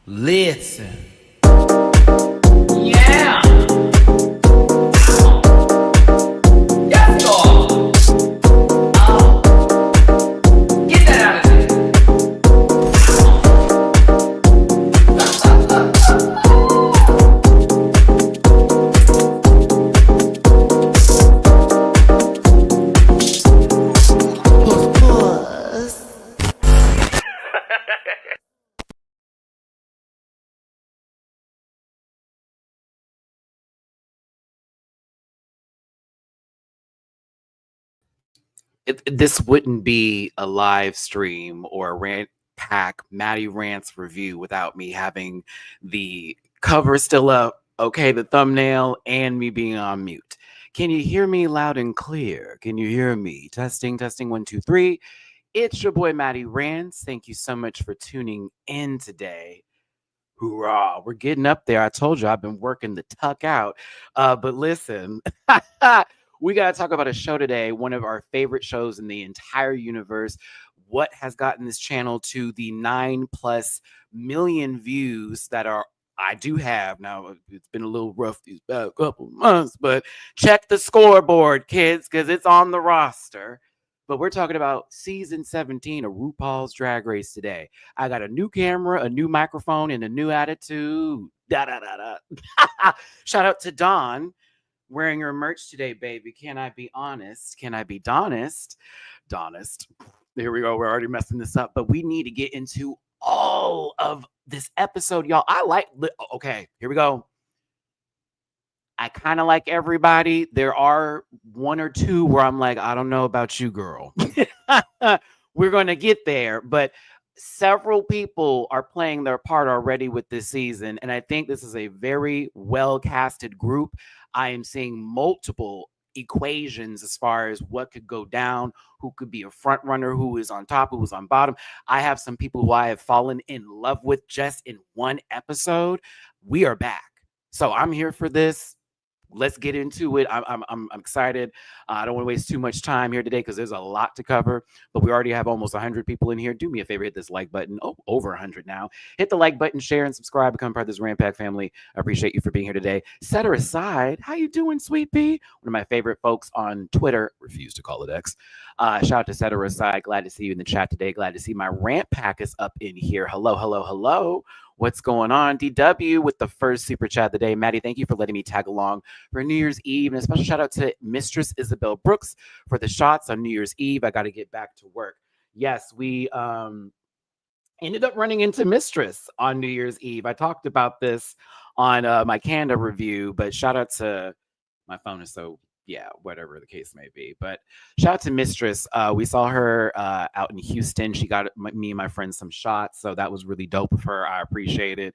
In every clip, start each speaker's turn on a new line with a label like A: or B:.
A: Listen. Yeah. Yes, Lord. Get that out of there.
B: This wouldn't be a live stream or a rant pack MattyRants review without me having the cover still up, okay, the thumbnail, and me being on mute. Can you hear me loud and clear? Can you hear me? Testing, testing, 1, 2, 3. It's your boy MattyRants. Thank you so much for tuning in today. Hoorah, we're getting up there. I told you I've been working the tuck out. But listen, we got to talk about a show today, one of our favorite shows in the entire universe. What has gotten this channel to the 9+ million views that I do have now. It's been a little rough these past couple months, but check the scoreboard, kids, because it's on the roster. But we're talking about season 17 of RuPaul's Drag Race today. I got a new camera, a new microphone, and a new attitude. Da da da da. Shout out to Dawn wearing her merch today, baby. Can I be honest? Can I be Donest? Donest. Here we go. We're already messing this up, but we need to get into all of this episode, y'all. Okay, here we go. I kind of like everybody. There are 1 or 2 where I'm like, I don't know about you, girl. We're going to get there, but several people are playing their part already with this season, and I think this is a very well-casted group. I am seeing multiple equations as far as what could go down, who could be a front runner, who is on top, who is on bottom. I have some people who I have fallen in love with just in one episode. We are back. So I'm here for this. Let's get into it. I'm excited. I don't want to waste too much time here today because there's a lot to cover, but we already have almost 100 people in here. Do me a favor, hit this like button. Oh, over 100 now. Hit the like button, share, and subscribe. Become part of this Rant Pack family. I appreciate you for being here today. Set her aside. How you doing, Sweet Pea? One of my favorite folks on Twitter. Refuse to call it X. Shout out to Set her aside. Glad to see you in the chat today. Glad to see my Rant Pack is up in here. Hello, hello, hello. What's going on? DW with the first super chat of the day. Maddie, thank you for letting me tag along for New Year's Eve. And a special shout out to Mistress Isabel Brooks for the shots on New Year's Eve. I got to get back to work. Yes, we ended up running into Mistress on New Year's Eve. I talked about this on my Canada review, but shout out to my phone is so yeah, whatever the case may be. But shout out to Mistress. We saw her out in Houston. She got me and my friends some shots, so that was really dope of her. I appreciate it.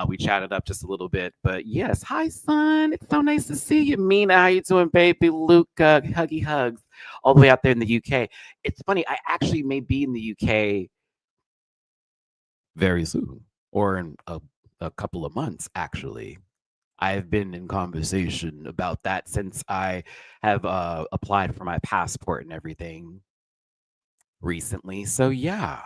B: We chatted up just a little bit. But yes, hi, son. It's so nice to see you. Mina, how you doing, baby? Luke, huggy hugs all the way out there in the UK. It's funny. I actually may be in the UK very soon, or in a couple of months, actually. I've been in conversation about that since I have applied for my passport and everything recently. So yeah,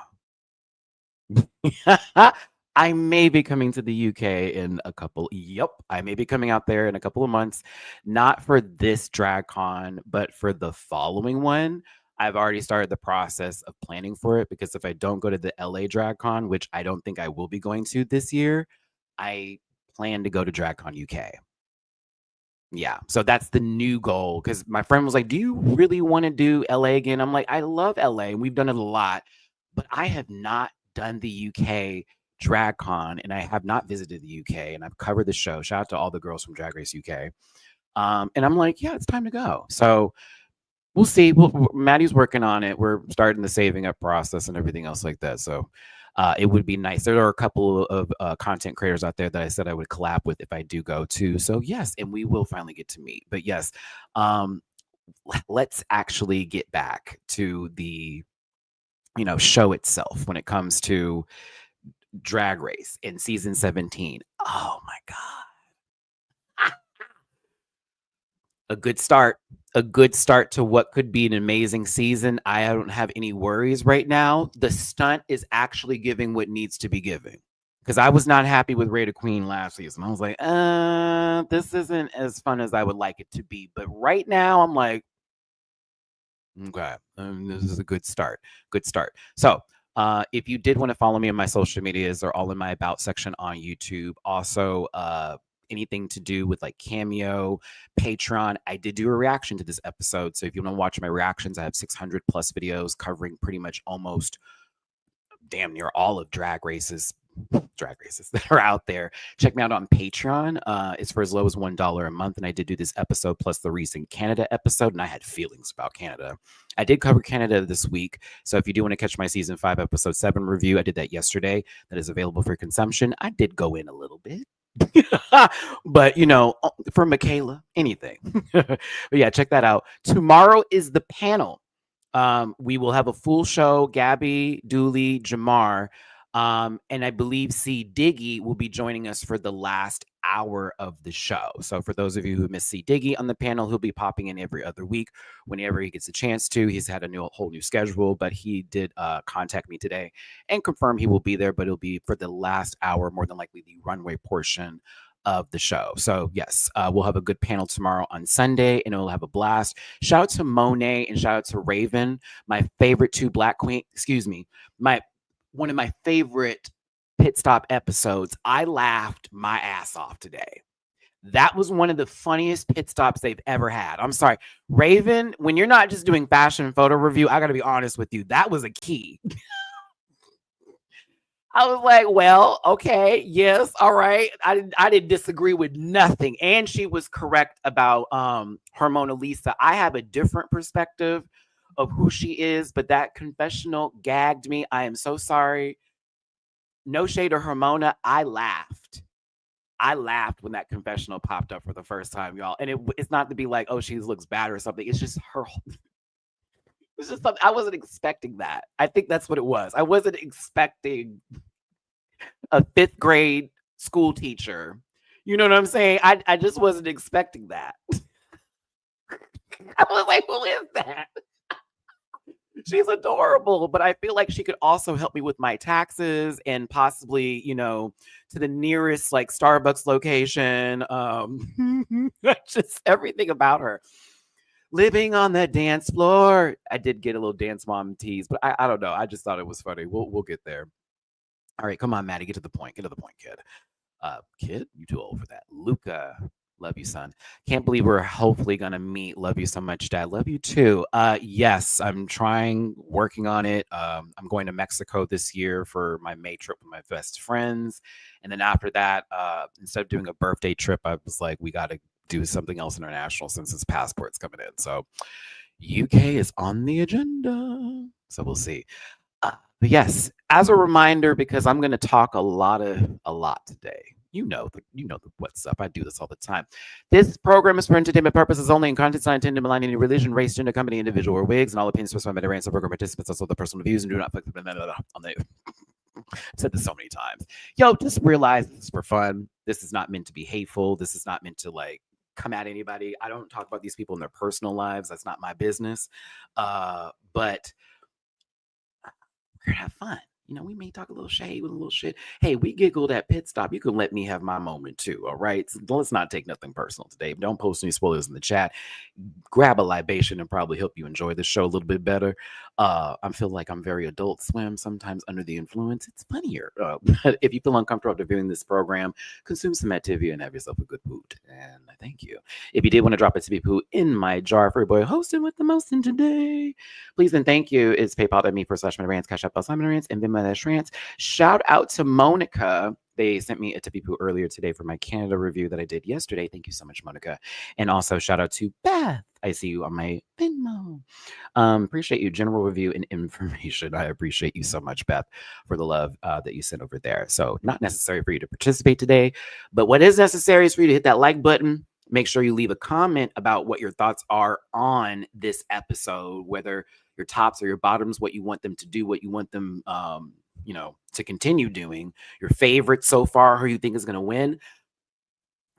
B: I may be coming to the UK in a couple. Yep, I may be coming out there in a couple of months. Not for this DragCon, but for the following one. I've already started the process of planning for it because if I don't go to the LA DragCon, which I don't think I will be going to this year, I plan to go to DragCon UK. Yeah, so that's the new goal because my friend was like, do you really want to do LA again? I'm like, I love LA and we've done it a lot, but I have not done the UK DragCon and I have not visited the UK and I've covered the show. Shout out to all the girls from Drag Race UK. And I'm like, yeah, it's time to go. So we'll see. Maddie's working on it. We're starting the saving up process and everything else like that. So it would be nice. There are a couple of content creators out there that I said I would collab with if I do go too. So yes, and we will finally get to meet. But yes, let's actually get back to the show itself when it comes to Drag Race in season 17. Oh my God. A good start to what could be an amazing season. I don't have any worries right now. The stunt is actually giving what needs to be giving. because I was not happy with Rated Queen last season. I was like, this isn't as fun as I would like it to be. But right now, I'm like, okay, this is a good start. Good start. So, if you did want to follow me on my social medias, they're all in my about section on YouTube. Also, anything to do with like Cameo, Patreon. I did do a reaction to this episode. So if you want to watch my reactions, I have 600 plus videos covering pretty much almost damn near all of drag races that are out there. Check me out on Patreon. It's for as low as $1 a month. And I did do this episode plus the recent Canada episode, and I had feelings about Canada. I did cover Canada this week. So if you do want to catch my season 5, episode 7 review, I did that yesterday. That is available for consumption. I did go in a little bit. But for Michaela, anything. But yeah, check that out. Tomorrow is the panel. We will have a full show. Gabby, Dooley, Jamar, and I believe C. Diggy will be joining us for the last hour of the show. So for those of you who miss C. Diggy on the panel, he'll be popping in every other week whenever he gets a chance to. He's had a whole new schedule, but he did contact me today and confirm he will be there, but it'll be for the last hour, more than likely the runway portion of the show. So yes, we'll have a good panel tomorrow on Sunday, and it'll have a blast. Shout out to Monet and shout out to Raven, my favorite 2 Black queen. Excuse me, one of my favorite pit stop episodes. I laughed my ass off today. That was one of the funniest pit stops they've ever had. I'm sorry, Raven. When you're not just doing fashion photo review, I got to be honest with you. That was a key. I was like, well, okay, yes, all right. I didn't disagree with nothing. And she was correct about Hermona Lisa. I have a different perspective of who she is, but that confessional gagged me. I am so sorry. No shade to Hermona. I laughed. I laughed when that confessional popped up for the first time, y'all. And it's not to be like, oh, she looks bad or something. It's just her. It's just something I wasn't expecting that. I think that's what it was. I wasn't expecting a 5th grade school teacher. You know what I'm saying? I just wasn't expecting that. I was like, who is that? She's adorable, but I feel like she could also help me with my taxes and possibly, to the nearest like Starbucks location. Just everything about her. Living on the dance floor. I did get a little dance mom tease, but I don't know. I just thought it was funny. We'll get there. All right, come on, Maddie. Get to the point. Get to the point, kid. Kid, you too old for that. Luca, love you, son. Can't believe we're hopefully gonna meet. Love you so much, Dad. Love you too. Yes, I'm working on it. I'm going to Mexico this year for my May trip with my best friends, and then after that, instead of doing a birthday trip, I was like, we got to do something else international since his passport's coming in. So, UK is on the agenda. So we'll see. But yes, as a reminder, because I'm going to talk a lot today. You know the what's up. I do this all the time. This program is for entertainment purposes only, and content not intended to malign any religion, race, gender, company, individual, or wigs, and all opinions expressed by MattyRants and program participants also the personal views and do not on the. I've said this so many times. Yo, just realize this is for fun. This is not meant to be hateful. This is not meant to like come at anybody. I don't talk about these people in their personal lives. That's not my business. But we're gonna have fun. We may talk a little shade with a little shit. Hey, we giggled at pit stop. You can let me have my moment too. All right. So let's not take nothing personal today. Don't post any spoilers in the chat. Grab a libation and probably help you enjoy the show a little bit better. I feel like I'm very Adult Swim, sometimes under the influence. It's funnier. But if you feel uncomfortable after viewing this program, consume some Activia and have yourself a good poot. And I thank you. If you did want to drop a tippy poo in my jar for your boy hosting with the most in today, please and thank you. It's PayPal.me/MattyRants, Cash App MattyRants, and Venmo/Rants. Shout out to Monica. They sent me a tippy poo earlier today for my Canada review that I did yesterday. Thank you so much, Monica. And also shout out to Beth. I see you on my Venmo. Appreciate you. General review and information. I appreciate you so much, Beth, for the love that you sent over there. So not necessary for you to participate today, but what is necessary is for you to hit that like button. Make sure you leave a comment about what your thoughts are on this episode, whether your tops or your bottoms, what you want them to do, what you want them to continue doing, your favorite so far, who you think is going to win.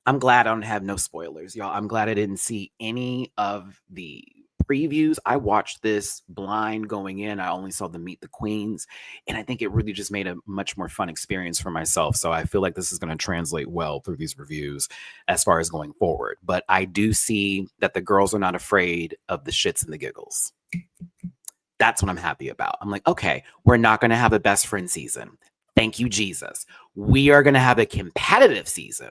B: I'm glad I don't have no spoilers, y'all. I'm glad I didn't see any of the previews. I watched this blind going in. I only saw the Meet the Queens, and I think it really just made a much more fun experience for myself. So I feel like this is going to translate well through these reviews as far as going forward. But I do see that the girls are not afraid of the shits and the giggles. That's what I'm happy about. I'm like, okay, we're not going to have a best friend season. Thank you, Jesus. We are going to have a competitive season.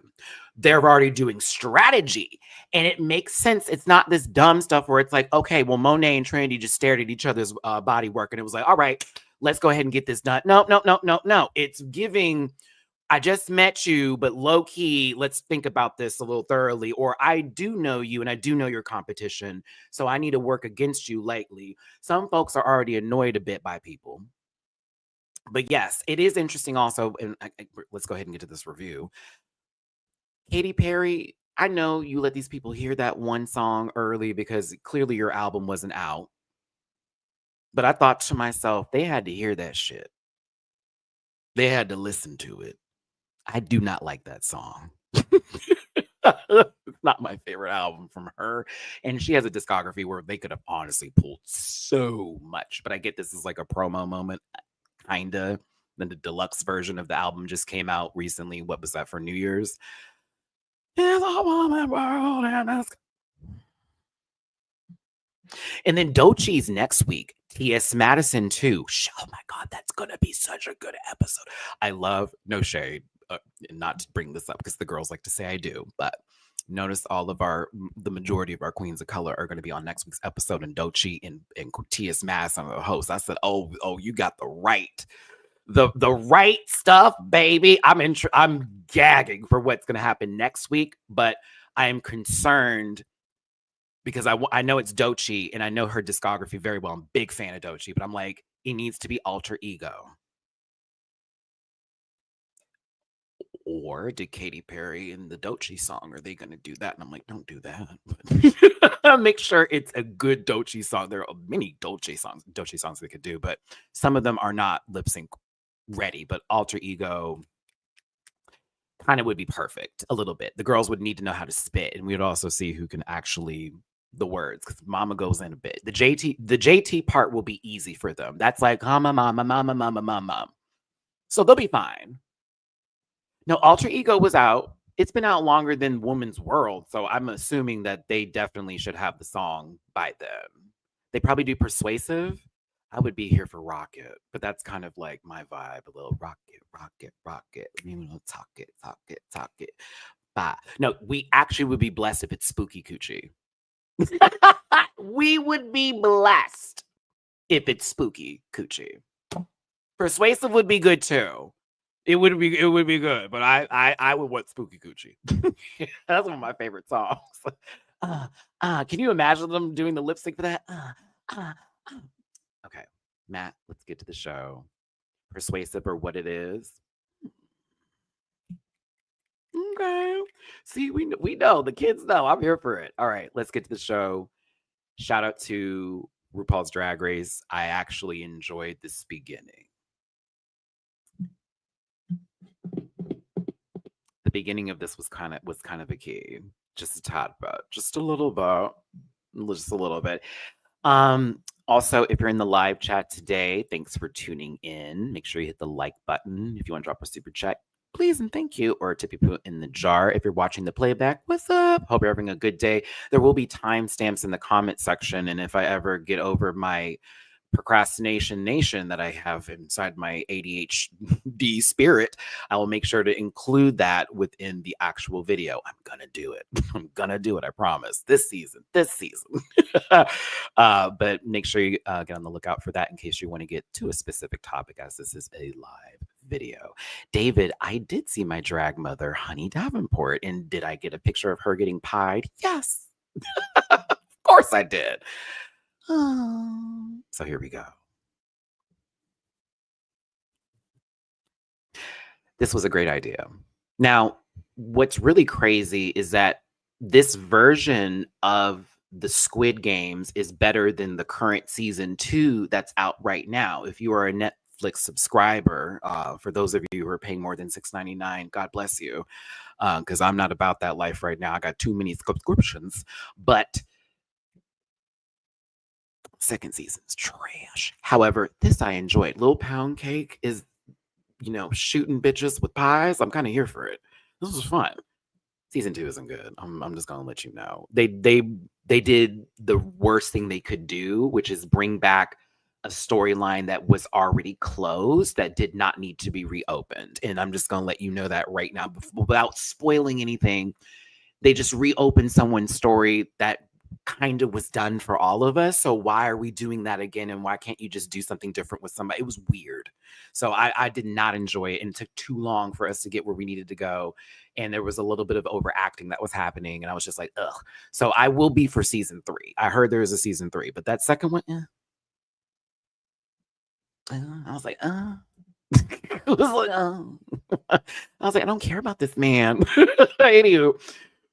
B: They're already doing strategy, and it makes sense. It's not this dumb stuff where it's like, okay, well, Monet and Trinity just stared at each other's body work, and it was like, all right, let's go ahead and get this done. No, no, no, no, no. It's giving, I just met you, but low key, let's think about this a little thoroughly. Or I do know you and I do know your competition, so I need to work against you lately. Some folks are already annoyed a bit by people. But yes, it is interesting also, and let's go ahead and get to this review. Katy Perry, I know you let these people hear that one song early because clearly your album wasn't out. But I thought to myself, they had to hear that shit. They had to listen to it. I do not like that song. It's not my favorite album from her. And she has a discography where they could have honestly pulled so much. But I get this is like a promo moment, kinda. Then the deluxe version of the album just came out recently. What was that for New Year's? And then Dochi's next week. T.S. Madison too. Oh my God, that's gonna be such a good episode. I love, no shade, not to bring this up because the girls like to say I do, but notice all of the majority of our queens of color are going to be on next week's episode, and Dochi and T.S. Madison are the hosts. I said, oh, you got the right stuff, baby. I'm gagging for what's going to happen next week, but I am concerned because I know it's Dochi and I know her discography very well. I'm a big fan of Dochi, but I'm like, it needs to be alter ego. Or did Katy Perry and the Dochi song, are they going to do that? And I'm like, don't do that. Make sure it's a good Dochi song. There are many Dochi songs they could do, but some of them are not lip sync ready. But alter ego kind of would be perfect a little bit. The girls would need to know how to spit, and we would also see who can actually the words, because Mama goes in a bit. The JT part will be easy for them. That's like mama, mama, mama, mama, mama. So they'll be fine. No, Alter Ego was out. It's been out longer than Woman's World, so I'm assuming that they definitely should have the song by then. They probably do Persuasive. I would be here for Rocket, but that's kind of like my vibe. A little rocket. You know, talk it. Bye. No, we actually would be blessed if it's Spooky Coochie. We would be blessed if it's Spooky Coochie. Persuasive would be good too. It would be good, but I would want Spooky Coochie. That's one of my favorite songs. Can you imagine them doing the lip sync for that? Okay, Matt, let's get to the show. Persuasive or what it is. Okay. See, we know. The kids know. I'm here for it. All right, let's get to the show. Shout out to RuPaul's Drag Race. I actually enjoyed this beginning. The beginning of this was kind of a key. Just a tad bit. Just a little bit. Also, if you're in the live chat today, thanks for tuning in. Make sure you hit the like button if you want to drop a super chat. Please and thank you, or tip you put in the jar. If you're watching the playback, what's up? Hope you're having a good day. There will be timestamps in the comment section, and if I ever get over my procrastination nation that I have inside my ADHD spirit, I will make sure to include that within the actual video. I'm gonna do it. I promise. This season. But make sure you get on the lookout for that in case you want to get to a specific topic, as this is a live video. David, I did see my drag mother, Honey Davenport, and did I get a picture of her getting pied? Yes. Of course I did. So here we go. This was a great idea. Now, what's really crazy is that this version of the Squid Games is better than the current season 2 that's out right now. If you are a Netflix subscriber, for those of you who are paying more than $6.99, God bless you, because I'm not about that life right now. I got too many subscriptions, but Second season's trash. However, this I enjoyed. Little Pound Cake is, shooting bitches with pies. I'm kind of here for it. This was fun. Season 2 isn't good. I'm just gonna let you know. They did the worst thing they could do, which is bring back a storyline that was already closed that did not need to be reopened. And I'm just gonna let you know that right now, without spoiling anything. They just reopened someone's story that kind of was done for all of us. So why are we doing that again? And why can't you just do something different with somebody? It was weird. So I did not enjoy it. And it took too long for us to get where we needed to go. And there was a little bit of overacting that was happening. And I was just like, ugh. So I will be for season 3. I heard there is a season 3, but that second one, I was like, it was like, I was like, I don't care about this man. Anywho,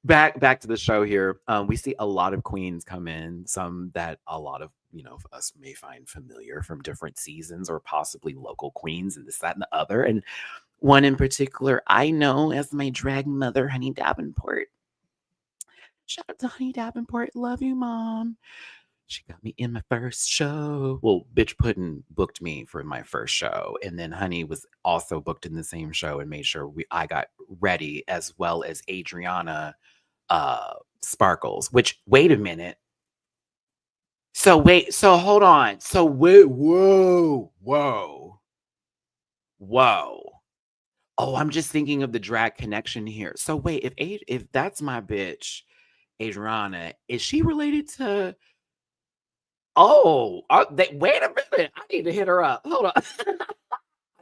B: back to the show here. We see a lot of queens come in, some that a lot of us may find familiar from different seasons, or possibly local queens, and this, that, and the other. And one in particular I know as my drag mother, Honey Davenport. Shout out to Honey Davenport. Love you, Mom. She got me in my first show. Well, Bitch Puddin' booked me for my first show. And then Honey was also booked in the same show and made sure I got ready, as well as Adriana Sparkles. Which, wait a minute. So hold on. So wait, whoa. Oh, I'm just thinking of the drag connection here. So wait, if that's my bitch, Adriana, is she related to... Oh, wait a minute. I need to hit her up. Hold on. I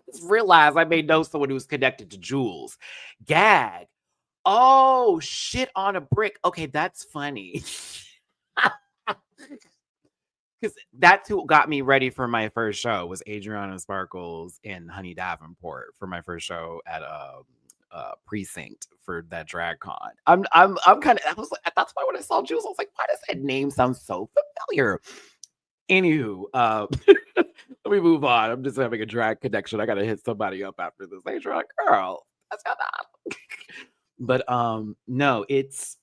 B: just realized I may know someone who's connected to Jules. Gag. Oh, shit on a brick. Okay, that's funny. Because that's who got me ready for my first show, was Adriana Sparkles and Honey Davenport for my first show at Precinct for that drag con. I'm kind of... I was like, that's why when I saw Jules, I was like, why does that name sound so familiar? Anywho, let me move on. I'm just having a drag connection. I gotta hit somebody up after this. Hey, drag girl, that's got that. But no, it's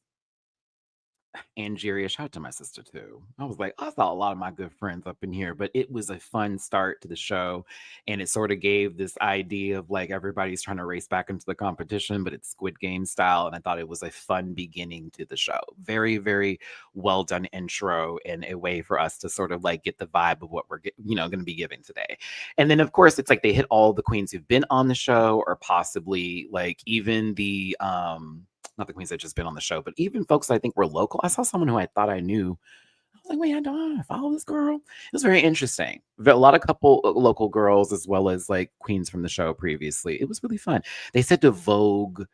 B: Angeria. Shout out to my sister too. I was like, I saw a lot of my good friends up in here, but it was a fun start to the show, and it sort of gave this idea of like everybody's trying to race back into the competition, but it's Squid Game style. And I thought it was a fun beginning to the show. Very, very well done intro, and a way for us to sort of like get the vibe of what we're going to be giving today. And then of course it's like they hit all the queens who've been on the show, or possibly like even the not the queens that just been on the show, but even folks I think were local. I saw someone who I thought I knew. I was like, wait, I don't follow this girl. It was very interesting. A lot of couple local girls, as well as like queens from the show previously. It was really fun. They said to vogue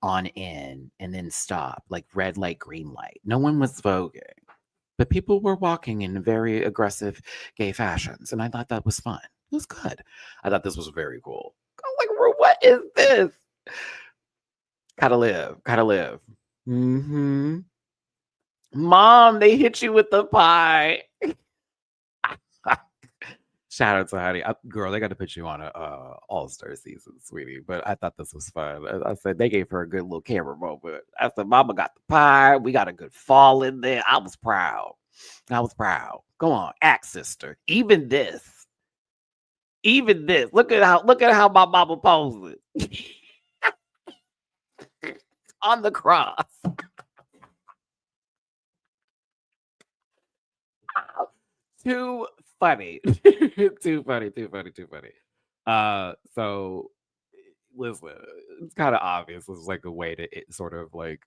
B: on in and then stop, like red light, green light. No one was voguing, but people were walking in very aggressive gay fashions. And I thought that was fun. It was good. I thought this was very cool. I was like, what is this? Gotta live. Mm-hmm. Mom, they hit you with the pie. Shout out to Honey. Girl, they got to put you on a all-star season, sweetie. But I thought this was fun. I said they gave her a good little camera moment. I said, Mama got the pie. We got a good fall in there. I was proud. Go on, act, sister. Even this. Look at how my mama poses. On the cross. Too funny. Too funny. So listen, it's kind of obvious. It's like a way to sort of like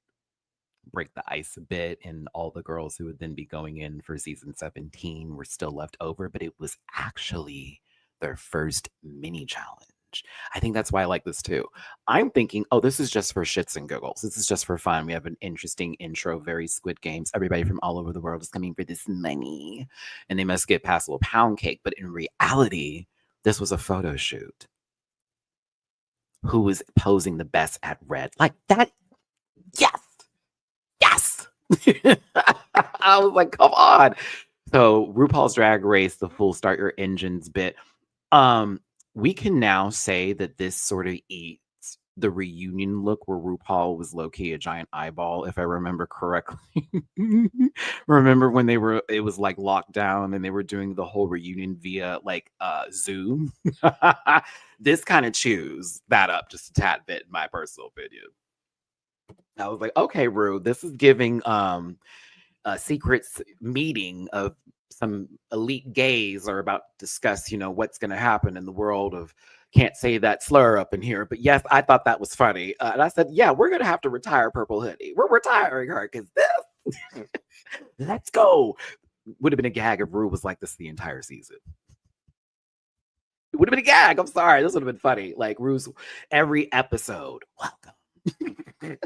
B: break the ice a bit, and all the girls who would then be going in for season 17 were still left over, but it was actually their first mini challenge. I think that's why I like this too. I'm thinking, oh, this is just for shits and giggles. This is just for fun. We have an interesting intro, very Squid Games. Everybody from all over the world is coming for this money, and they must get past a little pound cake. But in reality, this was a photo shoot. Who was posing the best at red? Like that? Yes. I was like, come on. So RuPaul's Drag Race, the full start your engines bit. We can now say that this sort of eats the reunion look where RuPaul was low-key a giant eyeball, if I remember correctly. Remember when it was like locked down and they were doing the whole reunion via like Zoom? This kind of chews that up just a tad bit, in my personal opinion. I was like, okay, Ru, this is giving a secrets meeting of some elite gays are about to discuss, what's going to happen in the world of can't say that slur up in here. But yes, I thought that was funny. And I said, yeah, we're going to have to retire Purple Hoodie. We're retiring her because this, let's go. Would have been a gag if Ru was like this the entire season. It would have been a gag. I'm sorry. This would have been funny. Like Ru's every episode. Welcome.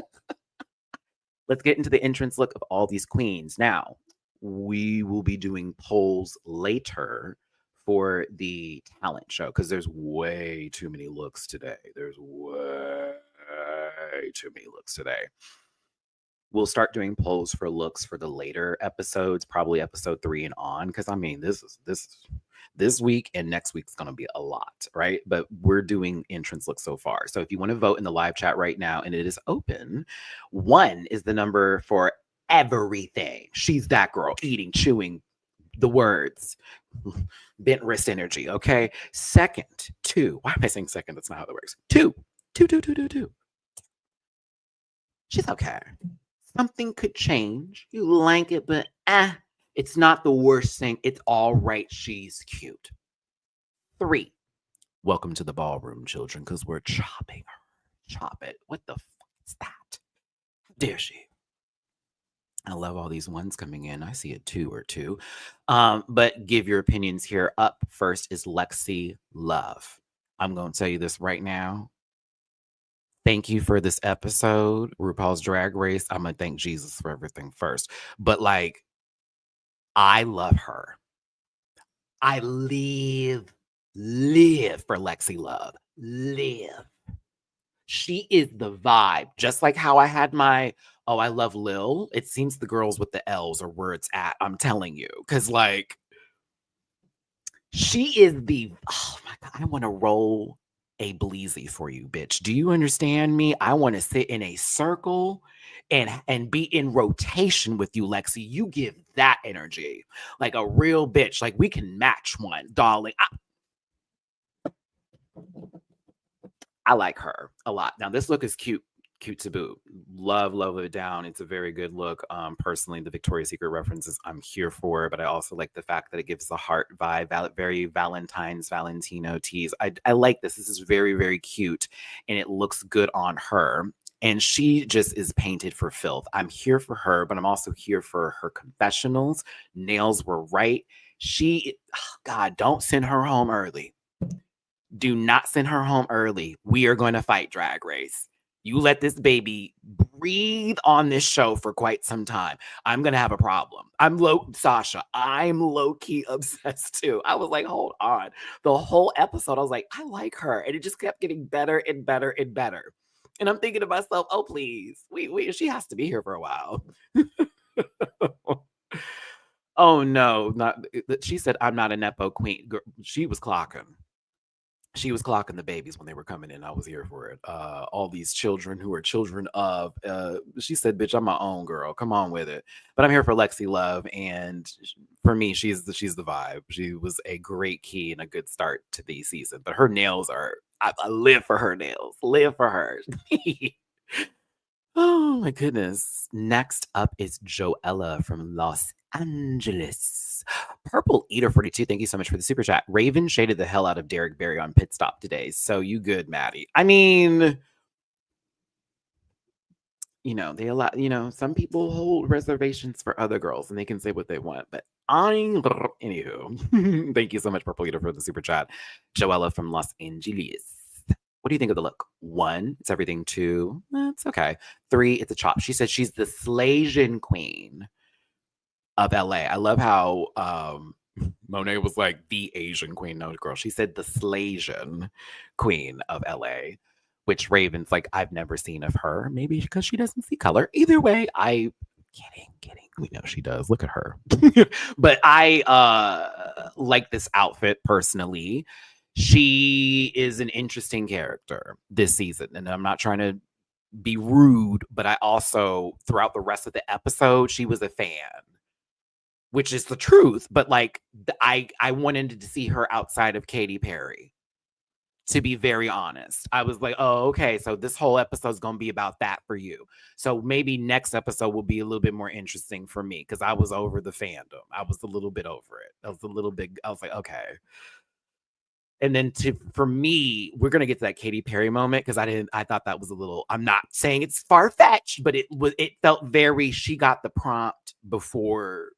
B: Let's get into the entrance look of all these queens. Now, we will be doing polls later for the talent show because there's way too many looks today. We'll start doing polls for looks for the later episodes, probably episode 3 and on, because I mean, this week and next week's going to be a lot, right? But we're doing entrance looks so far. So if you want to vote in the live chat right now, and it is open, 1 is the number for everything. She's that girl, eating, chewing the words, bent wrist energy, okay? Second, 2. Why am I saying second? That's not how that works. 2. She's okay. Something could change. You like it, but it's not the worst thing. It's all right. She's cute. 3. Welcome to the ballroom, children, because we're chopping her. Chop it. What the fuck is that? How dare she? I love all these ones coming in. I see a 2 or 2. But give your opinions here. Up first is Lexi Love. I'm going to tell you this right now. Thank you for this episode, RuPaul's Drag Race. I'm going to thank Jesus for everything first. But like, I love her. I live for Lexi Love. Live. She is the vibe. Just like how I had my, I love Lil. It seems the girls with the L's are where it's at. I'm telling you. Because like, she is oh my God, I want to roll a bleezy for you, bitch. Do you understand me? I want to sit in a circle and be in rotation with you, Lexi. You give that energy like a real bitch. Like we can match one, darling. I like her a lot. Now this look is cute to boot. Love it down. It's a very good look. Personally, the Victoria's Secret references I'm here for, but I also like the fact that it gives the heart vibe, very Valentino tease. I like this. This is very, very cute, and it looks good on her. And she just is painted for filth. I'm here for her, but I'm also here for her confessionals. Nails were right. God, don't send her home early. Do not send her home early. We are going to fight Drag Race. You let this baby breathe on this show for quite some time. I'm going to have a problem. Sasha, I'm low-key obsessed too. I was like, hold on. The whole episode, I was like, I like her. And it just kept getting better and better and better. And I'm thinking to myself, oh, please. She has to be here for a while. Oh, no. She said, I'm not a Nepo queen. She was clocking. She was clocking the babies when they were coming in. I was here for it. All these children who are children of, she said, bitch, I'm my own girl. Come on with it. But I'm here for Lexi Love. And for me, she's the vibe. She was a great key and a good start to the season. But her nails are, I live for her nails. Live for her. Oh my goodness. Next up is Joella from Los Angeles. Purple Eater 42, thank you so much for the super chat. Raven shaded the hell out of Derek Barry on Pit Stop today. So you good, Maddie. I mean, they allow, some people hold reservations for other girls and they can say what they want. But anywho, thank you so much, Purple Eater, for the super chat. Joella from Los Angeles. What do you think of the look? 1, it's everything. 2, it's okay. 3, it's a chop. She said she's the Slasian queen of LA. I love how Monet was like the Asian queen. No, girl. She said the Slasian queen of LA, which Raven's like, I've never seen of her. Maybe because she doesn't see color. Either way, kidding. We know she does. Look at her. But I like this outfit personally. She is an interesting character this season, and I'm not trying to be rude, but I also throughout the rest of the episode, she was a fan, which is the truth. But like, I wanted to see her outside of Katy Perry. To be very honest, I was like, oh, okay, so this whole episode is going to be about that for you. So maybe next episode will be a little bit more interesting for me because I was over the fandom. I was a little bit over it. I was like, okay. And then for me, we're gonna get to that Katy Perry moment because I thought that was a little. I'm not saying it's far fetched, but it felt very. She got the prompt before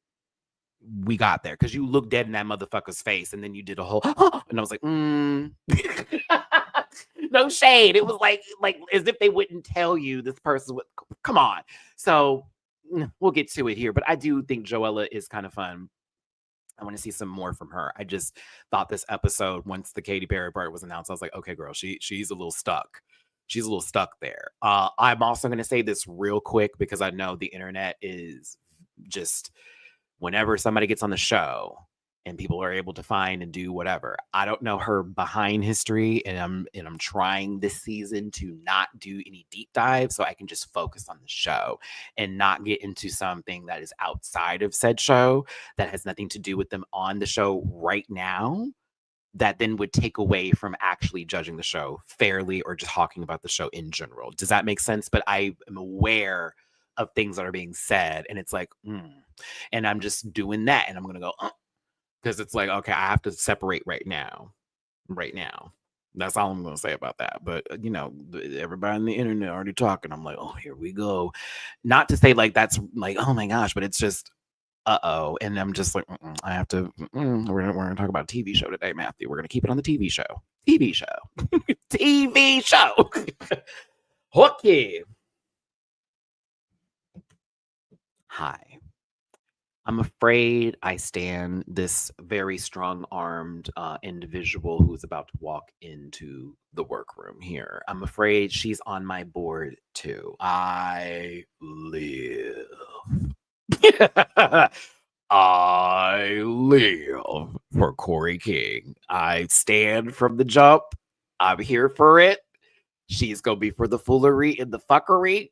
B: we got there because you looked dead in that motherfucker's face, and then you did a whole, and I was like, no shade. It was like as if they wouldn't tell you this person would. Come on. So we'll get to it here, but I do think Joella is kind of fun. I want to see some more from her. I just thought this episode, once the Katy Perry part was announced, I was like, okay, girl, she's a little stuck. She's a little stuck there. I'm also going to say this real quick because I know the internet is just whenever somebody gets on the show and people are able to find and do whatever. I don't know her behind history, and I'm trying this season to not do any deep dive so I can just focus on the show and not get into something that is outside of said show that has nothing to do with them on the show right now, that then would take away from actually judging the show fairly or just talking about the show in general. Does that make sense? But I am aware of things that are being said, and it's like, and I'm just doing that, and I'm gonna go, because it's like, okay, I have to separate right now. That's all I'm going to say about that. But everybody on the internet already talking. I'm like, oh, here we go. Not to say like that's like, oh my gosh, but it's just and I'm just like, I have to. We're gonna talk about a TV show today, Matthew. We're gonna keep it on the TV show. TV show. Okay. Hi. I'm afraid I stand this very strong-armed individual who's about to walk into the workroom here. I'm afraid she's on my board too. I live. I live for Qoroy King. I stand from the jump. I'm here for it. She's gonna be for the foolery and the fuckery.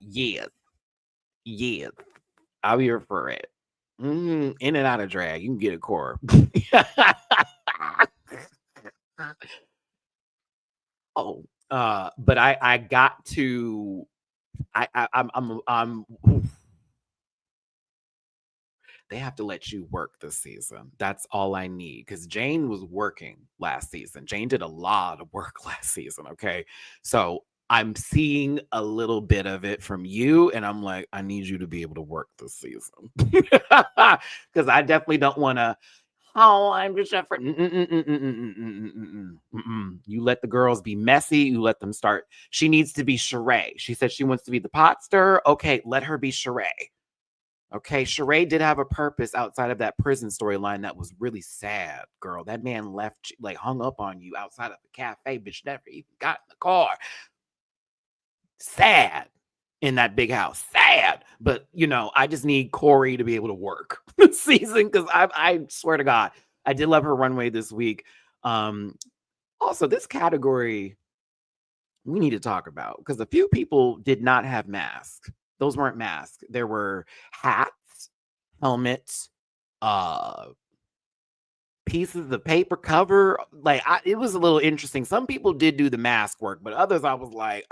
B: Yes. I'm here for it. In and out of drag. You can get a core. But I got to. I'm. They have to let you work this season. That's all I need because Jane was working last season. Jane did a lot of work last season. Okay, so I'm seeing a little bit of it from you, and I'm like, I need you to be able to work this season because I definitely don't want to. Oh, I'm just a friend. You let the girls be messy. You let them start. She needs to be Sheree. She said she wants to be the pot stirrer. Okay, let her be Sheree. Okay, Sheree did have a purpose outside of that prison storyline that was really sad, girl. That man left, like, hung up on you outside of the cafe, bitch. Never even got in the car. Sad in that big house. Sad. But, I just need Qoroy to be able to work this season because I swear to God, I did love her runway this week. Also, this category we need to talk about because a few people did not have masks. Those weren't masks. There were hats, helmets, pieces of paper cover. Like it was a little interesting. Some people did do the mask work, but others I was like,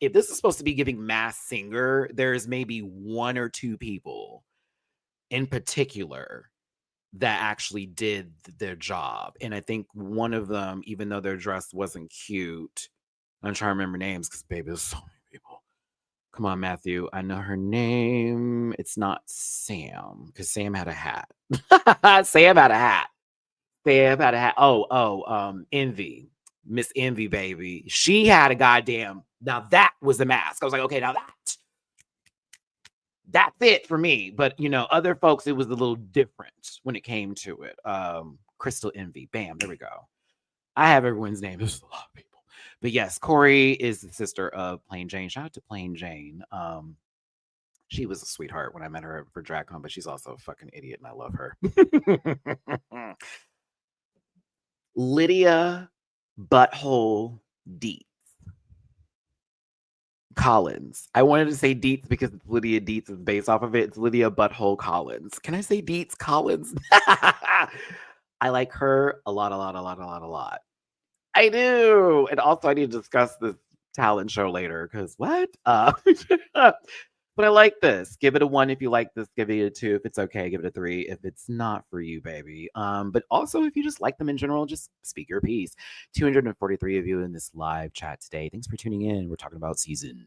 B: if this is supposed to be giving Masked Singer, there's maybe one or two people in particular that actually did their job. And I think one of them, even though their dress wasn't cute, I'm trying to remember names because baby, there's so many people. Come on, Matthew. I know her name. It's not Sam because Sam had a hat. Sam had a hat. Sam had a hat. Envy. Miss Envy, baby. She had a goddamn. Now that was a mask. I was like, okay, now that's it for me. But other folks, it was a little different when it came to it. Crystal Envy. Bam, there we go. I have everyone's name. There's a lot of people. But yes, Qoroy is the sister of Plain Jane. Shout out to Plain Jane. She was a sweetheart when I met her for DragCon, but she's also a fucking idiot, and I love her. Lydia Butthole Deets Collins. I wanted to say Deets because Lydia Deets is based off of it. It's Lydia Butthole Collins. Can I say Deets Collins? I like her a lot, a lot, a lot, a lot, a lot. I do. And also, I need to discuss this talent show later because what? But I like this. Give it a 1 if you like this. Give it a 2 if it's okay. Give it a 3 if it's not for you, baby. But also, if you just like them in general, just speak your piece. 243 of you in this live chat today. Thanks for tuning in. We're talking about season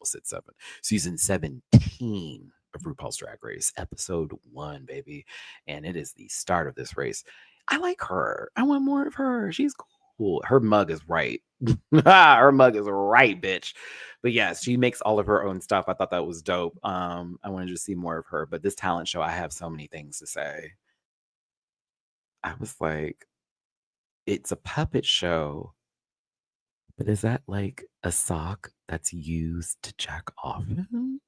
B: 17 of RuPaul's Drag Race, episode 1, baby. And it is the start of this race. I like her. I want more of her. She's cool. Her mug is right. Her mug is right, bitch. But yes, she makes all of her own stuff. I thought that was dope. I wanted to see more of her. But this talent show, I have so many things to say. I was like, it's a puppet show, but is that like a sock that's used to jack off in?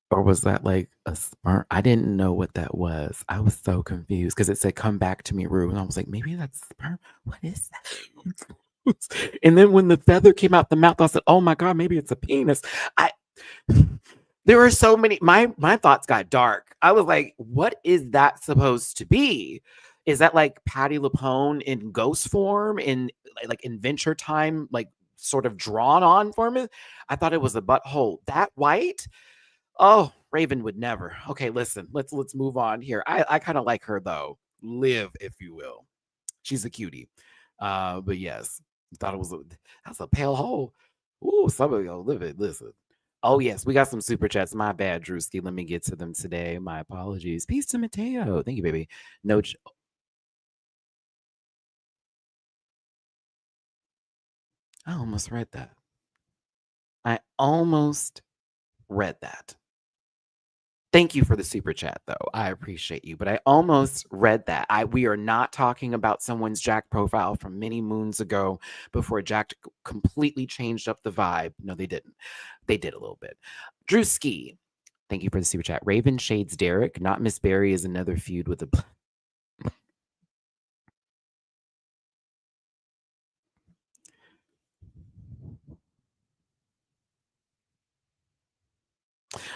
B: Or was that like a sperm? I didn't know what that was. I was so confused because it said, "Come back to me, Rue." And I was like, maybe that's sperm. What is that? And then when the feather came out the mouth, I said, oh my God, maybe it's a penis. There were so many, my thoughts got dark. I was like, what is that supposed to be? Is that like Patti LuPone in ghost form in like Adventure Time, like sort of drawn on form? I thought it was a butthole. That white? Oh, Raven would never. Okay, listen, let's move on here. I kind of like her though. Liv, if you will. She's a cutie. But yes, thought it was that's a pale hole. Ooh, somebody go live it. Listen. Oh yes, we got some super chats. My bad, Drewski. Let me get to them today. My apologies. Peace to Mateo. Thank you, baby. No. I almost read that. I almost read that. Thank you for the super chat, though. I appreciate you, but I almost read that. We are not talking about someone's Jack profile from many moons ago before Jack completely changed up the vibe. No, they didn't. They did a little bit. Drewski, thank you for the super chat. Raven shades Derek, not Miss Berry, is another feud with a.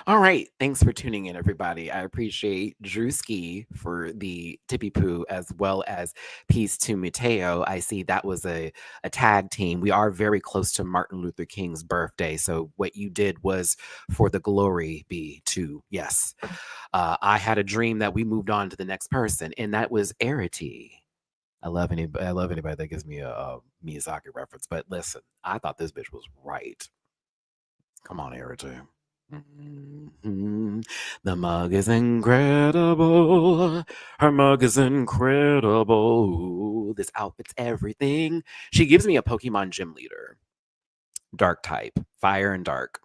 B: All right. Thanks for tuning in, everybody. I appreciate Drewski for the tippy poo as well as peace to Mateo. I see that was a tag team. We are very close to Martin Luther King's birthday. So what you did was for the glory be to, yes. I had a dream that we moved on to the next person, and that was Arrietty. I love anybody that gives me a Miyazaki reference. But listen, I thought this bitch was right. Come on, Arrietty. The mug is incredible. Her mug is incredible. This outfit's everything. She gives me a Pokemon gym leader. Dark type. Fire and dark.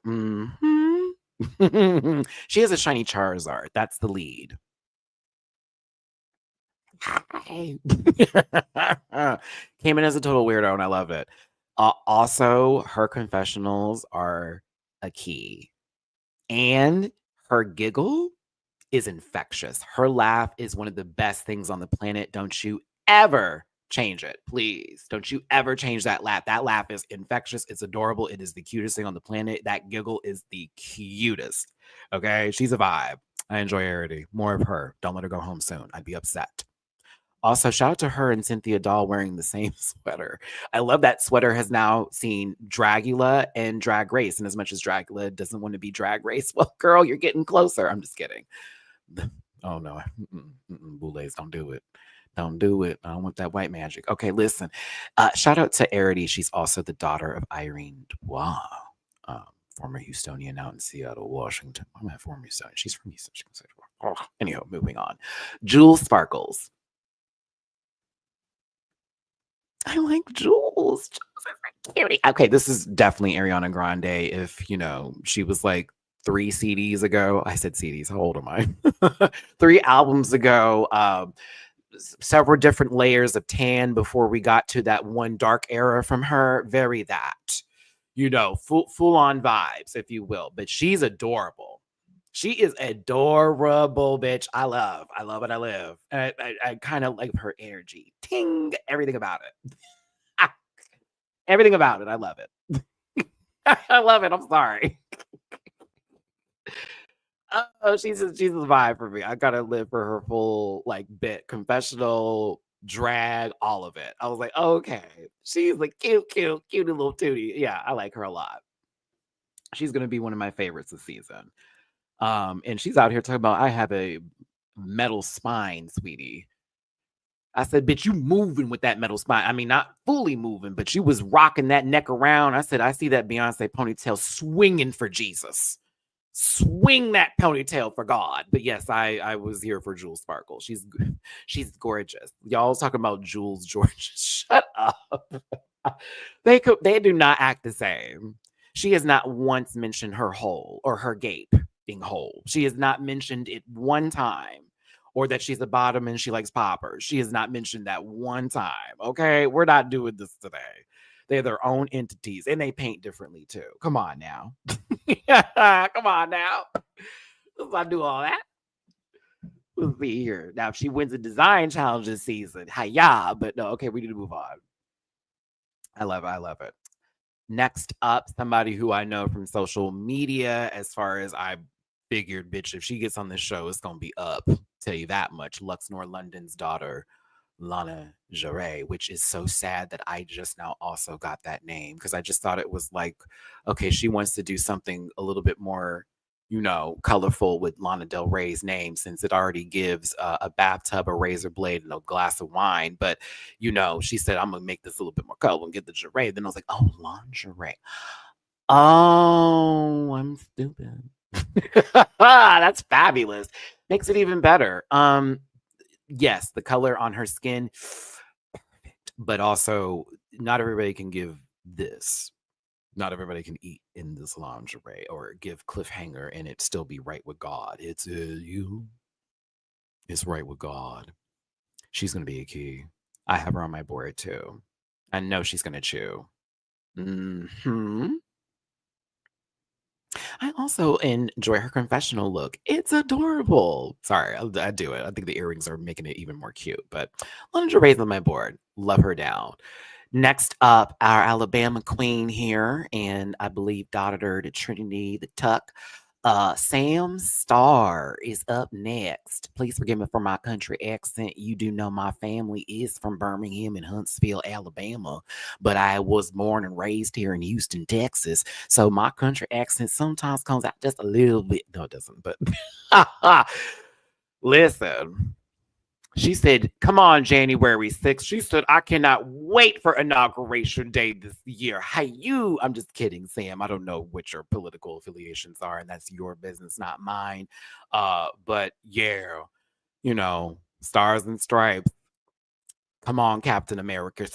B: She has a shiny Charizard. That's the lead. Hi. Came in as a total weirdo and I love it. Also, her confessionals are a key. And her giggle is infectious. Her laugh is one of the best things on the planet. Don't you ever change it, please. Don't you ever change that laugh. That laugh is infectious. It's adorable. It is the cutest thing on the planet. That giggle is the cutest. Okay, she's a vibe. I enjoy Arrietty. More of her. Don't let her go home soon. I'd be upset. Also, shout out to her and Cynthia Doll wearing the same sweater. I love that sweater has now seen Dragula and Drag Race. And as much as Dragula doesn't want to be Drag Race, well, girl, you're getting closer. I'm just kidding. Oh, no. Boulets, don't do it. Don't do it. I don't want that white magic. Okay, listen. Shout out to Arrietty. She's also the daughter of Irene Dubois, former Houstonian out in Seattle, Washington. I'm at former Houstonian. She's from Houston. She can say, oh. Anyhow, moving on. Jewel Sparkles. I like Jules. Jules is a cutie. Okay, this is definitely Ariana Grande. If she was like 3 CDs ago. I said CDs. How old am I? 3 albums ago. Several different layers of tan before we got to that one dark era from her. Very that. Full on vibes, if you will. But she's adorable. She is adorable, bitch. I love it. I live. I kind of like her energy. Ting, everything about it. Everything about it. I love it. I love it. I'm sorry. Oh, she's a vibe for me. I gotta live for her full like bit, confessional, drag, all of it. I was like, okay, she's like cute little tootie. Yeah, I like her a lot. She's gonna be one of my favorites this season. And she's out here talking about I have a metal spine, sweetie. I said, bitch, you moving with that metal spine. I mean, not fully moving, but you was rocking that neck around. I said, I see that Beyonce ponytail swinging for Jesus. Swing that ponytail for God. But yes, I was here for Jules Sparkle. She's gorgeous. Y'all talking about Jules George. Shut up. They do not act the same. She has not once mentioned her hole or her gaping hole. She has not mentioned it one time. Or that she's a bottom and she likes poppers. She has not mentioned that one time. Okay, we're not doing this today. They're their own entities and they paint differently too. Come on now. Come on now. Let's not do all that. We'll see here. Now, if she wins a design challenge this season, hiya. But no, okay, we need to move on. I love it. I love it. Next up, somebody who I know from social media, as far as I figured, bitch, if she gets on this show, it's gonna be up. Tell you that much. Luxnor London's daughter, Lana Jarre, which is so sad that I just now also got that name because I just thought it was like, okay, she wants to do something a little bit more, colorful with Lana Del Rey's name since it already gives a bathtub, a razor blade, and a glass of wine. But, she said, I'm going to make this a little bit more colorful and get the Jarre. Then I was like, oh, lingerie. Oh, I'm stupid. That's fabulous. Makes it even better. Yes, the color on her skin, perfect. But also, not everybody can give this. Not everybody can eat in this lingerie or give cliffhanger and it still be right with God. It's you. It's right with God. She's gonna be a key. I have her on my board too. I know she's gonna chew. I also enjoy her confessional look. It's adorable. Sorry, I do it. I think the earrings are making it even more cute. But lingerie's on my board. Love her down. Next up, our Alabama queen here, and I believe daughter to Trinity the Tuck. Sam Star is up next. Please forgive me for my country accent. You do know my family is from Birmingham and Huntsville, Alabama, but I was born and raised here in Houston, Texas. So my country accent sometimes comes out just a little bit. No, it doesn't, but listen. She said, come on, January 6th. She said, I cannot wait for Inauguration Day this year. Hey, I'm just kidding, Sam. I don't know what your political affiliations are, and that's your business, not mine. But yeah, stars and stripes. Come on, Captain America.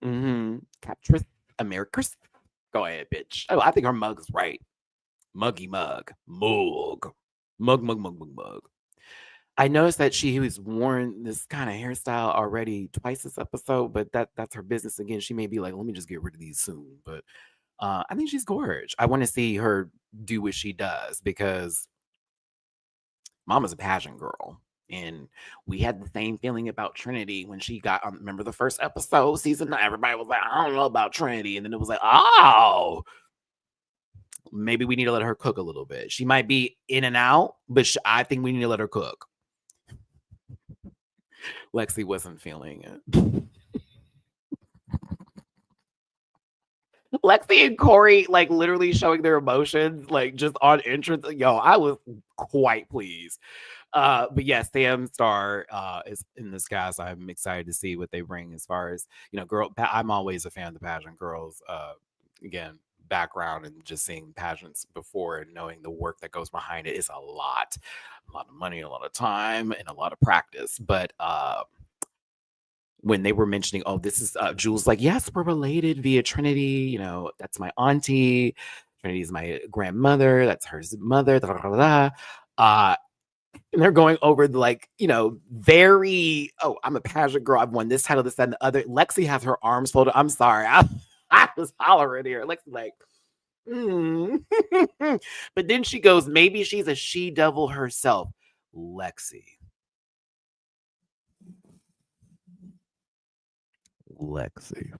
B: Captress Americas. Go ahead, bitch. Oh, I think her mug's right. Muggy mug. Mug. Mug. I noticed that she was worn this kind of hairstyle already twice this episode, but that's her business again. She may be like, let me just get rid of these soon. But I think she's gorgeous. I want to see her do what she does because Mama's a pageant girl. And we had the same feeling about Trinity when she got on. Remember the first episode, season 9? Everybody was like, I don't know about Trinity. And then it was like, oh, maybe we need to let her cook a little bit. She might be in and out, but I think we need to let her cook. Lexi wasn't feeling it. Lexi and Qoroy, like, literally showing their emotions, like, just on entrance. Yo, I was quite pleased. But yeah, Sam Star is in this cast. I'm excited to see what they bring as far as, I'm always a fan of the pageant girls. Again, background and just seeing pageants before and knowing the work that goes behind it is a lot of money, a lot of time, and a lot of practice. But when they were mentioning, oh, this is Jules, like, yes, we're related via Trinity. That's my auntie. Trinity's my grandmother. That's her mother. And they're going over the, like, very, oh, I'm a pageant girl. I've won this title, this, that, and the other. Lexi has her arms folded. I'm sorry. I was hollering here. Lexi, like, Mm. But then she goes, maybe she's a she devil herself. Lexi. Lexi.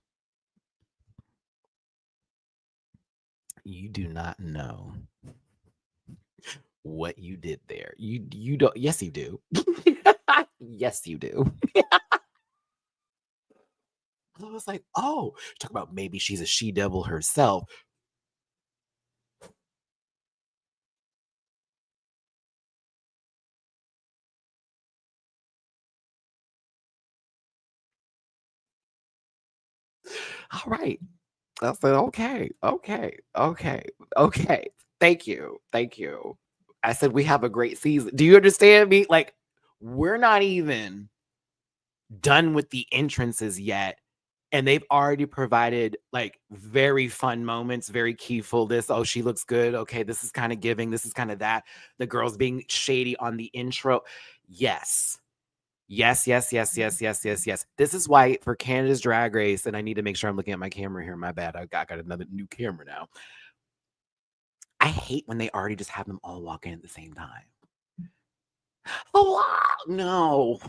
B: You do not know what you did there. You don't. Yes, you do. Yes, you do. I was like, oh, talk about maybe she's a she devil herself. All right. I said, okay, okay, okay, okay. Thank you. Thank you. I said, we have a great season. Do you understand me? Like, we're not even done with the entrances yet. And they've already provided like very fun moments, very keyful. This, oh, she looks good. Okay, this is kind of giving. This is kind of that. The girls being shady on the intro. Yes. Yes, yes, yes, yes, yes, yes, yes. This is why for Canada's Drag Race, and I need to make sure I'm looking at my camera here. My bad. I got another new camera now. I hate when they already just have them all walk in at the same time. Oh, wow. No.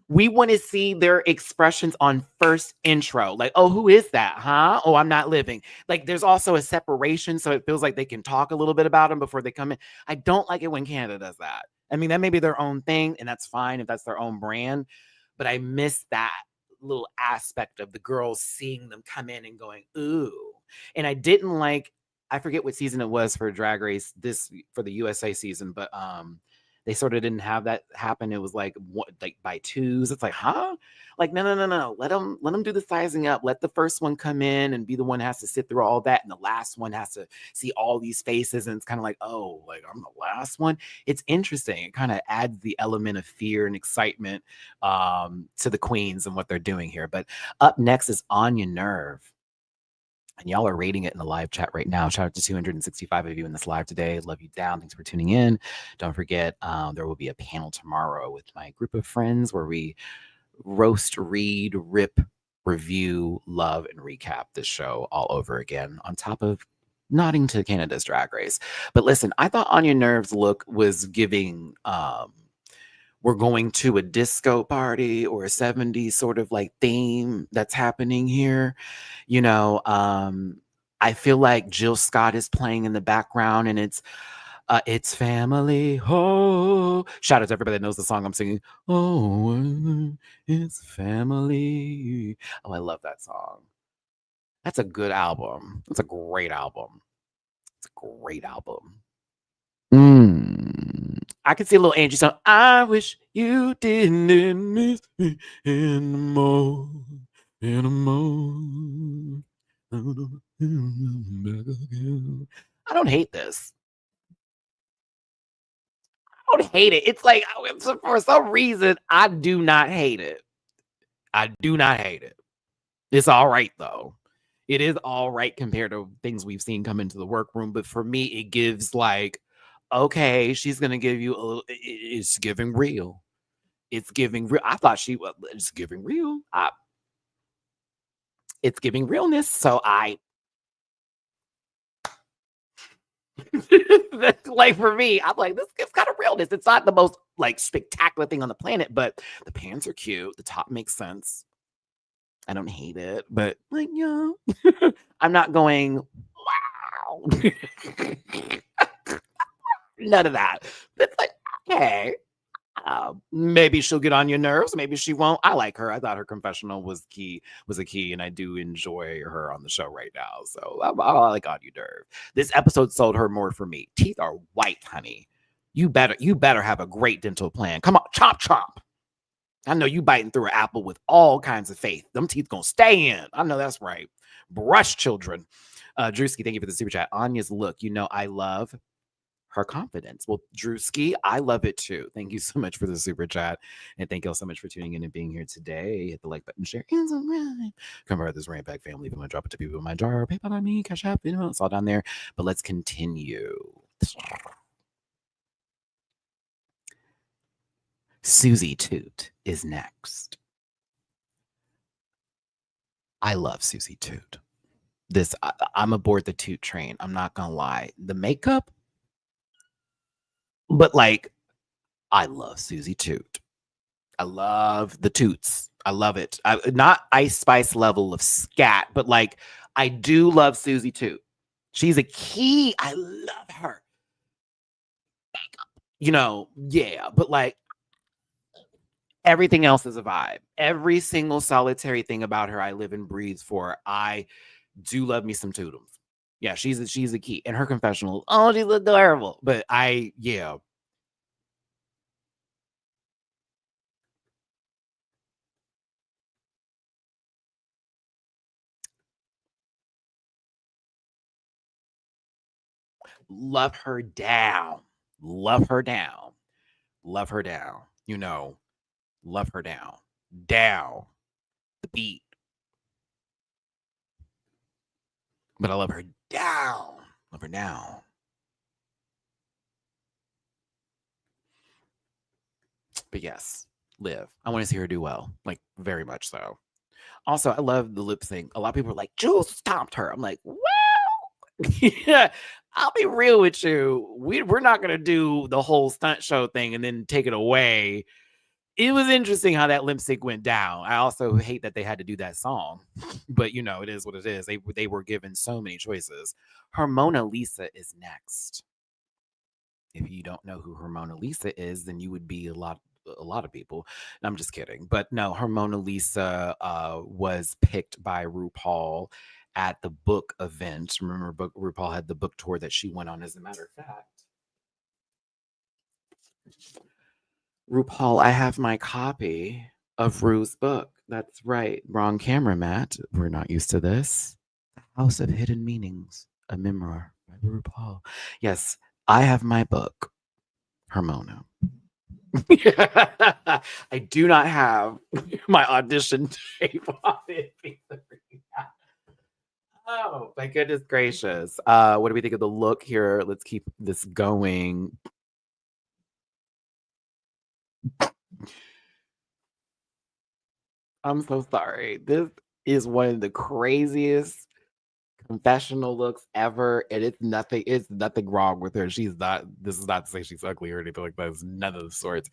B: We want to see their expressions on first intro. Like, oh, who is that? Huh? Oh, I'm not living. Like, there's also a separation. So it feels like they can talk a little bit about them before they come in. I don't like it when Canada does that. I mean, that may be their own thing, and that's fine if that's their own brand. But I miss that little aspect of the girls seeing them come in and going, ooh. And I didn't like, I forget what season it was for Drag Race this for the USA season, but they sort of didn't have that happen. It was like what, like by twos. It's like, huh? Like, no, no, no, no. Let them do the sizing up. Let the first one come in and be the one that has to sit through all that, and the last one has to see all these faces. And it's kind of like, oh, like I'm the last one. It's interesting. It kind of adds the element of fear and excitement to the queens and what they're doing here. But up next is Onya Nurve. And y'all are rating it in the live chat right now. Shout out to 265 of you in this live today. Love you down. Thanks for tuning in. Don't forget, there will be a panel tomorrow with my group of friends where we roast, read, rip, review, love, and recap this show all over again on top of nodding to Canada's Drag Race. But listen, I thought Onya Nurve's look was giving we're going to a disco party or a 70s sort of like theme that's happening here. You know, I feel like Jill Scott is playing in the background and it's family. Oh, shout out to everybody that knows the song I'm singing. Oh, it's family. Oh, I love that song. That's a good album. That's a great album. It's a great album. I can see a little Angie song. I wish you didn't miss me anymore. Anymore. I don't hate this. I don't hate it. It's like for some reason I do not hate it. I do not hate it. It's all right though. It is all right compared to things we've seen come into the workroom, but for me it gives like, okay, she's gonna give you a little. It's giving real. It's giving real. I thought she was. It's giving real. It's giving realness. So I like for me, I'm like, this gives kind of realness. It's not the most like spectacular thing on the planet, but the pants are cute. The top makes sense. I don't hate it, but like, yeah, I'm not going, wow. None of that. It's like, okay. Maybe she'll get on your nerves. Maybe she won't. I like her. I thought her confessional was a key, and I do enjoy her on the show right now. So I like Onya Nurve. This episode sold her more for me. Teeth are white, honey. You better have a great dental plan. Come on, chomp chomp. I know you biting through an apple with all kinds of faith. Them teeth gonna stay in. I know that's right. Brush, children. Drewski, thank you for the super chat. Anya's look. You know I love her confidence. Well, Drewski, I love it too. Thank you so much for the super chat. And thank you all so much for tuning in and being here today. Hit the like button, share. It's all right. Come over to this Rant Back family. If you want to drop it to people in my jar, PayPal on me, Cash App, it's all down there. But let's continue. Suzie Toot is next. I love Suzie Toot. I'm aboard the Toot train. I'm not gonna lie. The makeup, but like, I love Suzie Toot. I love the Toots. I love it. Not Ice Spice level of scat, but like, I do love Suzie Toot. She's a key. I love her. You know, yeah, but like, everything else is a vibe. Every single solitary thing about her, I live and breathe for. I do love me some Toodles. Yeah, she's a key. And her confessional, oh, she's adorable. But yeah. Love her down. Love her down. Love her down. You know, love her down. Down. The beat. But I love her down. Love her down. But yes, Liv. I want to see her do well. Like, very much so. Also, I love the lip sync. A lot of people are like, Jules stomped her. I'm like, well, yeah, I'll be real with you. We're not going to do the whole stunt show thing and then take it away. It was interesting how that lip sync went down. I also hate that they had to do that song, but you know, it is what it is. They were given so many choices. Hermona Lisa is next. If you don't know who Hermona Lisa is, then you would be a lot of people. I'm just kidding. But no, Hermona Lisa was picked by RuPaul at the book event. Remember, RuPaul had the book tour that she went on, as a matter of fact. RuPaul, I have my copy of Ru's book. That's right. Wrong camera, Matt. We're not used to this. The House of Hidden Meanings, a memoir by RuPaul. Yes, I have my book, Hermona. I do not have my audition tape on it. Oh, my goodness gracious. What do we think of the look here? Let's keep this going. I'm so sorry. This is one of the craziest confessional looks ever, and it's nothing wrong with her. This is not to say she's ugly or anything like that. It's none of the sorts.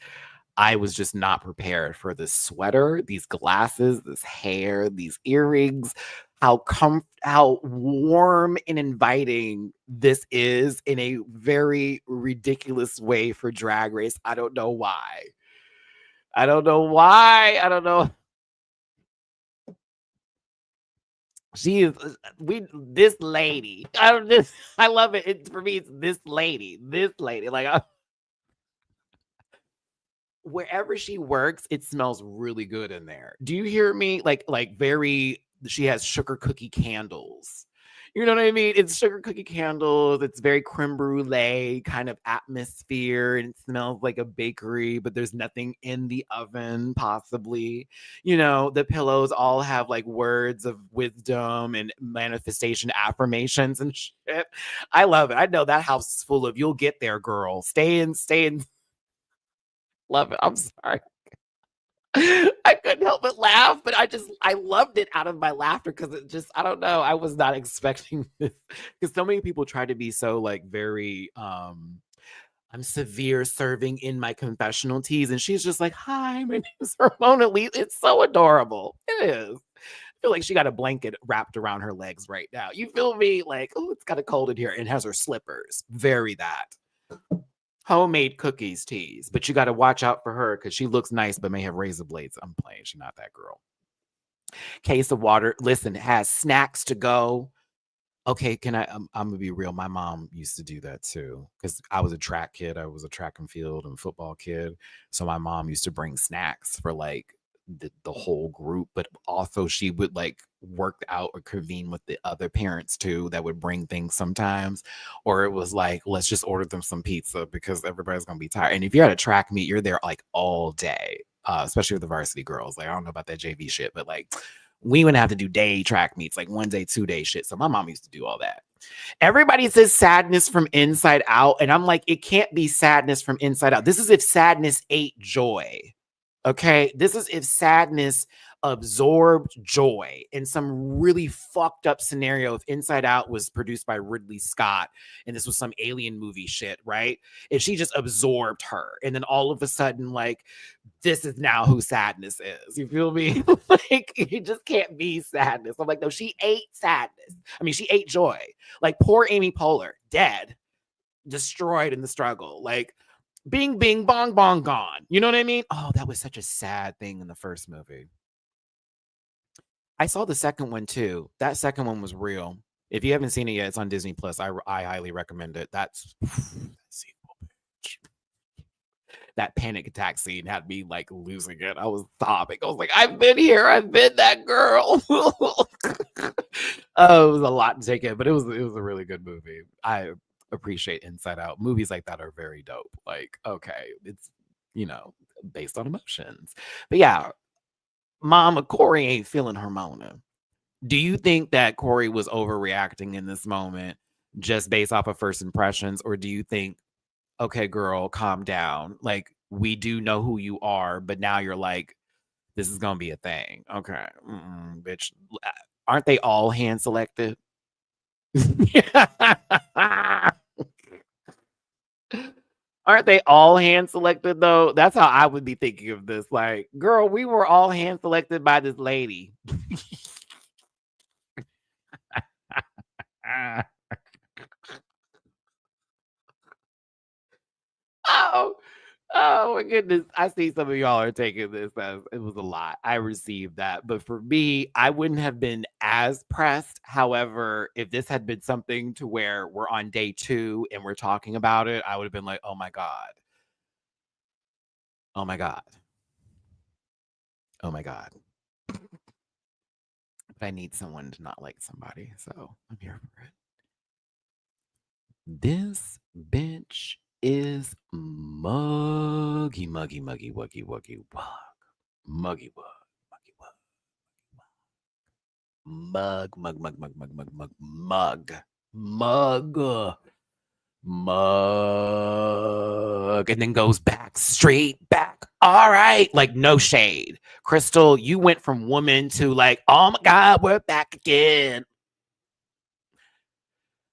B: I was just not prepared for this sweater, these glasses, this hair, these earrings, how warm and inviting this is in a very ridiculous way for Drag Race. I don't know why. I don't know. She is this lady. I love it. It's for me, it's this lady. Like, wherever she works, it smells really good in there. Do you hear me? She has sugar cookie candles. You know what I mean? It's sugar cookie candles. It's very creme brulee kind of atmosphere, and it smells like a bakery, but there's nothing in the oven, possibly. You know, the pillows all have like words of wisdom and manifestation affirmations and shit. I love it. I know that house is full of, you'll get there, girl. Stay in. Love it. I'm sorry. I couldn't help but laugh, but I loved it out of my laughter because it just, I don't know. I was not expecting this because so many people try to be so like very I'm severe serving in my confessional teas, and she's just like, hi, my name is Hermona Lee. It's so adorable. It is. I feel like she got a blanket wrapped around her legs right now. You feel me? Like, oh, it's kind of cold in here, and has her slippers. Very that. Homemade cookies, teas, but you got to watch out for her because she looks nice but may have razor blades. I'm playing. She's not that girl. Case of water. Listen, it has snacks to go. Okay, can I'm gonna be real. My mom used to do that too because I was a track kid. I was a track and field and football kid. So my mom used to bring snacks for like the whole group, but also she would like work out or convene with the other parents too that would bring things sometimes. Or it was like, let's just order them some pizza because everybody's gonna be tired. And if you're at a track meet, you're there like all day, especially with the varsity girls. Like, I don't know about that JV shit, but like we would have to do day track meets, like 1 day, 2 day shit. So my mom used to do all that. Everybody says sadness from inside out. And I'm like, it can't be sadness from inside out. This is if sadness ate joy. Okay. This is if sadness absorbed joy in some really fucked up scenario. If Inside Out was produced by Ridley Scott and this was some alien movie shit, right? And she just absorbed her. And then all of a sudden, like, this is now who sadness is. You feel me? Like, it just can't be sadness. I'm like, no, she ate sadness. I mean, she ate joy. Like, poor Amy Poehler, dead, destroyed in the struggle. Like, bing, bing, bong, bong, gone. You know what I mean? Oh, that was such a sad thing in the first movie. I saw the second one too. That second one was real. If you haven't seen it yet, it's on Disney Plus. I highly recommend it. That's sequel, bitch. That panic attack scene had me like losing it. I was sobbing. I was like, I've been here. I've been that girl. It was a lot to take in, but it was a really good movie. I appreciate Inside Out. Movies like that are very dope. Like, okay, it's, you know, based on emotions. But yeah, Mama Qoroy ain't feeling Hermona. Do you think that Qoroy was overreacting in this moment just based off of first impressions? Or do you think, okay, girl, calm down. Like, we do know who you are, but now you're like, this is going to be a thing. Okay. Bitch. Aren't they all hand selected? Aren't they all hand selected though? That's how I would be thinking of this. Like, girl, we were all hand selected by this lady. Oh my goodness. I see some of y'all are taking this as it was a lot. I received that. But for me, I wouldn't have been as pressed. However, if this had been something to where we're on day 2 and we're talking about it, I would have been like, oh my God. Oh my God. Oh my God. But I need someone to not like somebody. So I'm here for it. This bitch is muggy, muggy, muggy, wuggy, wuggy, wug. Muggy wug, muggy wug. Mug, mug, mug, mug, mug, mug, mug, mug. Mug. Mug. And then goes back, straight back. All right. Like, no shade. Crystal, you went from woman to like, oh my God, we're back again.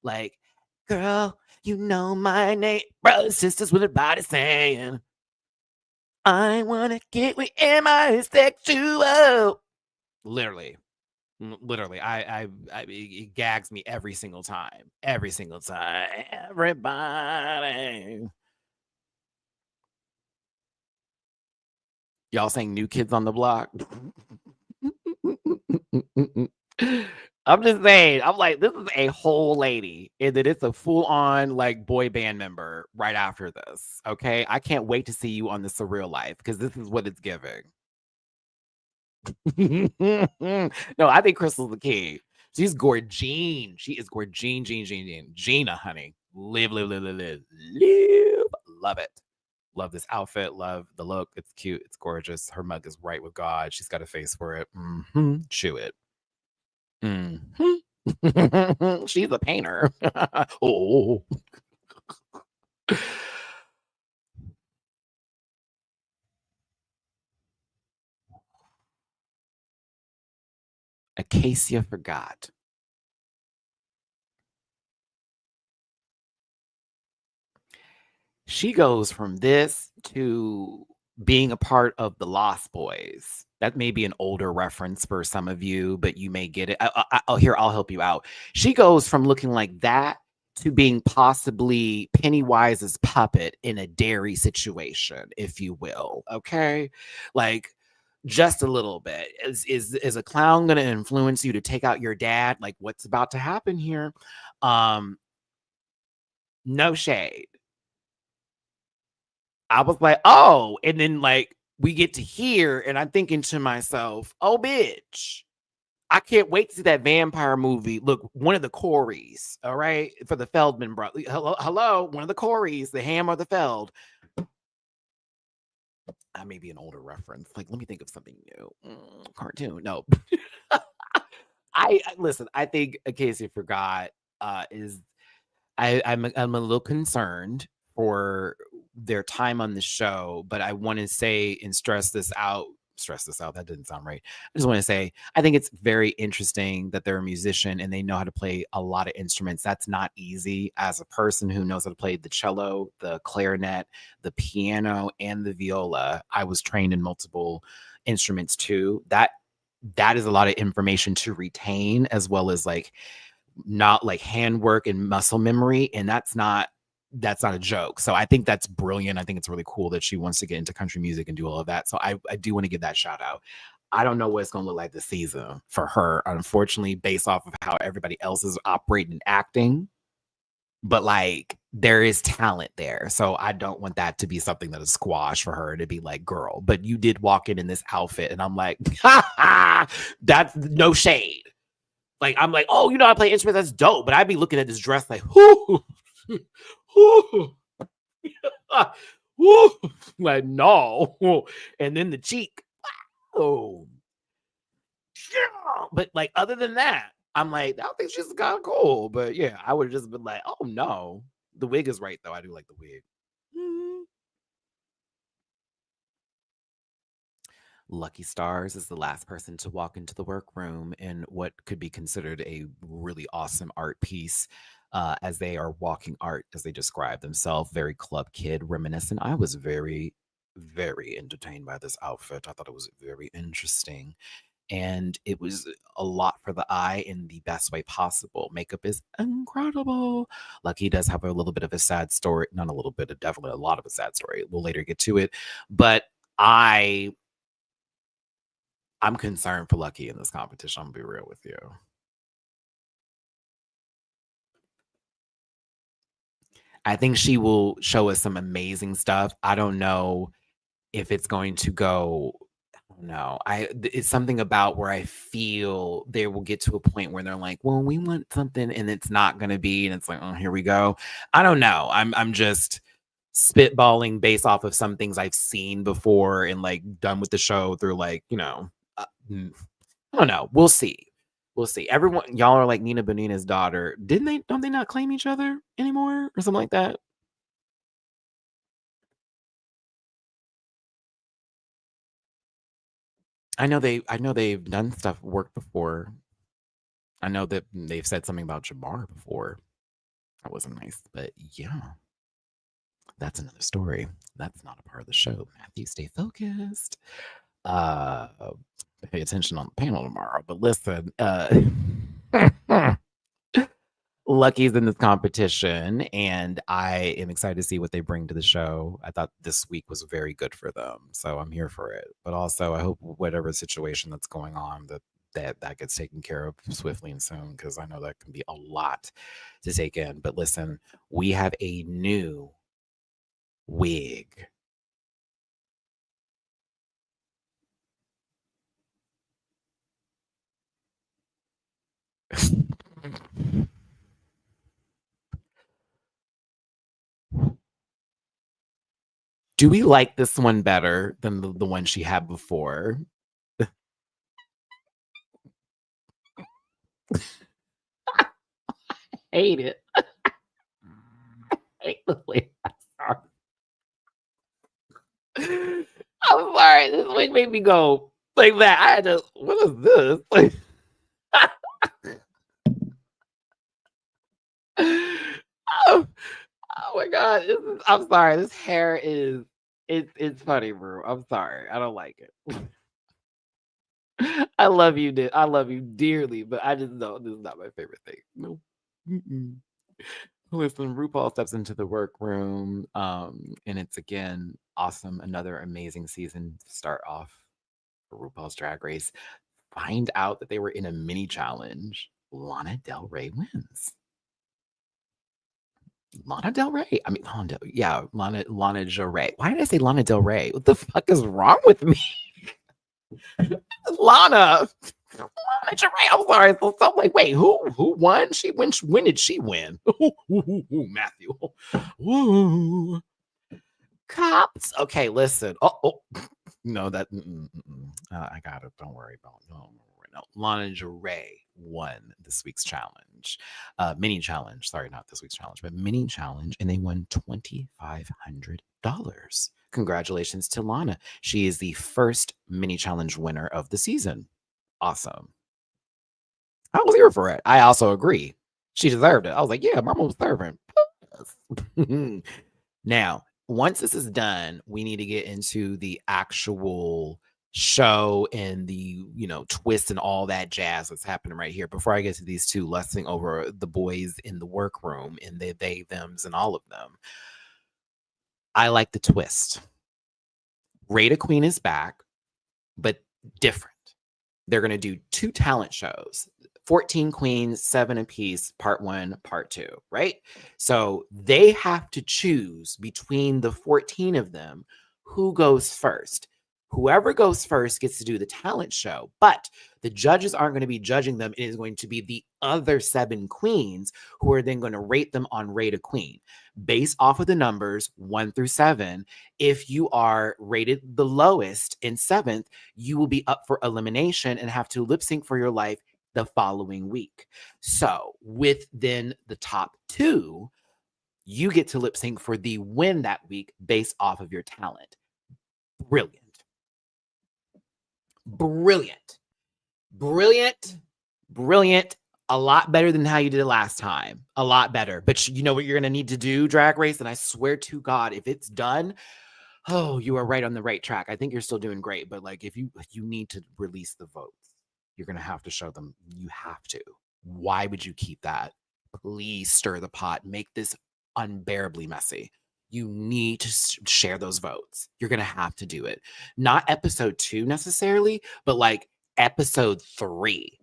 B: Like, girl, you know my name. Brothers, sisters with a body saying, I want to get with sexual. Literally. It gags me every single time. Every single time. Everybody. Y'all saying New Kids on the Block? I'm just saying, I'm like, this is a whole lady, and then it's a full-on like boy band member right after this. Okay. I can't wait to see you on the Surreal Life because this is what it's giving. No, I think Crystal's the king. She's gorgine. She is gorgine, Gina, honey. Live. Love it. Love this outfit. Love the look. It's cute. It's gorgeous. Her mug is right with God. She's got a face for it. Chew it. She's a painter. Oh. Acacia forgot. She goes from this to being a part of the Lost Boys. That may be an older reference for some of you, but you may get it. I'll help you out. She goes from looking like that to being possibly Pennywise's puppet in a dairy situation, if you will. Okay. Like, just a little bit. Is a clown going to influence you to take out your dad? Like, what's about to happen here? No shade. I was like, oh, and then like we get to hear, and I'm thinking to myself, oh, bitch, I can't wait to see that vampire movie. Look, one of the Coreys, all right, for the Feldman brother. Hello, one of the Coreys, the Ham or the Feld. I may be an older reference. Like, let me think of something new. Cartoon, no. I listen. I think Acacia forgot. I'm a little concerned for their time on the show, but I want to say and stress this out stress this out. That didn't sound right. I just want to say, I think it's very interesting that they're a musician and they know how to play a lot of instruments. That's not easy. As a person who knows how to play the cello, the clarinet, the piano, and the viola, I was trained in multiple instruments too. That is a lot of information to retain, as well as like not like handwork and muscle memory. And that's not a joke. So I think that's brilliant. I think it's really cool that she wants to get into country music and do all of that. So I do want to give that shout out. I don't know what it's going to look like this season for her, unfortunately, based off of how everybody else is operating and acting. But like, there is talent there. So I don't want that to be something that is squash for her to be like, girl, but you did walk in this outfit. And I'm like, ha ha, that's no shade. Like, I'm like, oh, you know, I play instruments. That's dope. But I'd be looking at this dress like, whoo, whoo, whoo. Like, no. And then the cheek. Oh. But like, other than that, I'm like, I don't think she's kind of cool. But yeah, I would have just been like, oh no. The wig is right, though. I do like the wig. Lucky Starzzz is the last person to walk into the workroom in what could be considered a really awesome art piece, as they are walking art, as they describe themselves, very club kid reminiscent. I was very, very entertained by this outfit. I thought it was very interesting. And it was a lot for the eye in the best way possible. Makeup is incredible. Lucky does have a little bit of a sad story. Not a little bit, definitely a lot of a sad story. We'll later get to it. But I'm concerned for Lucky in this competition. I'm gonna be real with you. I think she will show us some amazing stuff. I don't know if it's going to go. No, it's something about where I feel they will get to a point where they're like, well, we want something and it's not going to be, and it's like, oh, here we go. I don't know. I'm just spitballing based off of some things I've seen before and like done with the show through like, I don't know. We'll see. We'll see. Everyone, y'all are like Nina Bonina's daughter. Don't they not claim each other anymore or something like that? I know they've done work before. I know that they've said something about Jamar before. That wasn't nice, but yeah, that's another story. That's not a part of the show. Matthew, stay focused. Uh, Pay attention on the panel tomorrow. But listen, Lucky's in this competition, and I am excited to see what they bring to the show. I thought this week was very good for them, so I'm here for it. But also, I hope whatever situation that's going on that gets taken care of swiftly and soon, because I know that can be a lot to take in. But listen, we have a new wig. Do we like this one better than the one she had before? Hate it. Hate the way I'm sorry. This wig made me go like that. I had to. What is this? Like, oh, oh my god! I'm sorry. This hair is. It's funny, bro. I'm sorry. I don't like it. I love you, I love you dearly, but I just know this is not my favorite thing. No. Mm-mm. Listen, RuPaul steps into the workroom, and it's again awesome. Another amazing season to start off for RuPaul's Drag Race. Find out that they were in a mini challenge. Lana Del Rey wins. Lana Del Rey. I mean, Lana Del Rey. Why did I say Lana Del Rey? What the fuck is wrong with me? Lana. Lana Del Rey. I'm sorry. So I'm like, wait, who won? When did she win? Matthew. Ooh. Cops. Okay, listen. Oh. No, that I got it. Don't worry about it. No. Lana Del Rey won this week's challenge. Mini challenge. Sorry, not this week's challenge, but mini challenge, and they won $2,500. Congratulations to Lana. She is the first mini challenge winner of the season. Awesome. I was here for it. I also agree. She deserved it. I was like, yeah, Mama was serving. Now, once this is done, we need to get into the actual show and the, twist and all that jazz that's happening right here. Before I get to these two, let's sing over the boys in the workroom and they, thems, and all of them. I like the twist. Rate a Queen is back, but different. They're going to do 2 talent shows. 14 queens, 7 apiece, part 1, part 2, right? So they have to choose between the 14 of them who goes first. Whoever goes first gets to do the talent show, but the judges aren't going to be judging them. It is going to be the other 7 queens who are then going to rate them on Rate a Queen. Based off of the numbers 1 through 7, if you are rated the lowest in 7th, you will be up for elimination and have to lip sync for your life the following week. So with then the top 2, you get to lip sync for the win that week based off of your talent. Brilliant. A lot better than how you did it last time. A lot better. But you know what you're going to need to do, Drag Race? And I swear to God, if it's done, oh, you are right on the right track. I think you're still doing great. But like, if you need to release the votes, you're going to have to show them. You have to. Why would you keep that? Please stir the pot. Make this unbearably messy. You need to share those votes. You're going to have to do it. Not episode 2 necessarily, but like episode 3.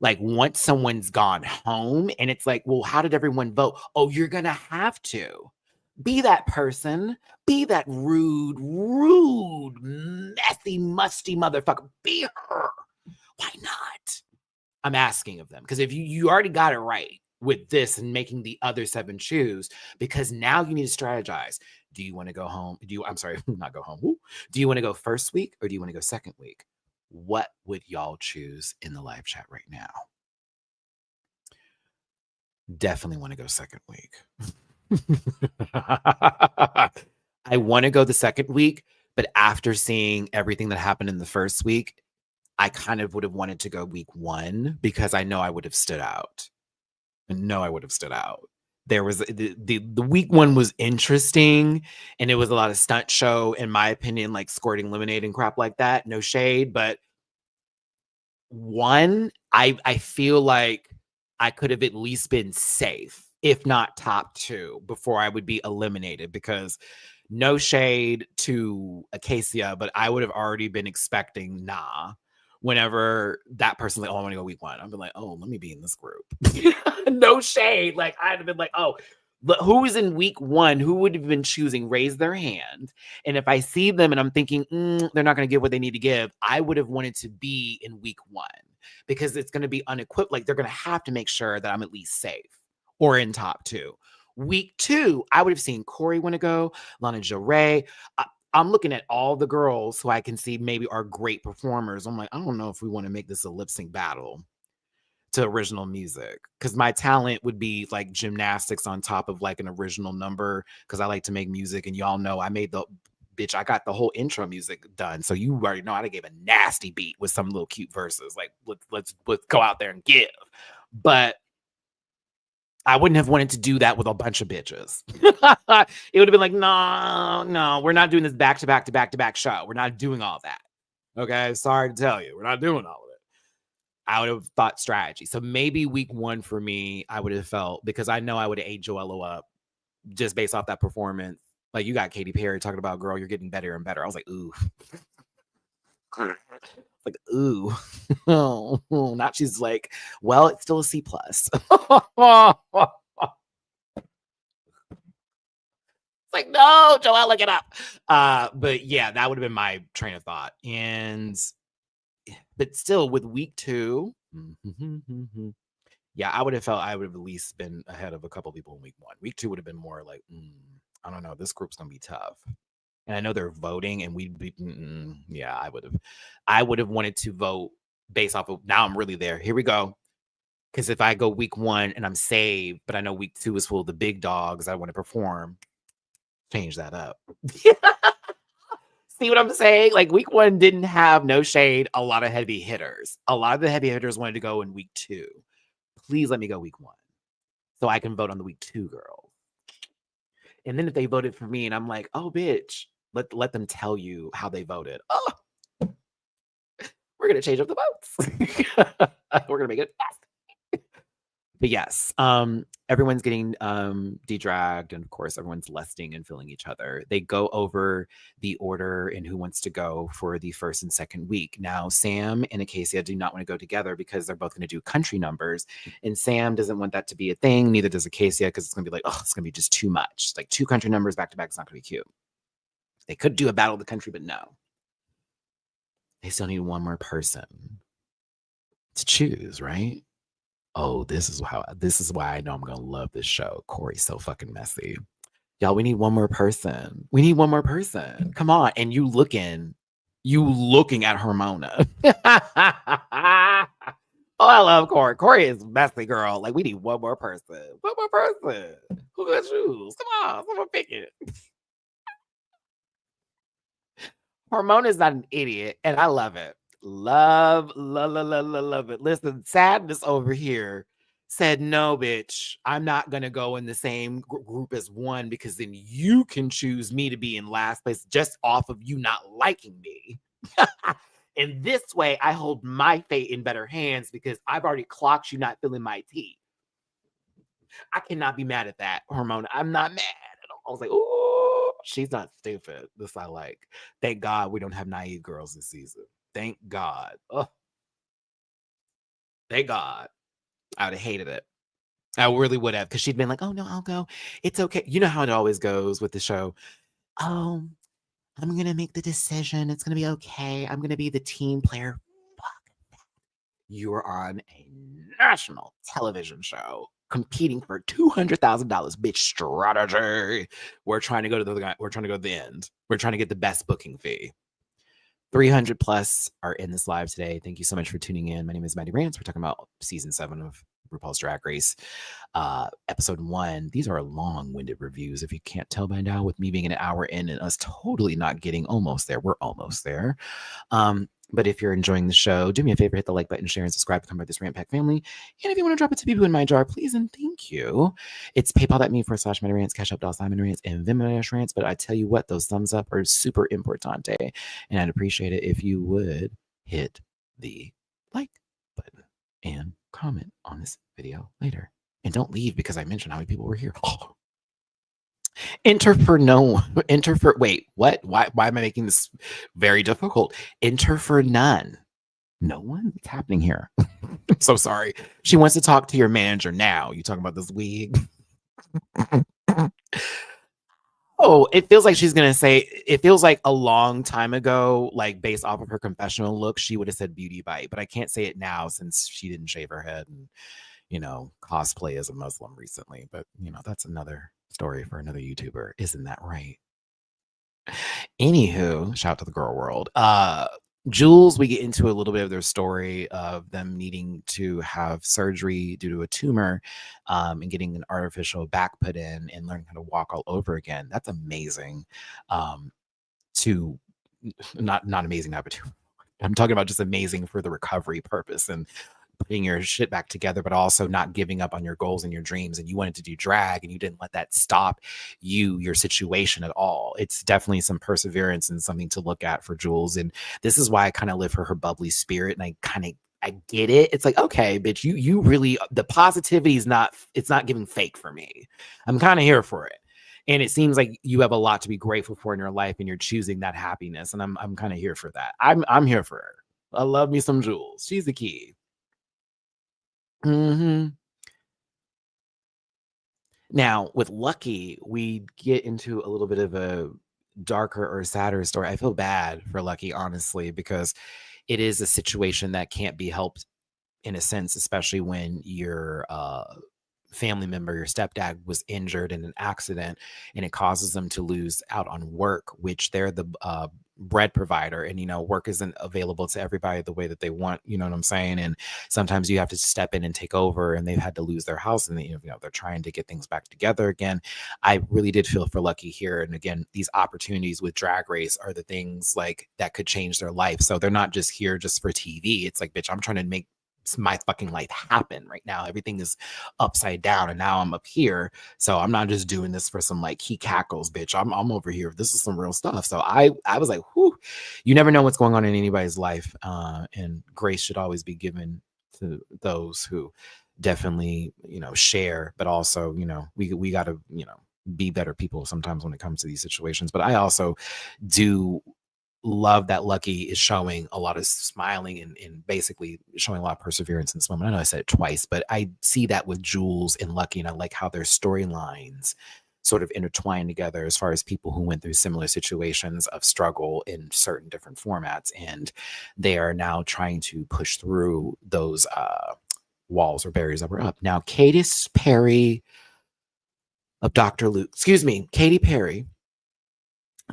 B: Like once someone's gone home and it's like, well, how did everyone vote? Oh, you're going to have to. Be that person. Be that rude, messy, musty motherfucker. Be her. Why not? I'm asking of them. Because if you already got it right with this and making the other 7 choose, because now you need to strategize. Do you want to go home? I'm sorry, not go home. Do you want to go first week or do you want to go second week? What would y'all choose in the live chat right now? Definitely want to go second week. I want to go the second week, but after seeing everything that happened in the first week, I kind of would have wanted to go week 1 because I know I would have stood out. There was the week 1 was interesting and it was a lot of stunt show, in my opinion, like squirting lemonade and crap like that. No shade, but 1, I feel like I could have at least been safe, if not top 2, before I would be eliminated, because no shade to Acacia, but I would have already been expecting whenever that person's like, oh, I want to go week 1. I've been like, oh, let me be in this group. No shade. Like I'd have been like, oh, who is in week 1? Who would have been choosing? Raise their hand. And if I see them and I'm thinking, they're not going to give what they need to give, I would have wanted to be in week 1 because it's going to be unequipped. Like they're going to have to make sure that I'm at least safe or in top 2. Week 2, I would have seen Qoroy want to go, Lana Del Rey. I'm looking at all the girls who I can see maybe are great performers. I'm like, I don't know if we want to make this a lip sync battle to original music, because my talent would be like gymnastics on top of like an original number, because I like to make music, and y'all know I got the whole intro music done, so you already know I gave a nasty beat with some little cute verses. Like let's go out there and give. But I wouldn't have wanted to do that with a bunch of bitches. It would have been like, no, we're not doing this back to back show. We're not doing all that. Okay, sorry to tell you, we're not doing all of it. I would have thought strategy. So maybe week 1 for me, I would have felt, because I know I would have ate Joella up just based off that performance. Like you got Katy Perry talking about, girl, you're getting better and better. I was like, ooh. Like, ooh. Oh, now she's like, well, it's still a C+. It's like, no, Joelle, look it up. But yeah, that would have been my train of thought. But still, with week 2, yeah, I would have felt I would have at least been ahead of a couple people in week 1. Week 2 would have been more like, I don't know, this group's gonna be tough. And I know they're voting, and we'd be, yeah, I would have wanted to vote based off of, now I'm really there. Here we go. Because if I go week 1 and I'm saved, but I know week 2 is full of the big dogs I want to perform, change that up. See what I'm saying? Like week 1 didn't have, no shade, a lot of heavy hitters. A lot of the heavy hitters wanted to go in week 2. Please let me go week 1 so I can vote on the week 2 girls. And then if they voted for me and I'm like, oh, bitch, let them tell you how they voted. Oh, we're going to change up the votes. We're going to make it fast. But yes, everyone's getting de-dragged, and of course everyone's lusting and feeling each other. They go over the order and who wants to go for the first and second week. Now Sam and Acacia do not want to go together because they're both going to do country numbers, and Sam doesn't want that to be a thing, neither does Acacia, because it's going to be like, oh, it's going to be just too much. Like 2 country numbers back to back is not going to be cute. They could do a battle of the country, but no. They still need one more person to choose, right? Oh, this is why I know I'm gonna love this show. Qoroy's so fucking messy. Y'all, we need one more person. We need one more person. Come on. And you looking at Hermona. Oh, I love Qoroy. Qoroy is messy, girl. Like, we need one more person. One more person. Who gonna choose? Come on, someone pick it. Hermona is not an idiot, and I love it. Love it. Listen, sadness over here said, no, bitch, I'm not going to go in the same group as one because then you can choose me to be in last place just off of you not liking me. And this way, I hold my fate in better hands because I've already clocked you not feeling my tea. I cannot be mad at that, Hermona. I'm not mad at all. I was like, oh, she's not stupid. This I like. Thank God we don't have naive girls this season. Thank God. Oh, thank God. I would have hated it. I really would have, because she'd been like, oh, no, I'll go. It's okay. You know how it always goes with the show. Oh, I'm going to make the decision. It's going to be okay. I'm going to be the team player. Fuck. You're on a national television show competing for $200,000, bitch. Strategy. We're trying to go to the end. We're trying to get the best booking fee. 300 plus are in this live today. Thank you so much for tuning in. My name is MattyRants. We're talking about season 7 of RuPaul's Drag Race, episode 1. These are long-winded reviews, if you can't tell by now, with me being an hour in and us totally not getting almost there. We're almost there. But if you're enjoying the show, do me a favor, hit the like button, share, and subscribe to become part of this Rant Pack family. And if you want to drop it to people in my jar, please and thank you. It's PayPal.me/MattyRants, Cash App $MattyRants, and Venmo-Rants. But I tell you what, those thumbs up are super importante. And I'd appreciate it if you would hit the like button and comment on this video later. And don't leave because I mentioned how many people were here. Oh. Wait, what? Why am I making this very difficult? Enter for none. No one? What's happening here? I'm so sorry. She wants to talk to your manager now. You talking about this wig? Oh, it feels like she's going to say, it feels like a long time ago, like based off of her confessional look, she would have said beauty bite, but I can't say it now since she didn't shave her head and, cosplay as a Muslim recently. But, that's another story for another YouTuber. Isn't that right? Anywho, shout out to the girl world. Jules, we get into a little bit of their story of them needing to have surgery due to a tumor, and getting an artificial back put in and learning how to walk all over again. That's amazing. Not amazing, I'm talking about just amazing for the recovery purpose and putting your shit back together, but also not giving up on your goals and your dreams. And you wanted to do drag and you didn't let that stop your situation at all. It's definitely some perseverance and something to look at for Jules. And this is why I kind of live for her bubbly spirit. And I get it. It's like, okay, bitch, you really, the positivity it's not giving fake for me. I'm kind of here for it. And it seems like you have a lot to be grateful for in your life and you're choosing that happiness. And I'm kind of here for that. I'm here for her. I love me some Jules. She's the key. Now, with Lucky, we get into a little bit of a darker or sadder story. I feel bad for Lucky, honestly, because it is a situation that can't be helped in a sense, especially when your family member, your stepdad, was injured in an accident and it causes them to lose out on work, which they're the
C: bread provider, and work isn't available to everybody the way that they want, you know what I'm saying? And sometimes you have to step in and take over, and they've had to lose their house, and they're trying to get things back together again. I really did feel for Lucky here. And again, these opportunities with Drag Race are the things like that could change their life. So they're not just here just for TV. It's like, bitch, I'm trying to make my fucking life happen right now. Everything is upside down, and now I'm up here. So I'm not just doing this for some like he cackles, bitch. I'm over here. This is some real stuff. So I was like, whew, you never know what's going on in anybody's life. And grace should always be given to those who definitely, share, but also, we got to, be better people sometimes when it comes to these situations. But I also do love that Lucky is showing a lot of smiling and basically showing a lot of perseverance in this moment. I know I said it twice, but I see that with Jules and Lucky, and I like how their storylines sort of intertwine together as far as people who went through similar situations of struggle in certain different formats, and they are now trying to push through those walls or barriers that were up. Now, Katy Perry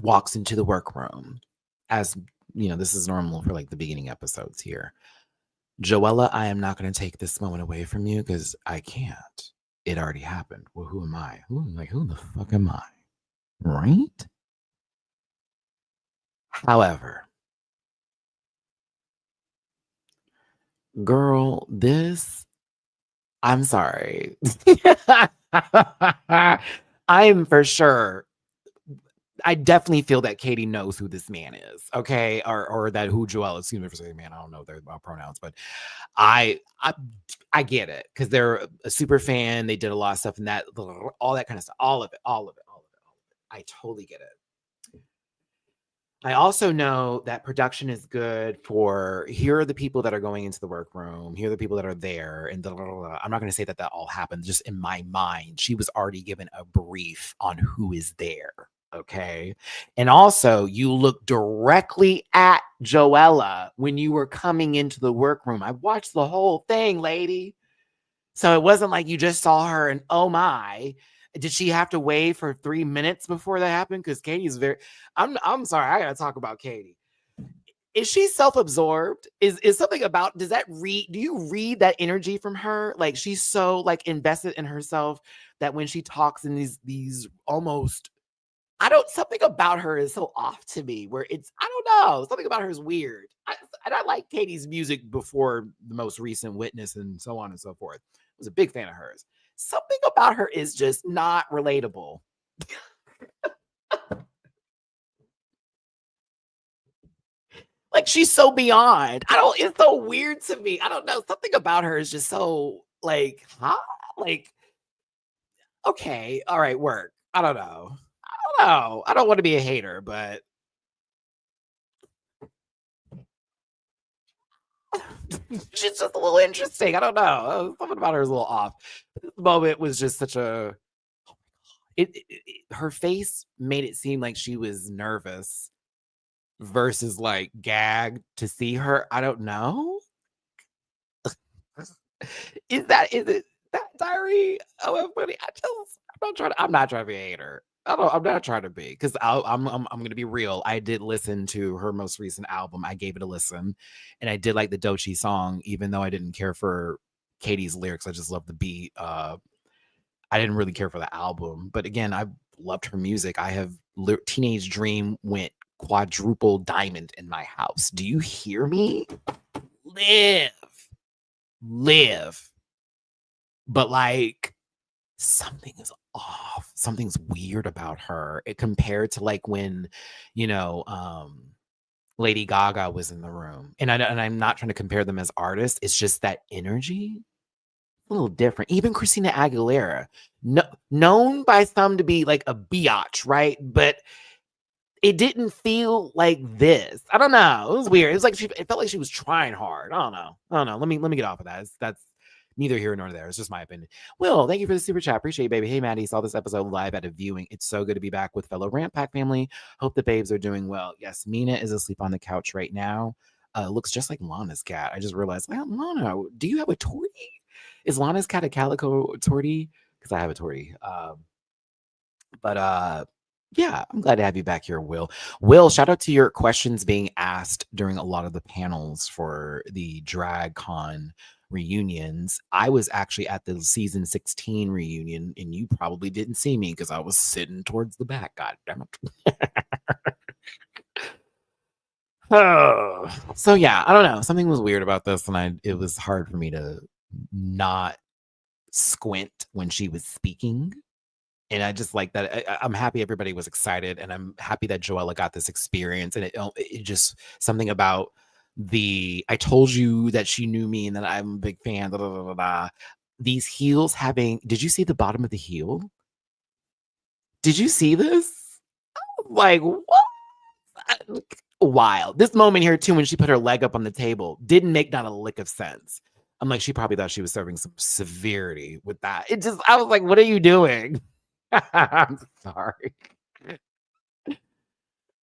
C: walks into the workroom, as this is normal for like the beginning episodes here. Joella, I am not going to take this moment away from you because I can't. It already happened. Well, who am I? Who the fuck am I? Right? However, girl, I'm sorry. I'm for sure. I definitely feel that Katy knows who this man is, okay, or that who Juwel. Excuse me for saying man. I don't know their pronouns, but I get it because they're a super fan. They did a lot of stuff in that, all that kind of stuff, all of it. I totally get it. I also know that production is good for here are the people that are going into the workroom, here are the people that are there, and I'm not going to say that all happened. Just in my mind, she was already given a brief on who is there. Okay. And also, you look directly at Joella when you were coming into the workroom. I watched the whole thing, lady. So it wasn't like you just saw her and oh my, did she have to wait for 3 minutes before that happened? Because Katie's I'm sorry, I gotta talk about Katy. Is she self-absorbed? Is something about, do you read that energy from her? Like she's so like invested in herself that when she talks in these almost, something about her is so off to me where I don't know. Something about her is weird. I like Katie's music before the most recent Witness and so on and so forth. I was a big fan of hers. Something about her is just not relatable. Like she's so beyond. It's so weird to me. I don't know. Something about her is just so like, huh? Like, okay, all right, work. I don't know. I don't want to be a hater, but she's just a little interesting. I don't know. Something about her is a little off. This moment was just such a. Her face made it seem like she was nervous versus like gagged to see her. I don't know. Is it that diary? Oh, everybody, I'm not trying to be a hater. I'm not trying to be, because I'm gonna be real. I did listen to her most recent album. I gave it a listen, and I did like the Doechii song, even though I didn't care for Katie's lyrics. I just love the beat. I didn't really care for the album, but again, I loved her music. I have Teenage Dream went quadruple diamond in my house. Do you hear me? Live. But like, something is off. Something's weird about her. It compared to like when, Lady Gaga was in the room. And I'm not trying to compare them as artists. It's just that energy, a little different. Even Christina Aguilera, known by some to be like a biatch, right? But it didn't feel like this. I don't know. It was weird. It was like it felt like she was trying hard. I don't know. Let me get off of that. That's neither here nor there. It's just my opinion. Will, thank you for the super chat. Appreciate you, baby. Hey, Maddie, saw this episode live at a viewing. It's so good to be back with fellow Rant Pack family. Hope the babes are doing well. Yes, Mina is asleep on the couch right now. Looks just like Lana's cat. I just realized, Lana, do you have a tortie? Is Lana's cat a calico tortie? Because I have a tortie. But Yeah, I'm glad to have you back here, Will. Will, shout out to your questions being asked during a lot of the panels for the Drag Con reunions. I was actually at the season 16 reunion, and you probably didn't see me because I was sitting towards the back. God damn it. Oh. So yeah, I don't know. Something was weird about this, and it was hard for me to not squint when she was speaking. And I just like that. I'm happy everybody was excited, and I'm happy that Joella got this experience. And it just something about I told you that she knew me and that I'm a big fan. Da, da, da, da, da. These heels having. Did you see the bottom of the heel? Did you see this? Like what? Wild. This moment here too, when she put her leg up on the table, didn't make not a lick of sense. I'm like, she probably thought she was serving some severity with that. I was like, what are you doing? I'm sorry.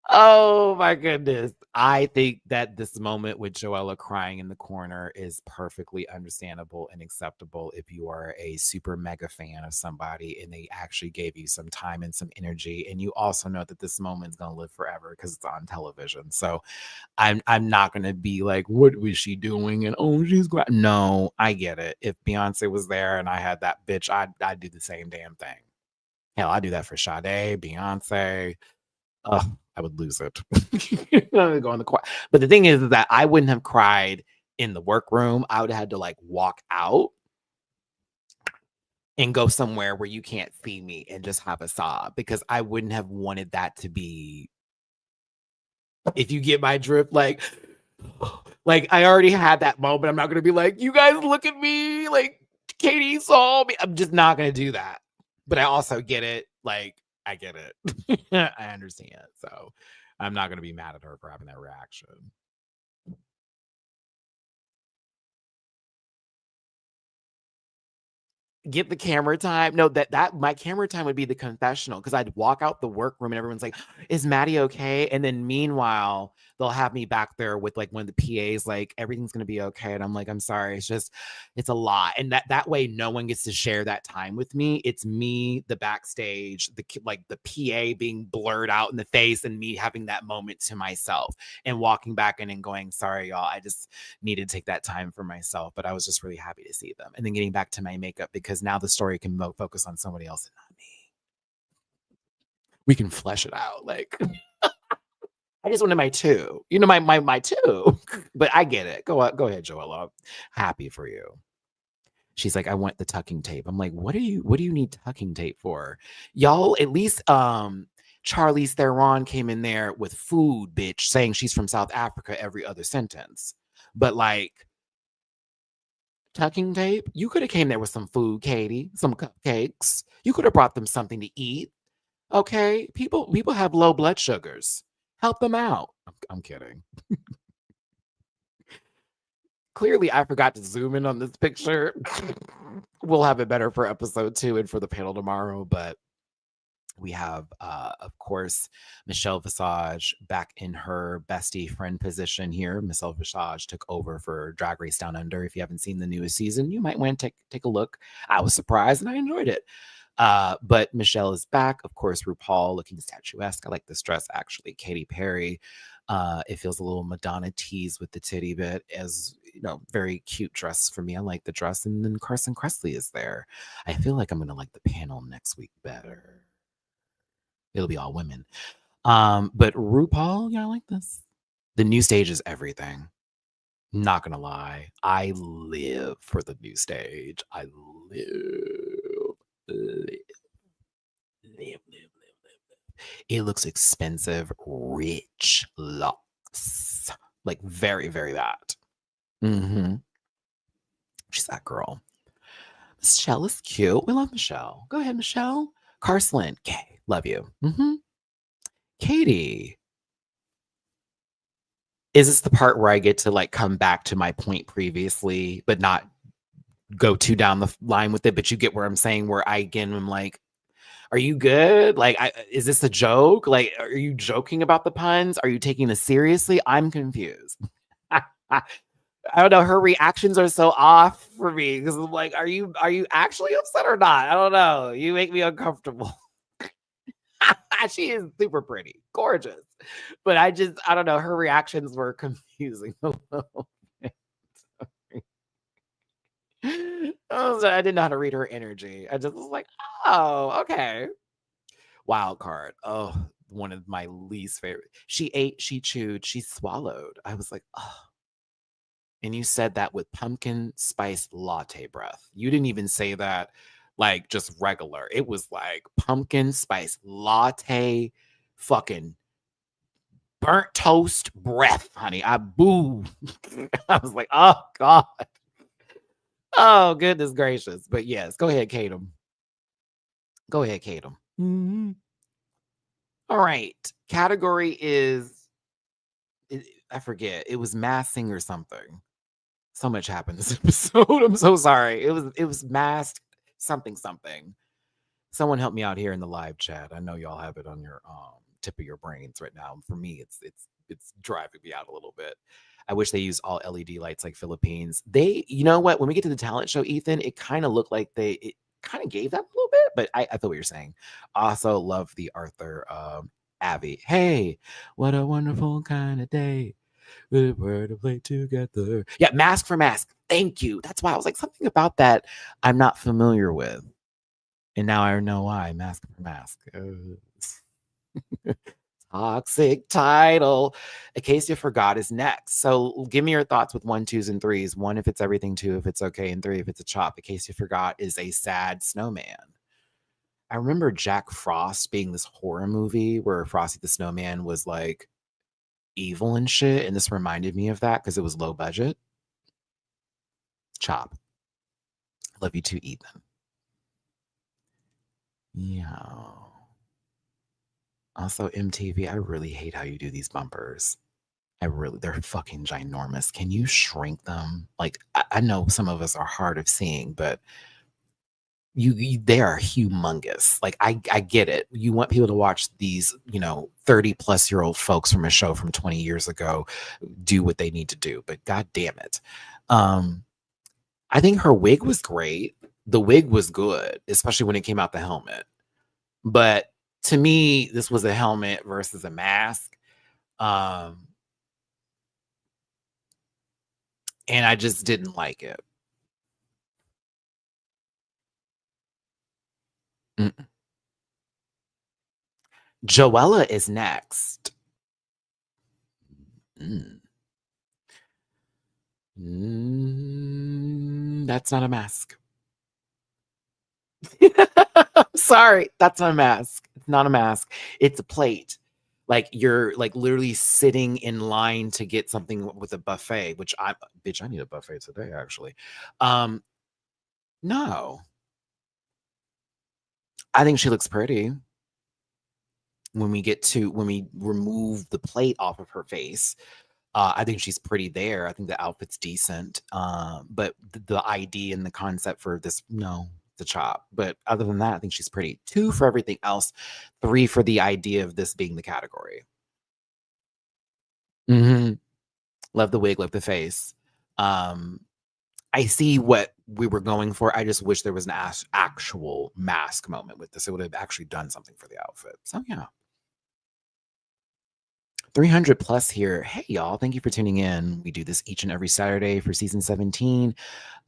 C: Oh my goodness. I think that this moment with Joella crying in the corner is perfectly understandable and acceptable if you are a super mega fan of somebody and they actually gave you some time and some energy. And you also know that this moment is going to live forever because it's on television. So I'm not going to be like, what was she doing? And oh, she's great. No, I get it. If Beyonce was there and I had that bitch, I'd do the same damn thing. Hell, I do that for Sade, Beyonce. I would lose it. Go on the choir. But the thing is that I wouldn't have cried in the workroom. I would have had to like walk out and go somewhere where you can't see me and just have a sob because I wouldn't have wanted that to be. If you get my drift, like I already had that moment. I'm not gonna be like, you guys look at me, like Katy saw me. I'm just not gonna do that. But I also get it. Like, I get it. I understand. So I'm not going to be mad at her for having that reaction. Get the camera time. No, that my camera time would be the confessional because I'd walk out the workroom and everyone's like, is Matty okay? And then meanwhile, they'll have me back there with like one of the PAs, like, everything's gonna be okay. And I'm like, I'm sorry, it's a lot. And that way no one gets to share that time with me. It's me, the backstage, the PA being blurred out in the face and me having that moment to myself and walking back in and going, sorry, y'all, I just needed to take that time for myself. But I was just really happy to see them. And then getting back to my makeup because now the story can focus on somebody else and not me. We can flesh it out. Like, I just wanted my two. You know, my two. But I get it. Go ahead, Joella. I'm happy for you. She's like, I want the tucking tape. I'm like, what do you need tucking tape for? Y'all, at least Charlize Theron came in there with food, bitch, saying she's from South Africa every other sentence. But like, tucking tape, you could have came there with some food, Katy, some cupcakes. You could have brought them something to eat. Okay, people have low blood sugars. Help them out. I'm kidding. Clearly, I forgot to zoom in on this picture. We'll have it better for episode 2 and for the panel tomorrow, but we have, of course, Michelle Visage back in her bestie friend position here. Michelle Visage took over for Drag Race Down Under. If you haven't seen the newest season, you might want to take a look. I was surprised and I enjoyed it. But Michelle is back. Of course, RuPaul looking statuesque. I like this dress, actually. Katy Perry. It feels a little Madonna tease with the titty bit, as you know, very cute dress for me. I like the dress. And then Carson Kressley is there. I feel like I'm going to like the panel next week better. It'll be all women. But RuPaul, yeah, I like this. The new stage is everything. Not gonna lie. I live for the new stage. I live. It looks expensive, rich, luxe. Like very, very that. Mm-hmm. She's that girl. Michelle is cute. We love Michelle. Go ahead, Michelle. Carslin, okay, love you. Mm-hmm. Katy. Is this the part where I get to like come back to my point previously, but not go too down the line with it? But you get where I'm saying, where I again am like, are you good? Like, is this a joke? Like, are you joking about the puns? Are you taking this seriously? I'm confused. I don't know. Her reactions are so off for me because I'm like, are you actually upset or not? I don't know. You make me uncomfortable. She is super pretty, gorgeous. But I don't know. Her reactions were confusing a little bit. I didn't know how to read her energy. I just was like, oh, okay. Wild card. Oh, one of my least favorite. She ate, she chewed, she swallowed. I was like, oh. And you said that with pumpkin spice latte breath. You didn't even say that like just regular. It was like pumpkin spice latte, fucking burnt toast breath, honey. I boo. I was like, oh God. Oh, goodness gracious. But yes, go ahead, Katem. Go ahead, Katem. All right. Category is, I forget. It was Masked Singer something. So much happened this episode. I'm so sorry. It was Masked something. Someone help me out here in the live chat. I know y'all have it on your tip of your brains right now. For me, it's driving me out a little bit. I wish they used all LED lights like Philippines. You know what? When we get to the talent show, Ethan, it kind of looked like it kind of gave that a little bit, but I feel what you're saying. Also love the Arthur Abby. Hey, what a wonderful kind of day. We're to play together. Yeah, Mask for Mask. Thank you. That's why I was like, something about that I'm not familiar with. And now I know why. Mask for Mask. Toxic title. Acacia Forgot is next. So give me your thoughts with 1, 2s, and 3s. 1 if it's everything, 2 if it's okay, and 3 if it's a chop. Acacia Forgot is a sad snowman. I remember Jack Frost being this horror movie where Frosty the Snowman was like evil and shit. And this reminded me of that because it was low budget. Chop. Love you too, Ethan. Yeah. Also, MTV, I really hate how you do these bumpers. They're fucking ginormous. Can you shrink them? Like, I know some of us are hard of seeing, but they are humongous. Like, I get it. You want people to watch these, 30-plus-year-old folks from a show from 20 years ago do what they need to do, but God damn it. I think her wig was great. The wig was good, especially when it came out the helmet. But to me, this was a helmet versus a mask. And I just didn't like it. Mm-mm. Joella is next. That's not a mask. Sorry, that's not a mask. It's not a mask. It's a plate. Like you're like literally sitting in line to get something with a buffet, which I need a buffet today, actually. No. I think she looks pretty. When we remove the plate off of her face, I think she's pretty there. I think the outfit's decent. But the idea and the concept for this, no, the chop. But other than that, I think she's pretty. 2 for everything else, 3 for the idea of this being the category. Love the wig, love the face. I see what we were going for. I just wish there was an actual mask moment with this. It would have actually done something for the outfit. So yeah. 300 plus here. Hey, y'all. Thank you for tuning in. We do this each and every Saturday for season 17.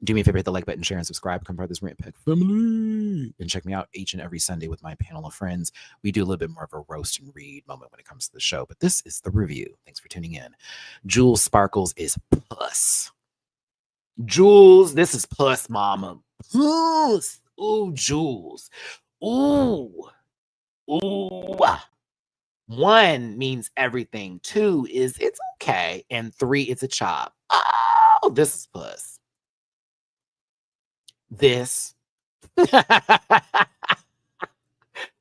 C: Do me a favor, hit the like button, share, and subscribe. Become part of this Rant Pack family. And check me out each and every Sunday with my panel of friends. We do a little bit more of a roast and read moment when it comes to the show. But this is the review. Thanks for tuning in. Jules Sparkles is puss. Jules, this is puss, mama. Puss. Ooh, Jules. Ooh. Ooh. 1 means everything. 2 is it's okay. And 3, it's a chop. Oh, this is puss. This.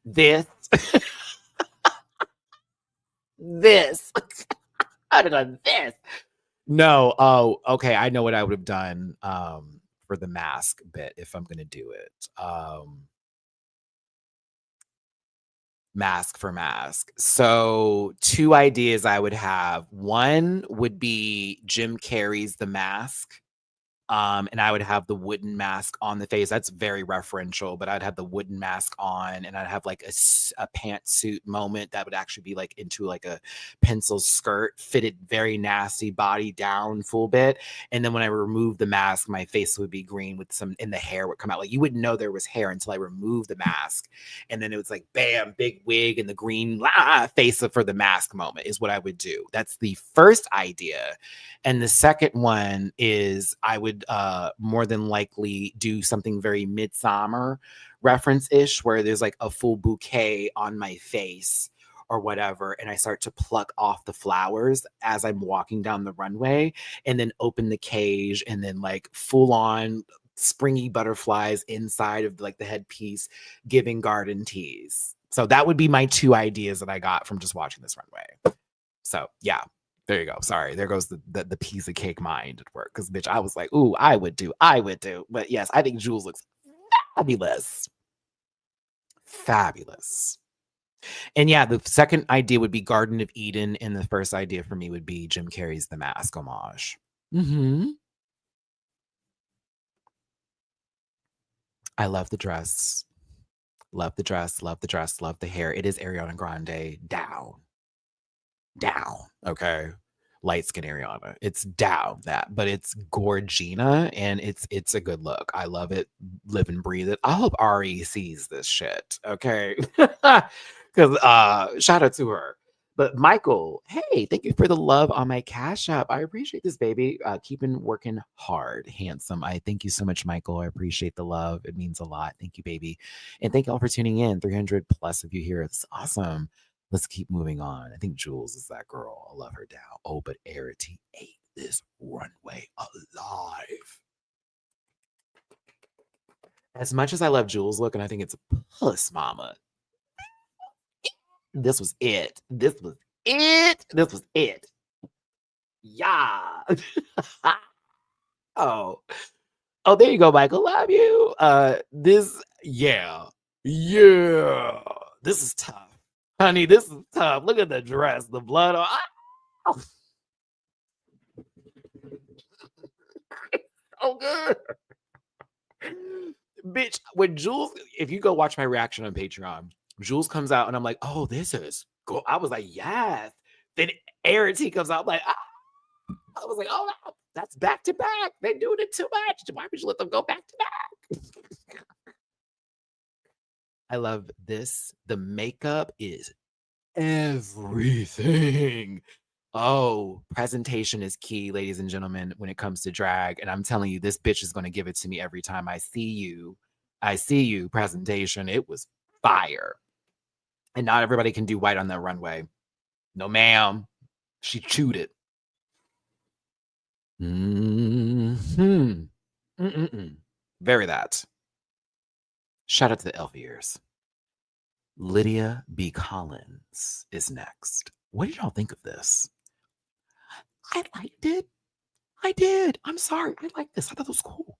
C: This. This. I'd have done this. No. Oh, okay. I know what I would have done for the mask bit if I'm going to do it. Mask for mask. So 2 ideas I would have. 1 would be Jim Carrey's The Mask. And I would have the wooden mask on the face. That's very referential, but I'd have the wooden mask on, and I'd have like a pantsuit moment that would actually be like into like a pencil skirt, fitted very nasty, body down full bit. And then when I remove the mask, my face would be green with some, and the hair would come out. Like you wouldn't know there was hair until I removed the mask. And then it was like, bam, big wig and the green face for the mask moment is what I would do. That's the first idea. And the second one is I would more than likely do something very Midsummer reference-ish, where there's like a full bouquet on my face or whatever, and I start to pluck off the flowers as I'm walking down the runway, and then open the cage, and then like full on springy butterflies inside of like the headpiece, giving garden teas. So that would be my two ideas that I got from just watching this runway. So yeah, there you go. Sorry, there goes the piece of cake mind at work. Because bitch, I was like, ooh, I would do. But yes, I think Jules looks fabulous. Fabulous. And yeah, the second idea would be Garden of Eden, and the first idea for me would be Jim Carrey's The Mask homage. I love the dress. Love the dress, love the dress, love the hair. It is Ariana Grande down. Okay. Light skin Ariana. It's down that, but it's Gorgina, and it's a good look. I love it. Live and breathe it. I hope Ari sees this shit. Okay. Because shout out to her. But Michael, hey, thank you for the love on my Cash App. I appreciate this, baby. Keeping working hard, handsome. I thank you so much, Michael. I appreciate the love. It means a lot. Thank you, baby. And thank you all for tuning in. 300 plus of you here. It's awesome. Let's keep moving on. I think Jules is that girl. I love her down. Oh, but Arrietty ate this runway alive. As much as I love Jules' look, and I think it's a puss mama, this was it. This was it. This was it. Yeah. Oh, there you go, Michael. Love you. Yeah. This is tough. Honey, this is tough. Look at the dress, the blood. So good. Bitch, when Jules, if you go watch my reaction on Patreon, Jules comes out and I'm like, oh, this is cool. I was like, yes. Then Arrietty comes out, I'm like, I was like, oh, that's back to back. They're doing it too much. Why would you let them go back to back? I love this. The makeup is everything. Oh, presentation is key, ladies and gentlemen, when it comes to drag. And I'm telling you, this bitch is going to give it to me every time I see you. I see you. Presentation. It was fire. And not everybody can do white on that runway. No, ma'am. She chewed it. Very that. Shout out to the elf ears. Lydia B. Collins is next. What did y'all think of this? I liked it. I did. I'm sorry. I liked this. I thought it was cool.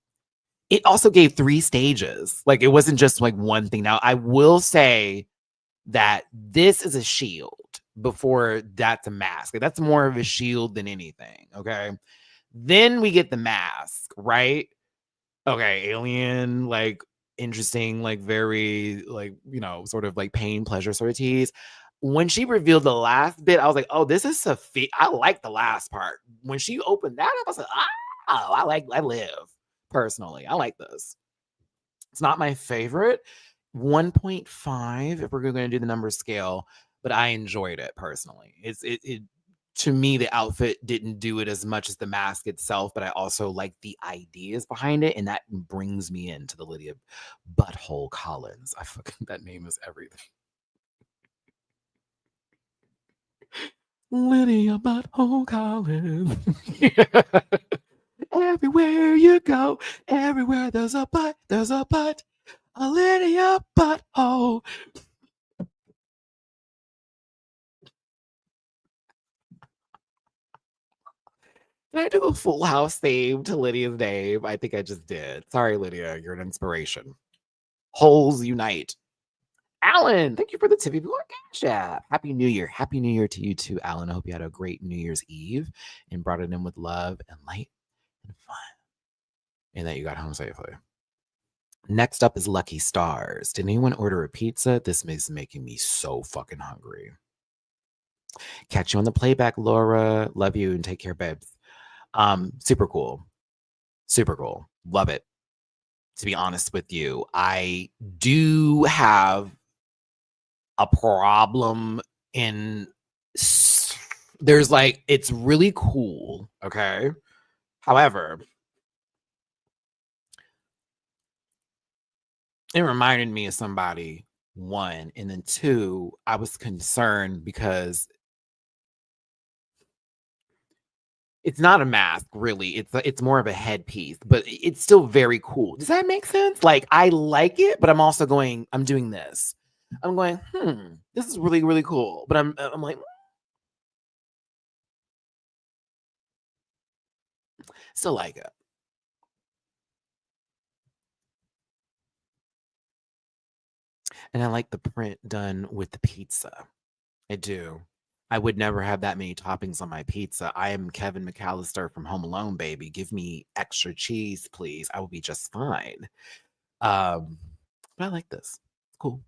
C: It also gave 3 stages. Like, it wasn't just like one thing. Now, I will say that this is a shield before that's a mask. Like, that's more of a shield than anything. Okay. Then we get the mask, right? Okay. Alien, like, interesting, like, very, like, you know, sort of like pain, pleasure sort of tease. When she revealed the last bit, I was like, oh, this is Sophia. I like the last part. When she opened that up, I was like, oh, I live personally. I like this. It's not my favorite. 1.5 if we're going to do the number scale, but I enjoyed it personally. It to me, the outfit didn't do it as much as the mask itself, but I also like the ideas behind it, and that brings me into the Lydia Butthole Collins. I fucking, that name is everything. Lydia Butthole Collins. Everywhere you go, everywhere there's a butt, a Lydia Butthole. Did I do a Full House theme to Lydia's name? I think I just did. Sorry, Lydia, you're an inspiration. Holes unite. Alan, thank you for the Tiffy Blue Cash App. Happy New Year. Happy New Year to you too, Alan. I hope you had a great New Year's Eve and brought it in with love and light and fun. and that you got home safely. Next up is Lucky Stars. Did anyone order a pizza? This is making me so fucking hungry. Catch you on the playback, Laura. Love you and take care, babes. Super cool. Super cool. Love it. To be honest with you, I do have a problem in there's like, it's really cool. Okay. However, it reminded me of somebody, one, and then two, I was concerned because it's not a mask, really. It's more of a headpiece, but it's still very cool. Does that make sense? Like, I like it, but I'm also going, I'm doing this. I'm going, this is really, really cool. But I'm like, still like it. And I like the print done with the pizza. I do. I would never have that many toppings on my pizza. I am Kevin McAllister from Home Alone, baby. Give me extra cheese, please. I will be just fine. But I like this. Cool.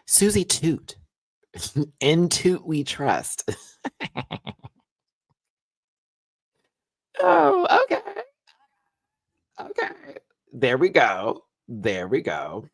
C: Suzie Toot. In Toot we trust. Oh, okay. Okay. There we go. There we go.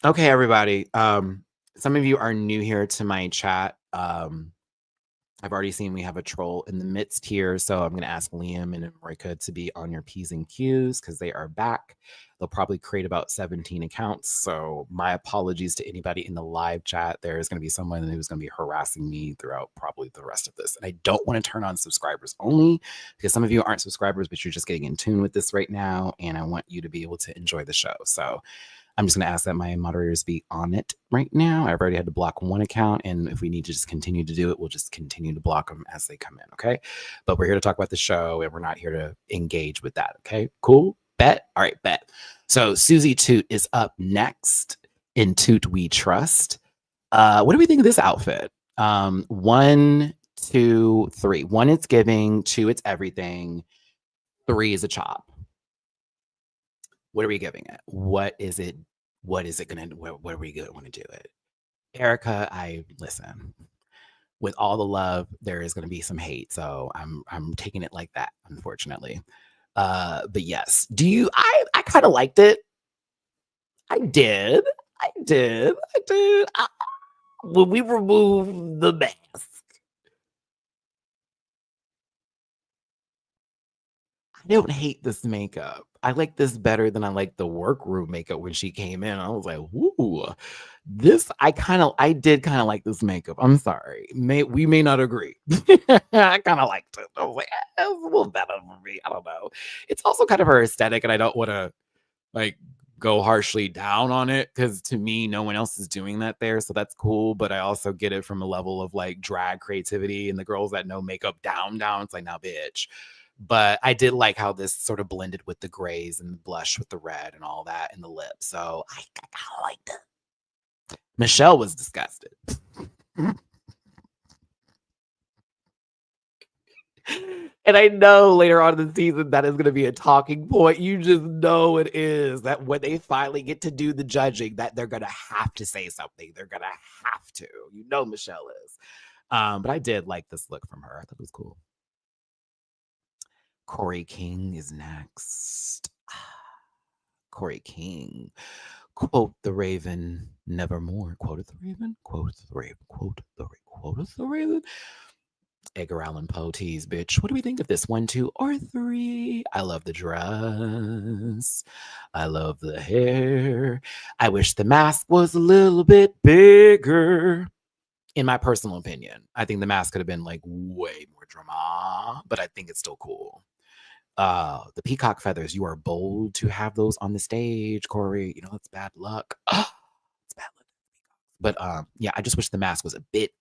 C: Okay, everybody. Some of you are new here to my chat. I've already seen we have a troll in the midst here, so I'm going to ask Liam and Marika to be on your P's and Q's because they are back. They'll probably create about 17 accounts, so my apologies to anybody in the live chat. There is going to be someone who's going to be harassing me throughout probably the rest of this, and I don't want to turn on subscribers only because some of you aren't subscribers, but you're just getting in tune with this right now, and I want you to be able to enjoy the show. So I'm just going to ask that my moderators be on it right now. I've already had to block one account, and if we need to just continue to do it, we'll just continue to block them as they come in, okay? But we're here to talk about the show, and we're not here to engage with that, okay? Cool? Bet? All right, bet. So Suzie Toot is up next in Toot We Trust. What do we think of this outfit? 1, 2, 3. 1, it's giving. 2, it's everything. 3 is a chop. What are we giving it? What is it? What is it going to, what are we going to want to do it? Erica, I listen, with all the love, there is going to be some hate. So I'm taking it like that, unfortunately. But yes, I kind of liked it. I did. When we remove the mask, I don't hate this makeup. I like this better than I like the workroom makeup when she came in. I was like, ooh, this, I did kind of like this makeup. I'm sorry. We may not agree. I kind of liked it. I was like, it's a little better for me. I don't know. It's also kind of her aesthetic, and I don't want to like go harshly down on it because to me, no one else is doing that there. So that's cool. But I also get it from a level of like drag creativity and the girls that know makeup down. It's like, now, bitch. But I did like how this sort of blended with the grays and the blush with the red and all that and the lips. So I kind of liked it. Michelle was disgusted. And I know later on in the season that is going to be a talking point. You just know it is, that when they finally get to do the judging, that they're going to have to say something. They're going to have to. You know Michelle is. But I did like this look from her. I thought it was cool. Qoroy King is next. Qoroy King. Quote the Raven, nevermore. Quoted the Raven. Quote the Raven. Quote the Raven. Quoted the Raven. Edgar Allan Poe tease, bitch. What do we think of this? 1, 2, or 3? I love the dress. I love the hair. I wish the mask was a little bit bigger. In my personal opinion, I think the mask could have been like way more drama, but I think it's still cool. The peacock feathers, you are bold to have those on the stage, Qoroy. You know, it's bad luck. It's bad luck. But yeah, I just wish the mask was a bit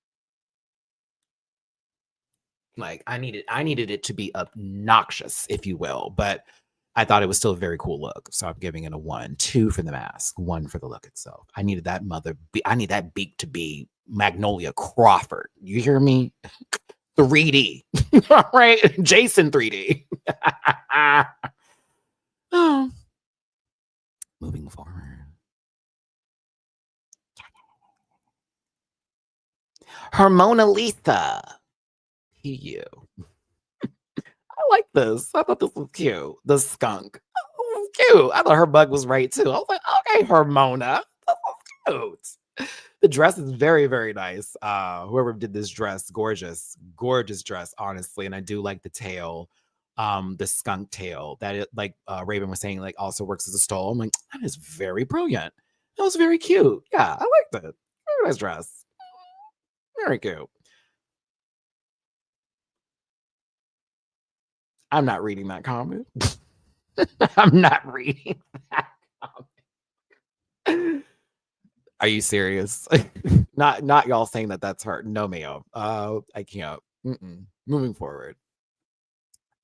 C: like I needed it to be obnoxious, if you will. But I thought it was still a very cool look. So I'm giving it a 1, 2 for the mask, 1 for the look itself. I needed that I need that beak to be Magnolia Crawford. You hear me? 3D. Right? Jason 3D. Oh. Moving forward. Hermona Lisa. You. I like this. I thought this was cute. The skunk. Oh, cute. I thought her bug was right too. I was like, okay, Hermona. That was cute. The dress is very, very nice. Whoever did this dress, gorgeous dress, honestly. And I do like the tail, the skunk tail that it, like Raven was saying, like also works as a stole. I'm like, that is very brilliant. That was very cute. Yeah, I liked it. Very nice dress. Very cute. I'm not reading that comment. I'm not reading that comment. Are you serious? Not y'all saying that that's her. No, ma'am. I can't. Moving forward.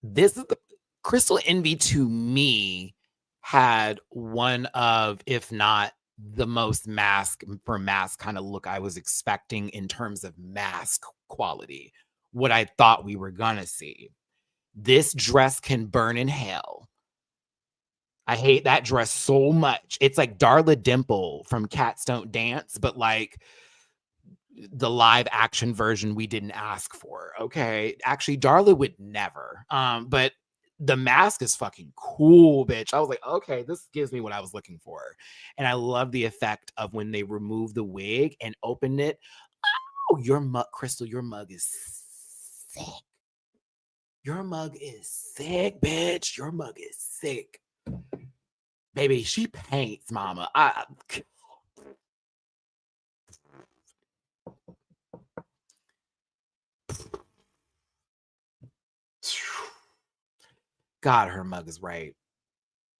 C: This is the Crystal Envy to me had one of, if not the most mask kind of look I was expecting in terms of mask quality. What I thought we were gonna see. This dress can burn in hell. I hate that dress so much. It's like Darla Dimple from Cats Don't Dance, but like the live action version we didn't ask for. Okay. Actually, Darla would never. But the mask is fucking cool, bitch. I was like, okay, this gives me what I was looking for. And I love the effect of when they remove the wig and open it. Oh, your mug, Crystal, your mug is sick. Your mug is sick, bitch. Your mug is sick. Baby, she paints, mama. God, her mug is right.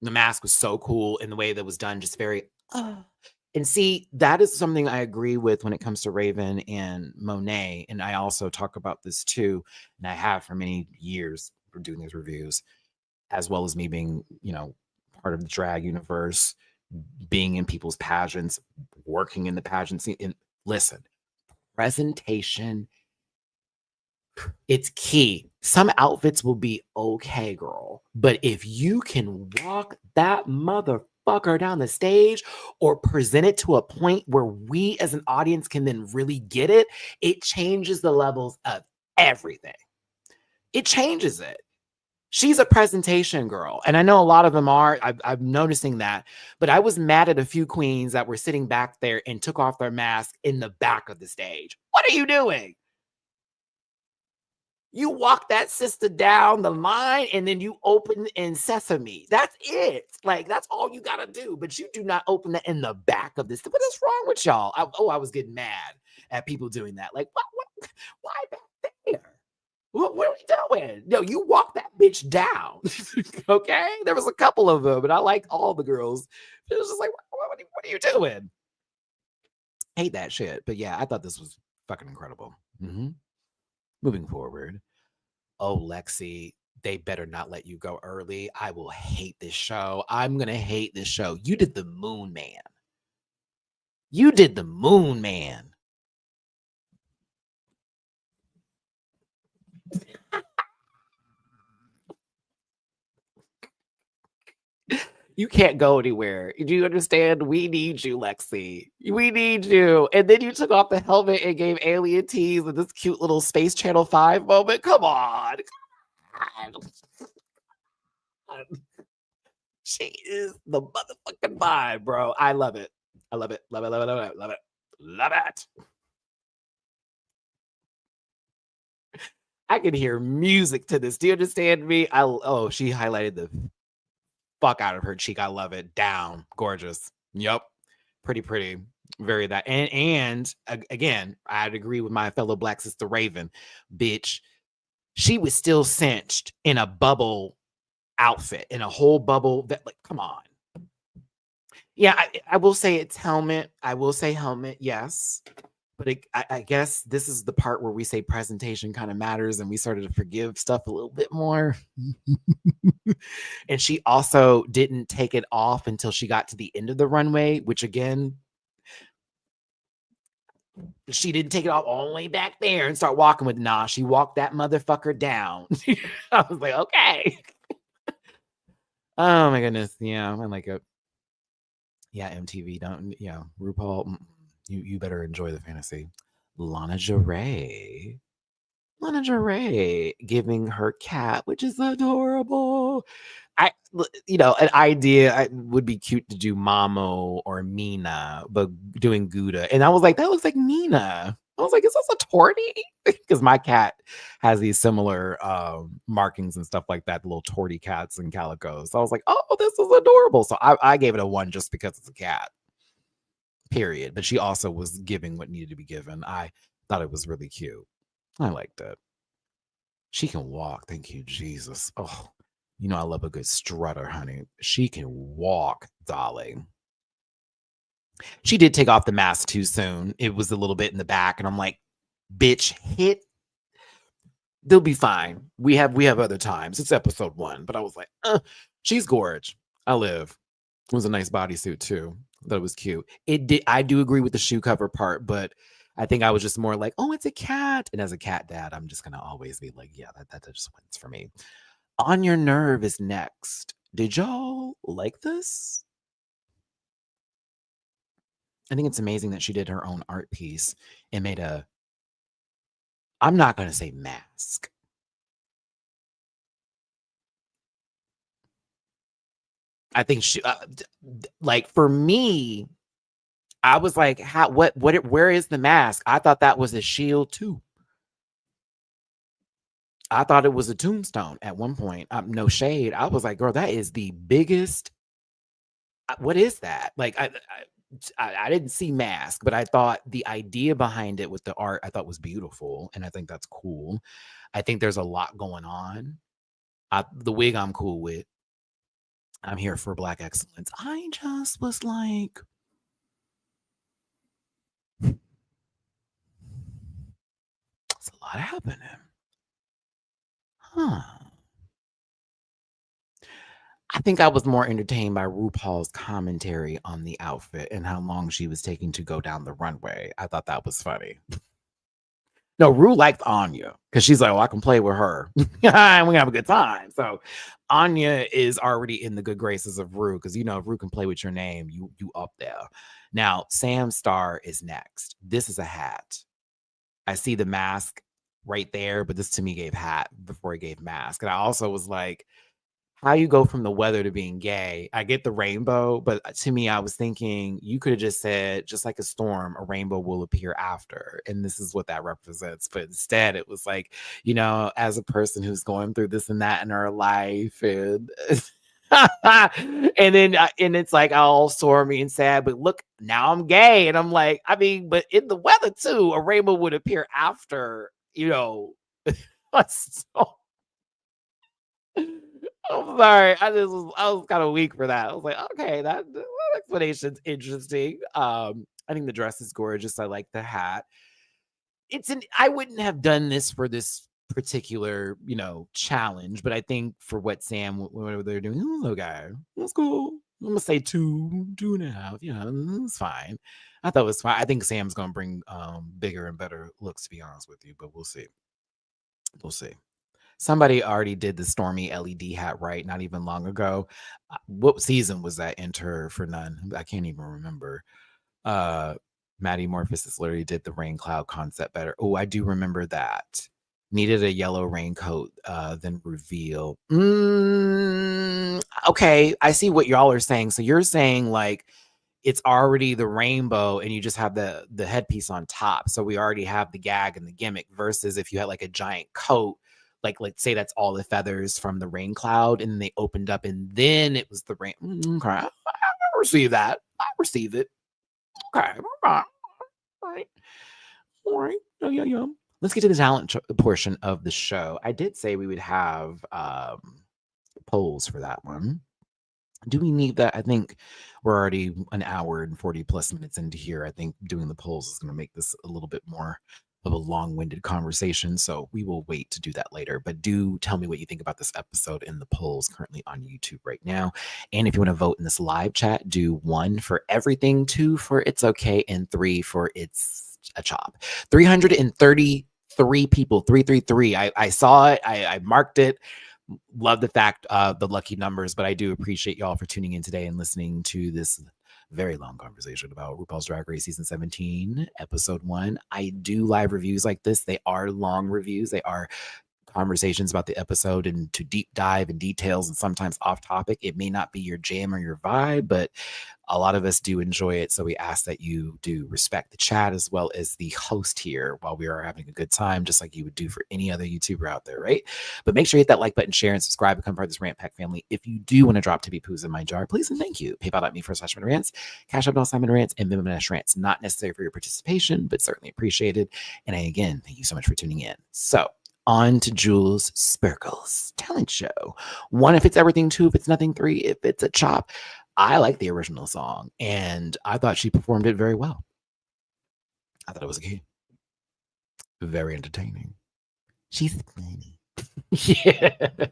C: The mask was so cool in the way that was done, just very, and see, that is something I agree with when it comes to Raven and Monet. And I also talk about this too. And I have for many years for doing these reviews, as well as me being, part of the drag universe, being in people's pageants, working in the pageant scene. And listen, presentation, it's key. Some outfits will be okay, girl. But if you can walk that motherfucker down the stage or present it to a point where we as an audience can then really get it, it changes the levels of everything. It changes it. She's a presentation girl. And I know a lot of them are. I'm noticing that. But I was mad at a few queens that were sitting back there and took off their mask in the back of the stage. What are you doing? You walk that sister down the line and then you open in Sesame. That's it. Like, that's all you got to do. But you do not open that in the back of this. What is wrong with y'all? I was getting mad at people doing that. Like, why back there? What are we doing? No, you walk that bitch down. Okay? There was a couple of them, but I like all the girls. It was just like, what are you doing? Hate that shit. But yeah, I thought this was fucking incredible. Moving forward. Oh, Lexi, they better not let you go early. I will hate this show. I'm going to hate this show. You did the Moon Man. You did the Moon Man. You can't go anywhere. Do you understand? We need you, Lexi. We need you. And then you took off the helmet and gave alien tease with this cute little Space Channel 5 moment. Come on. God. She is the motherfucking vibe, bro. I love it. I love it. Love it. Love it. Love it. Love it. Love it. I can hear music to this. Do you understand me? She highlighted the fuck out of her cheek. I love it. Down. Gorgeous. Yep. Pretty. Very that. And again, I'd agree with my fellow black sister Raven. Bitch, she was still cinched in a bubble outfit, in a whole bubble. That, like, come on. Yeah, I will say it's helmet. I will say helmet, yes. But I guess this is the part where we say presentation kind of matters and we started to forgive stuff a little bit more. And she also didn't take it off until she got to the end of the runway, which again, She didn't take it all the way back there and start walking with Nah. She walked that motherfucker down. I was like, okay. Oh my goodness. Yeah, I like it. Yeah, MTV, don't, yeah, RuPaul, you better enjoy the fantasy. Lana giving her cat, which is adorable. An idea would be cute to do Mamo or Mina, but doing Gouda. And I was like, that looks like Mina. I was like, is this a tortie? Because my cat has these similar markings and stuff like that, the little tortie cats and calicos. So I was like, oh, this is adorable. So I gave it a 1 just because it's a cat. Period. But she also was giving what needed to be given. I thought it was really cute. I liked it. She can walk. Thank you, Jesus. Oh, you know I love a good strutter, honey. She can walk, darling. She did take off the mask too soon. It was a little bit in the back, and I'm like, bitch, hit. They'll be fine. We have other times. It's episode 1, but I was like, she's gorge. I live. It was a nice bodysuit too. That was cute. I do agree with the shoe cover part, but I think I was just more like, oh, it's a cat. And as a cat dad, I'm just gonna always be like, yeah, that just wins for me. Onya Nurve is next. Did y'all like this? I think it's amazing that she did her own art piece and made I'm not going to say mask. I think she, like for me, I was like, where is the mask? I thought that was a shield too. I thought it was a tombstone at one point. No shade. I was like, girl, that is the biggest. What is that? Like, I didn't see mask, but I thought the idea behind it with the art, I thought was beautiful. And I think that's cool. I think there's a lot going on. The wig I'm cool with. I'm here for Black excellence. I just was like, it's a lot happening. Huh. I think I was more entertained by RuPaul's commentary on the outfit and how long she was taking to go down the runway. I thought that was funny. No, Ru liked Onya because she's like, oh, I can play with her. And we can have a good time. So Onya is already in the good graces of Ru because, you know, if Ru can play with your name, you up there. Now, Sam Star is next. This is a hat. I see the mask right there, but this to me gave hat before it gave mask. And I also was like, how you go from the weather to being gay? I get the rainbow, but to me, I was thinking you could have just said, just like a storm, a rainbow will appear after. And this is what that represents. But instead, it was like, you know, as a person who's going through this and that in her life, and and then and it's like all stormy and sad, but look, now I'm gay. And I'm like, I mean, but in the weather too, a rainbow would appear after, you know. So I'm sorry. I was kind of weak for that. I was like, okay, that explanation's interesting. I think the dress is gorgeous. I like the hat. I wouldn't have done this for this particular, you know, challenge, but I think for what Sam, whatever they're doing, it was okay. That's cool. I'm gonna say 2.5. Yeah, it's fine. I thought it was fine. I think Sam's gonna bring bigger and better looks, to be honest with you, but we'll see. We'll see. Somebody already did the Stormy LED hat right not even long ago. What season was that? Enter for none. I can't even remember. Maddie Morphosis literally did the rain cloud concept better. Oh, I do remember that. Needed a yellow raincoat, then reveal. Okay, I see what y'all are saying. So you're saying like it's already the rainbow and you just have the headpiece on top. So we already have the gag and the gimmick versus if you had like a giant coat, like say that's all the feathers from the rain cloud and they opened up and then it was the rain. Okay, I receive that. I receive it. Okay, all right. Yeah. Let's get to the talent portion of the show. I did say we would have polls for that one. Do we need that? I think we're already an hour and 40 plus minutes into here. I think doing the polls is going to make this a little bit more of a long-winded conversation. So we will wait to do that later. But do tell me what you think about this episode in the polls currently on YouTube right now. And if you want to vote in this live chat, do 1 for everything, 2 for it's okay, and 3 for it's a chop. 333 people, 333. I saw it. I marked it. Love the fact of the lucky numbers, but I do appreciate y'all for tuning in today and listening to this very long conversation about RuPaul's Drag Race season 17, episode 1. I do live reviews like this. They are long reviews. They are conversations about the episode and to deep dive in details and sometimes off topic. It may not be your jam or your vibe, but a lot of us do enjoy it. So we ask that you do respect the chat as well as the host here while we are having a good time, just like you would do for any other YouTuber out there, right? But make sure you hit that like button, share, and subscribe, become part of this Rant Pack family. If you do want to drop to be poos in my jar, please and thank you. PayPal.me/MattyRants, Cash App MattyRants, and Venmo/Rants. Not necessary for your participation, but certainly appreciated. And again, thank you so much for tuning in. So on to Jules Sparkle's talent show. 1, if it's everything. 2, if it's nothing. 3, if it's a chop. I like the original song, and I thought she performed it very well. I thought it was a key. Very entertaining. She's funny. Yeah.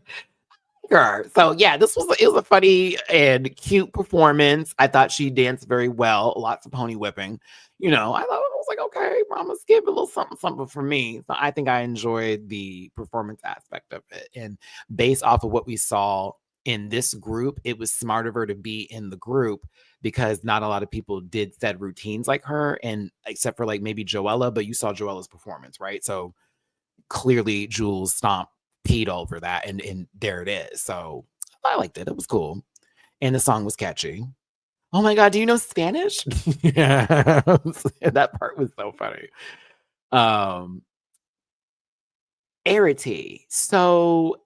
C: Girl. So yeah, it was a funny and cute performance. I thought she danced very well. Lots of pony whipping. I thought it was like, okay, Mama's give a little something, something for me. So I think I enjoyed the performance aspect of it. And based off of what we saw in this group, it was smart of her to be in the group because not a lot of people did said routines like her, and except for like maybe Joella, but you saw Joella's performance, right? So clearly Jules stomped peed over that, and there it is. So I liked it. It was cool. And the song was catchy. Oh my God, do you know Spanish? Yeah. That part was so funny. Arrietty. So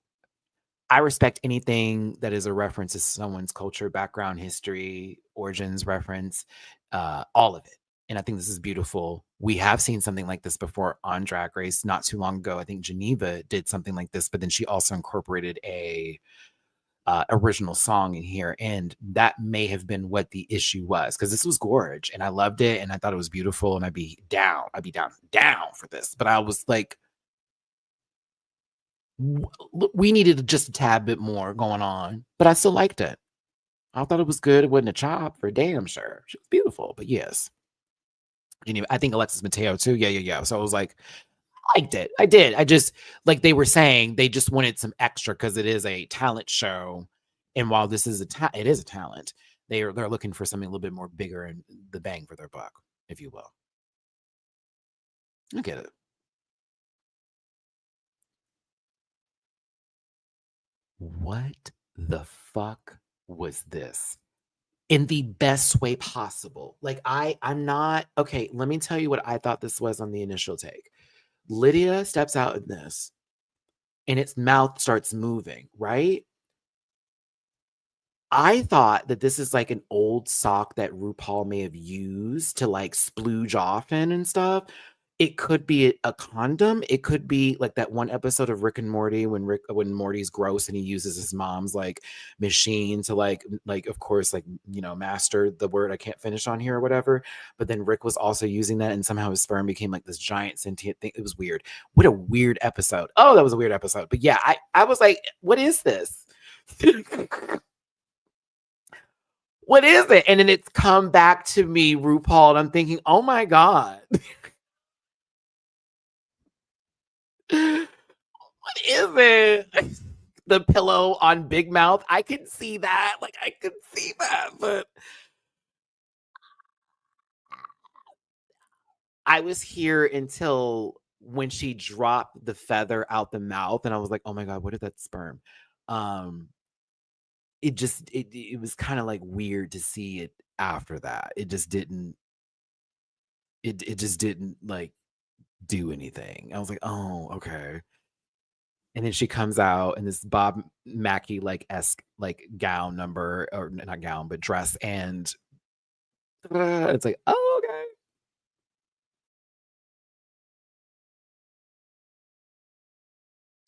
C: I respect anything that is a reference to someone's culture, background, history, origins, reference, all of it. And I think this is beautiful. We have seen something like this before on Drag Race not too long ago. I think Geneva did something like this, but then she also incorporated a original song in here. And that may have been what the issue was, because this was gorge and I loved it and I thought it was beautiful and I'd be down for this. But I was like, we needed just a tad bit more going on, but I still liked it. I thought it was good. It wasn't a chop for damn sure. She was beautiful, but yes. And I think Alexis Mateo too. Yeah. So I was like, I liked it. I did. I just, like they were saying, they just wanted some extra because it is a talent show. And while this is it is a talent, they're looking for something a little bit more bigger and the bang for their buck, if you will. I get it. What the fuck was this? In the best way possible. Like I'm not okay. Let me tell you what I thought this was on the initial take. Lydia steps out in this and its mouth starts moving, right? I thought that this is like an old sock that RuPaul may have used to like splooge off in and stuff. It could be a condom. It could be like that one episode of Rick and Morty when Morty's gross and he uses his mom's like machine to like of course like master the word I can't finish on here or whatever. But then Rick was also using that and somehow his sperm became like this giant sentient thing. It was weird. What a weird episode. Oh, that was a weird episode. But yeah, I was like, what is this? What is it? And then it's come back to me, RuPaul, and I'm thinking, oh my God. What is it? The pillow on Big Mouth. I can see that. Like, I can see that. But I was here until when she dropped the feather out the mouth. And I was like, oh my God, what is that sperm? It was kind of like weird to see it after that. It just didn't like do anything. I was like, oh, okay. And then she comes out in this Bob Mackie esque gown number, or not gown, but dress, and it's like, oh, okay.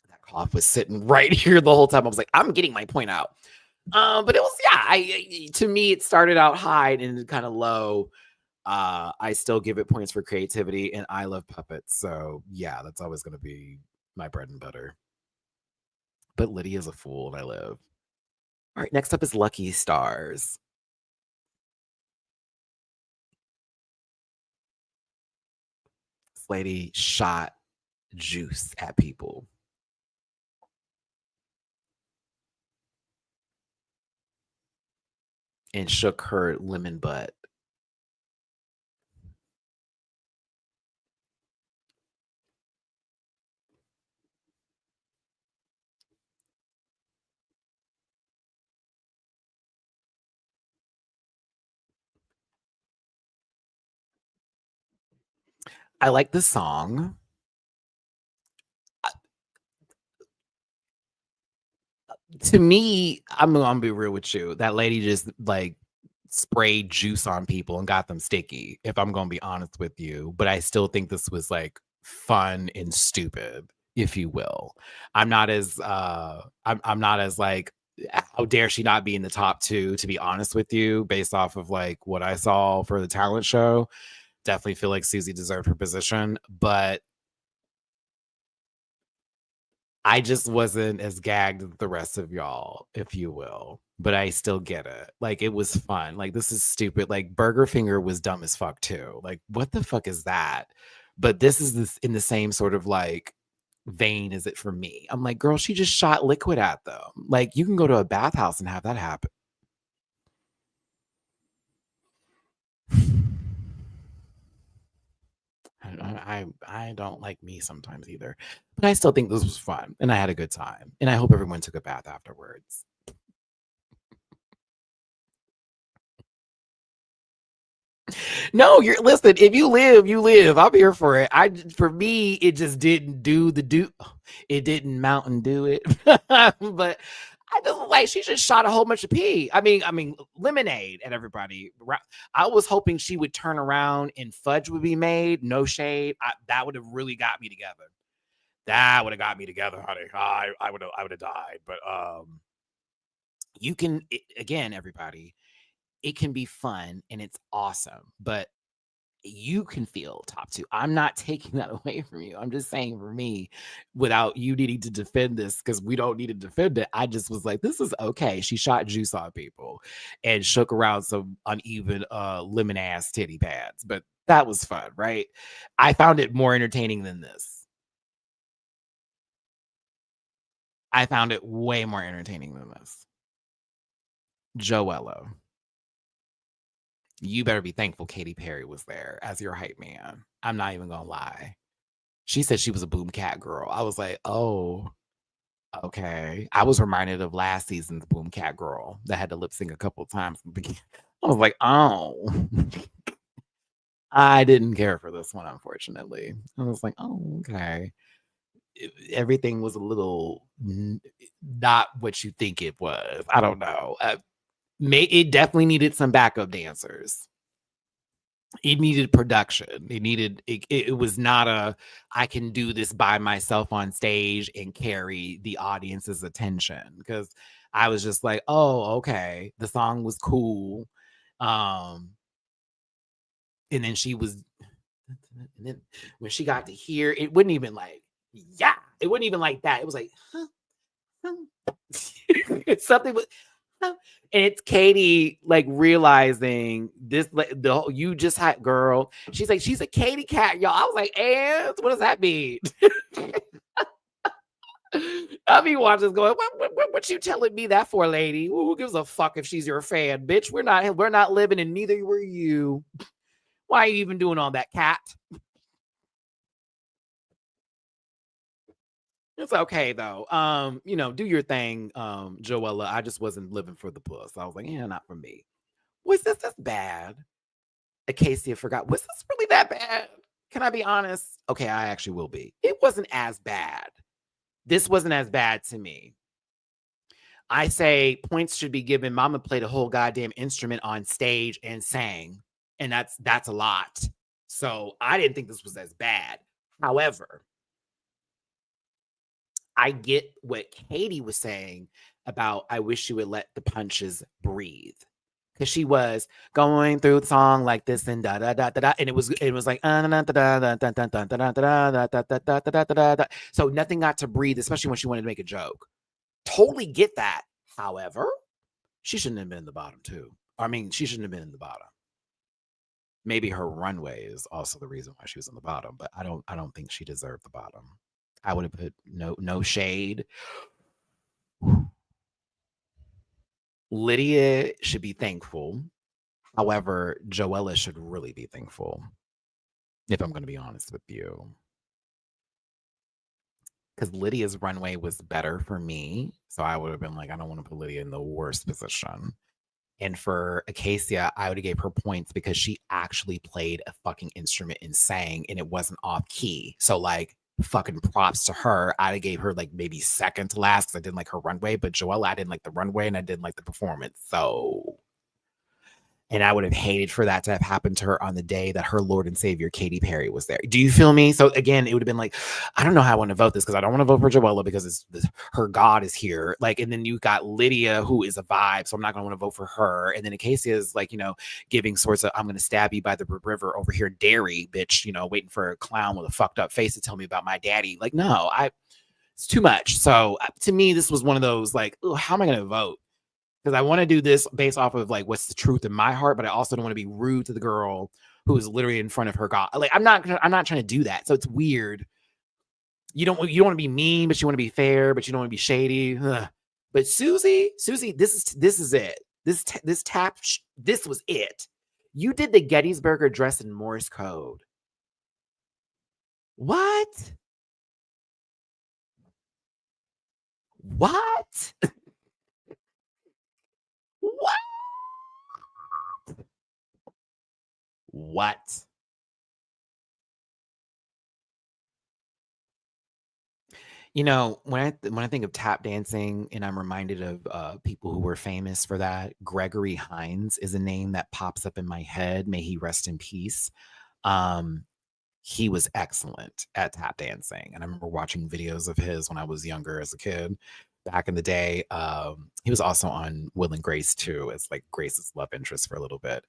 C: That cough was sitting right here the whole time. I was like, I'm getting my point out. But it was, yeah, to me, it started out high and kind of low. I still give it points for creativity, and I love puppets. So yeah, that's always going to be my bread and butter. But Lydia's a fool, and I live. All right, next up is Lucky Stars. lady shot juice at people. And shook her lemon butt. I like the song. To me, I'm gonna be real with you. That lady just like sprayed juice on people and got them sticky, if I'm gonna be honest with you. But I still think this was fun and stupid, if you will. I'm not as I'm not as like, how dare she not be in the top 2, to be honest with you, based off of what I saw for the talent show. Definitely feel like Suzie deserved her position, but I just wasn't as gagged as the rest of y'all, if you will. But I still get it. It was fun. This is stupid. Burger Finger was dumb as fuck too. What the fuck is that? But this is in the same sort of vein as it for me. I'm like, girl, she just shot liquid at them. You can go to a bathhouse and have that happen. I don't like me sometimes either, but I still think this was fun and I had a good time, and I hope everyone took a bath afterwards. No, listen, if you live, you live. I'm here for it. For me, it just didn't it didn't Mountain Dew it. But I just she just shot a whole bunch of pee. I mean lemonade at everybody. I was hoping she would turn around and fudge would be made. No shade. That would have really got me together. That would have got me together, honey. I would have died. But you can again, everybody, it can be fun and it's awesome, but you can feel top 2. I'm not taking that away from you. I'm just saying, for me, without you needing to defend this, because we don't need to defend it, I just was like, this is okay. She shot juice on people and shook around some uneven lemon ass titty pads, but that was fun, right? I found it more entertaining than this. I found it way more entertaining than this. Joella, you better be thankful Katy Perry was there as your hype man. I'm not even gonna lie. She said she was a boom cat girl. I was like, oh, okay. I was reminded of last season's boom cat girl that had to lip sync a couple of times. I was like, oh. I didn't care for this one, unfortunately. I was like, oh, okay. Everything was a little not what you think it was. I don't know. It definitely needed some backup dancers. It needed production. It was not I can do this by myself on stage and carry the audience's attention, because I was just like, oh, okay. The song was cool. And then and then when she got to hear, it wouldn't even it wasn't even like that. It was like, something was, and it's Katy realizing this, you just hot girl. She's like, she's a Katy cat, y'all. I was like, and what does that mean? I mean, watch this going, what you telling me that for, lady? Who gives a fuck if she's your fan, bitch? We're not living, and neither were you. Why are you even doing all that, cat? It's okay though. Do your thing, Joella. I just wasn't living for the puss. I was like, yeah, not for me. Was this bad? Acacia forgot. Was this really that bad? Can I be honest? Okay, I actually will be. It wasn't as bad. This wasn't as bad to me. I say points should be given. Mama played a whole goddamn instrument on stage and sang, and that's a lot. So I didn't think this was as bad. However, I get what Katy was saying about, I wish you would let the punches breathe. Because she was going through the song like this and da da da da da, and it was like so nothing got to breathe, especially when she wanted to make a joke. Totally get that. However, she shouldn't have been in the bottom 2. I mean, she shouldn't have been in the bottom. Maybe her runway is also the reason why she was on the bottom, but I don't think she deserved the bottom. I would have put no shade. Lydia should be thankful. However, Joella should really be thankful, if I'm going to be honest with you. Because Lydia's runway was better for me. So I would have been like, I don't want to put Lydia in the worst position. And for Acacia, I would have gave her points because she actually played a fucking instrument and sang, and it wasn't off key. So like, fucking props to her. I'd have gave her like maybe second to last because I didn't like her runway, but Joella, I didn't like the runway and I didn't like the performance. So, and I would have hated for that to have happened to her on the day that her Lord and Savior, Katy Perry, was there. Do you feel me? So again, it would have been like, I don't know how I want to vote this because I don't want to vote for Joella because her God is here. Like, and then you got Lydia, who is a vibe. So I'm not going to want to vote for her. And then Acacia is like, giving sorts of, I'm going to stab you by the river over here, Derry, bitch, waiting for a clown with a fucked up face to tell me about my daddy. Like, no, it's too much. So to me, this was one of those like, how am I going to vote? Because I want to do this based off of like what's the truth in my heart, but I also don't want to be rude to the girl who is literally in front of her God. Like I'm not trying to do that. So it's weird. You don't want to be mean, but you want to be fair, but you don't want to be shady. Ugh. But Suzie, this is it. This was it. You did the Gettysburg Address in Morse code. What? What? What? When I think of tap dancing and I'm reminded of people who were famous for that, Gregory Hines is a name that pops up in my head. May he rest in peace. He was excellent at tap dancing. And I remember watching videos of his when I was younger as a kid. Back in the day, he was also on Will and Grace too, as like Grace's love interest for a little bit.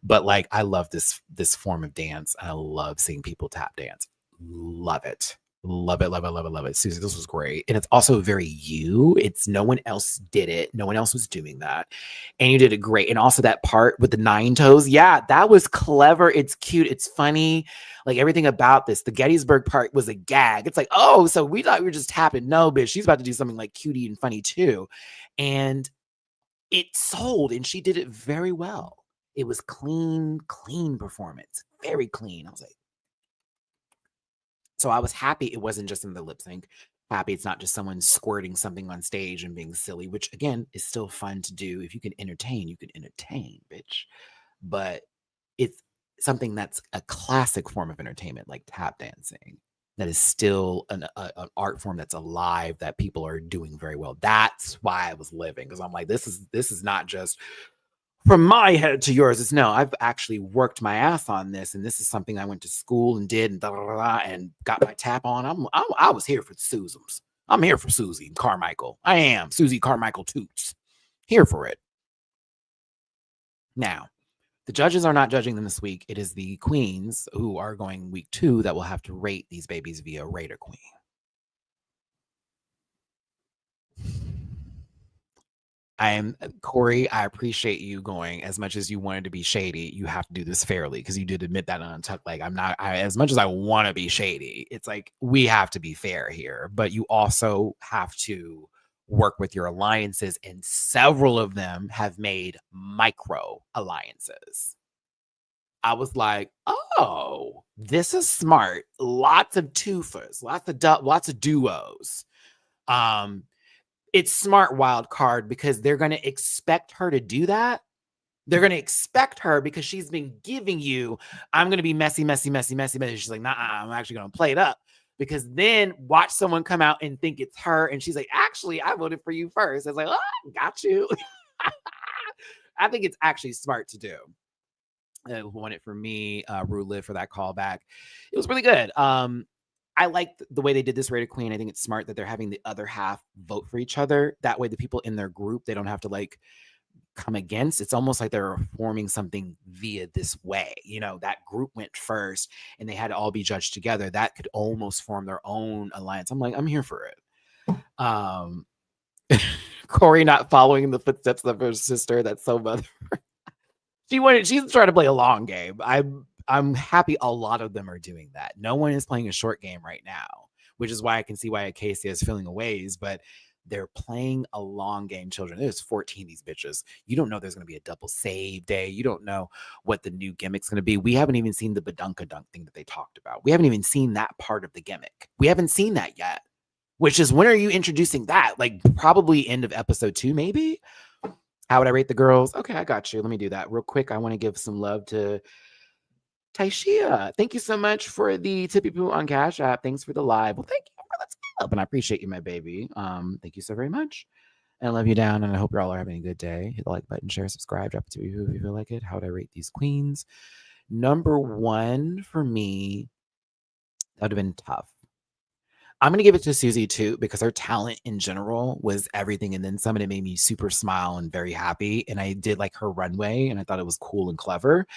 C: But like, I love this form of dance. And I love seeing people tap dance. Love it. Love it, love it, love it, love it. Suzie, this was great. And it's also very you. It's no one else did it. No one else was doing that. And you did it great. And also that part with the 9 toes. Yeah, that was clever. It's cute. It's funny. Like everything about this. The Gettysburg part was a gag. It's like, oh, so we thought we were just tapping. No, bitch, she's about to do something like cutie and funny too. And it sold and she did it very well. It was clean performance. Very clean. I was like, so I was happy it wasn't just in the lip sync. Happy it's not just someone squirting something on stage and being silly, which again is still fun to do. If you can entertain, bitch. But it's something that's a classic form of entertainment, like tap dancing, that is still an art form that's alive, that people are doing very well. That's why I was living, because I'm like, this is not just from my head to yours. It's no, I've actually worked my ass on this, and this is something I went to school and did and and got my tap on. I was here for Suzems. I'm here for Suzie Carmichael. I am Suzie Carmichael Toots. Here for it. Now, the judges are not judging them this week. It is the queens who are going week 2 that will have to rate these babies via Rater Queen. Qoroy, I appreciate you going. As much as you wanted to be shady, you have to do this fairly, because you did admit that on Untucked. Like, as much as I want to be shady, it's like we have to be fair here, but you also have to work with your alliances, and several of them have made micro alliances. I was like, oh, this is smart. Lots of twofers, lots of duos. It's smart, wild card, because they're going to expect her to do that. They're going to expect her because she's been giving you, I'm going to be messy. She's like, nah, I'm actually going to play it up, because then watch someone come out and think it's her. And she's like, actually, I voted for you first. It's like, oh, got you. I think it's actually smart to do. Won it for me, Ru Liv, for that callback. It was really good. I like the way they did this Rated Queen. I think it's smart that they're having the other half vote for each other. That way the people in their group, they don't have to like come against. It's almost like they're forming something via this way. That group went first and they had to all be judged together. That could almost form their own alliance. I'm like, I'm here for it. Qoroy not following in the footsteps of her sister. That's so mother. She's trying to play a long game. I'm happy a lot of them are doing that. No one is playing a short game right now, which is why I can see why Acacia is feeling a ways, but they're playing a long game, children. There's 14 of these bitches. You don't know there's going to be a double save day. You don't know what the new gimmick's going to be. We haven't even seen the badunkadunk thing that they talked about. We haven't even seen that part of the gimmick. We haven't seen that yet, which is when are you introducing that? Like probably end of episode 2, maybe? How would I rate the girls? Okay, I got you. Let me do that real quick. I want to give some love to Taishia. Thank you so much for the tippy poo on Cash App. Thanks for the live. Well, thank you for the up, and I appreciate you, my baby. Thank you so very much. And I love you down, and I hope you're all are having a good day. Hit the like button, share, subscribe, drop a tippy poo if you feel like it. How would I rate these queens? Number 1 for me, that would have been tough. I'm going to give it to Suzie Toot because her talent in general was everything. And then some of it made me super smile and very happy. And I did like her runway and I thought it was cool and clever.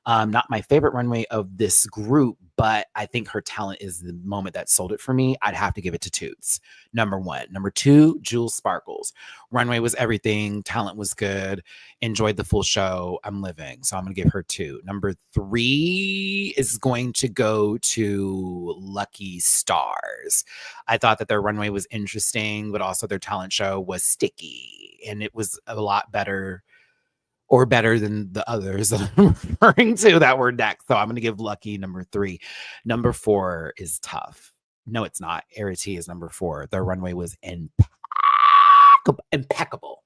C: Not my favorite runway of this group, but I think her talent is the moment that sold it for me. I'd have to give it to Toots. Number 1. Number 2, Juwel Sparkles. Runway was everything. Talent was good. Enjoyed the full show. I'm living. So I'm going to give her 2. Number 3 is going to go to Lucky Starzzz. I thought that their runway was interesting, but also their talent show was sticky. And it was a lot better or better than the others that I'm referring to that were next. So I'm going to give Lucky number 3. Number 4 is tough. No, it's not. Arrietty is number 4. Their runway was impeccable.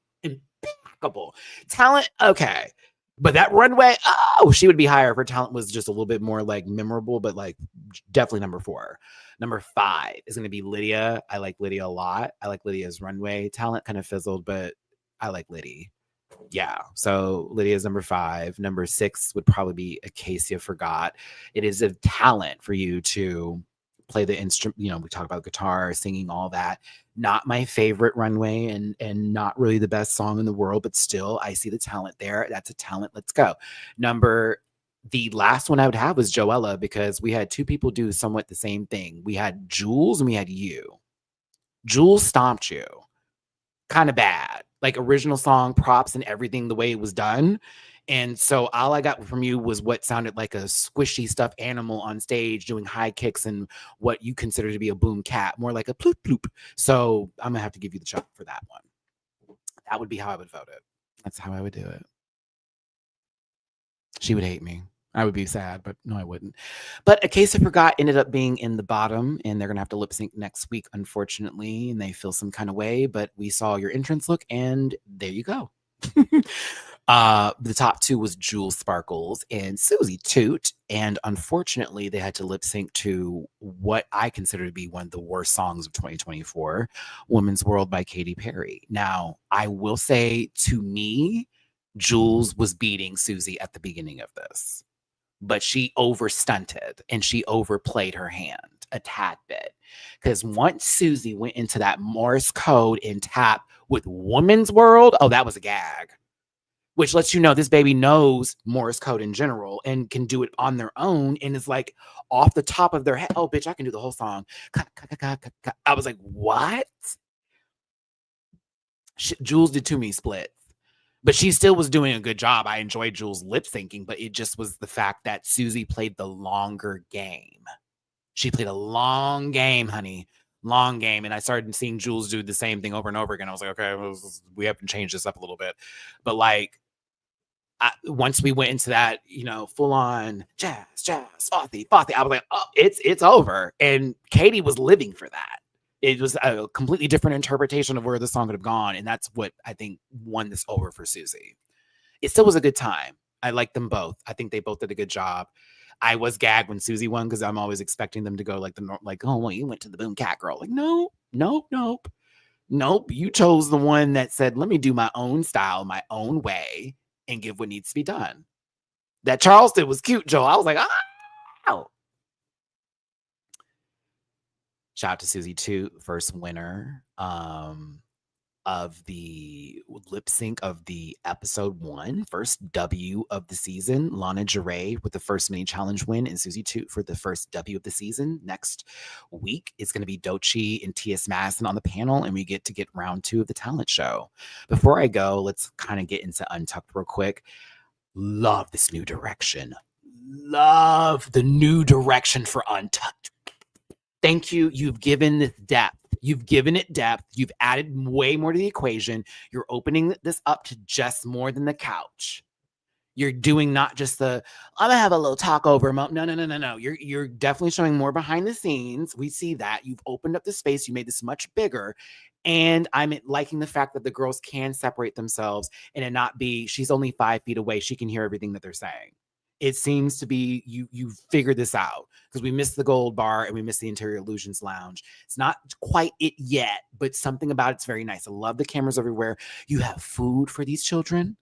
C: Talent, okay. But that runway, she would be higher if her talent was just a little bit more like memorable, but like definitely number 4. Number 5 is going to be Lydia. I like Lydia a lot. I like Lydia's runway. Talent kind of fizzled, but I like Lydia. Yeah, so Lydia's number 5. Number 6 would probably be Acacia Forgot. It is a talent for you to play the instrument. You know, we talk about guitar, singing, all that. Not my favorite runway and not really the best song in the world, but still, I see the talent there. That's a talent. Let's go. The last one I would have was Joella because we had 2 people do somewhat the same thing. We had Jules and we had you. Jules stomped you. Kind of bad. Like original song, props, and everything the way it was done. And so all I got from you was what sounded like a squishy stuffed animal on stage doing high kicks and what you consider to be a boom cat, more like a ploop ploop. So I'm gonna have to give you the chuck for that one. That would be how I would vote it. That's how I would do it. She would hate me. I would be sad, but no, I wouldn't. But Acacia Forgot ended up being in the bottom, and they're going to have to lip sync next week, unfortunately, and they feel some kind of way, but we saw your entrance look, and there you go. The top 2 was Juwel Sparkles and Suzie Toot, and unfortunately, they had to lip sync to what I consider to be one of the worst songs of 2024, Woman's World by Katy Perry. Now, I will say, to me, Jules was beating Suzie at the beginning of this. But she overstunted and she overplayed her hand a tad bit. Because once Suzie went into that Morse code and tap with Woman's World, that was a gag. Which lets you know this baby knows Morse code in general and can do it on their own and is like off the top of their head. Oh, bitch, I can do the whole song. I was like, what? Jules did too many splits. But she still was doing a good job. I enjoyed Jules lip syncing, but it just was the fact that Suzie played the longer game. She played a long game, honey. Long game. And I started seeing Jules do the same thing over and over again. I was like, okay, we have to change this up a little bit. But like, once we went into that, full on jazz, frothy, I was like, oh, it's over. And Katy was living for that. It was a completely different interpretation of where the song could have gone. And that's what I think won this over for Suzie. It still was a good time. I liked them both. I think they both did a good job. I was gagged when Suzie won because I'm always expecting them to go oh, well, you went to the boom cat girl. Like, nope. You chose the one that said, let me do my own style, my own way, and give what needs to be done. That Charleston was cute, Joe. I was like, oh. Shout out to Suzie Toot, first winner of the lip sync of the episode 1, first W of the season. Lana and Qoroy with the first mini challenge win, and Suzie Toot for the first W of the season. Next week is going to be Doechii and T.S. Madison on the panel, and we get round 2 of the talent show. Before I go, let's kind of get into Untucked real quick. love this new direction. Love the new direction for Untucked. Thank you. You've given this depth. You've given it depth. You've added way more to the equation. You're opening this up to just more than the couch. You're doing not just the, I'm gonna have a little talk over. No. You're definitely showing more behind the scenes. We see that. You've opened up the space. You made this much bigger. And I'm liking the fact that the girls can separate themselves and it not be, she's only 5 feet away. She can hear everything that they're saying. It seems to be you figured this out, because we missed the gold bar and we missed the Interior Illusions Lounge. It's not quite it yet, but something about it's very nice. I love the cameras everywhere. You have food for these children.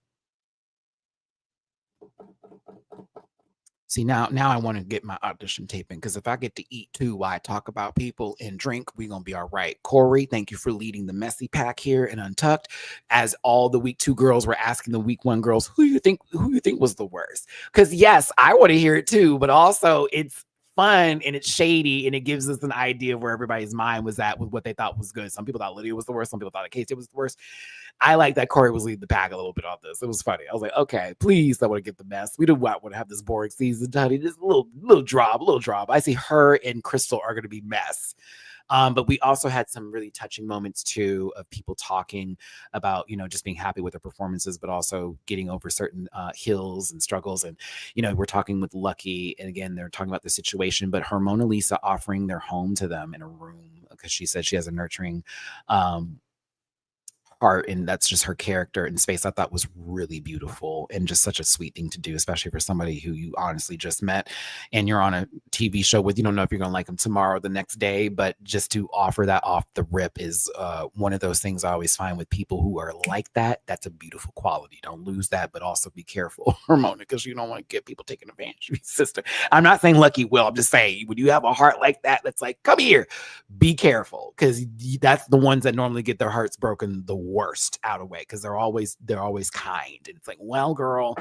C: See, now I want to get my audition taping, because if I get to eat too while I talk about people and drink, we're going to be all right. Qoroy, thank you for leading the messy pack here in Untucked. As all the week 2 girls were asking the week 1 girls, who you think was the worst? Because yes, I want to hear it too, but also it's fun and it's shady and it gives us an idea of where everybody's mind was at with what they thought was good. Some people thought Lydia was the worst. Some people thought Katy was the worst. I like that Qoroy was leading the pack a little bit on this. It was funny. I was like, okay, please, I want to get the mess. We don't want to have this boring season, honey. Just a little drop. I see her and Crystal are going to be mess. But we also had some really touching moments too of people talking about, just being happy with their performances, but also getting over certain hills and struggles. And, we're talking with Lucky, and again, they're talking about the situation, but Hermona Lisa offering their home to them in a room, because she said she has a nurturing heart, and that's just her character in space. I thought was really beautiful and just such a sweet thing to do, especially for somebody who you honestly just met and you're on a TV show with. You don't know if you're gonna like them tomorrow or the next day, but just to offer that off the rip is one of those things I always find with people who are like that. That's a beautiful quality. Don't lose that, but also be careful, Hermona, because you don't want to get people taking advantage of your sister. I'm not saying Lucky will. I'm just saying, when you have a heart like that, that's like, come here, be careful, because that's the ones that normally get their hearts broken the worst out of way, because they're always kind, and it's like, well, girl,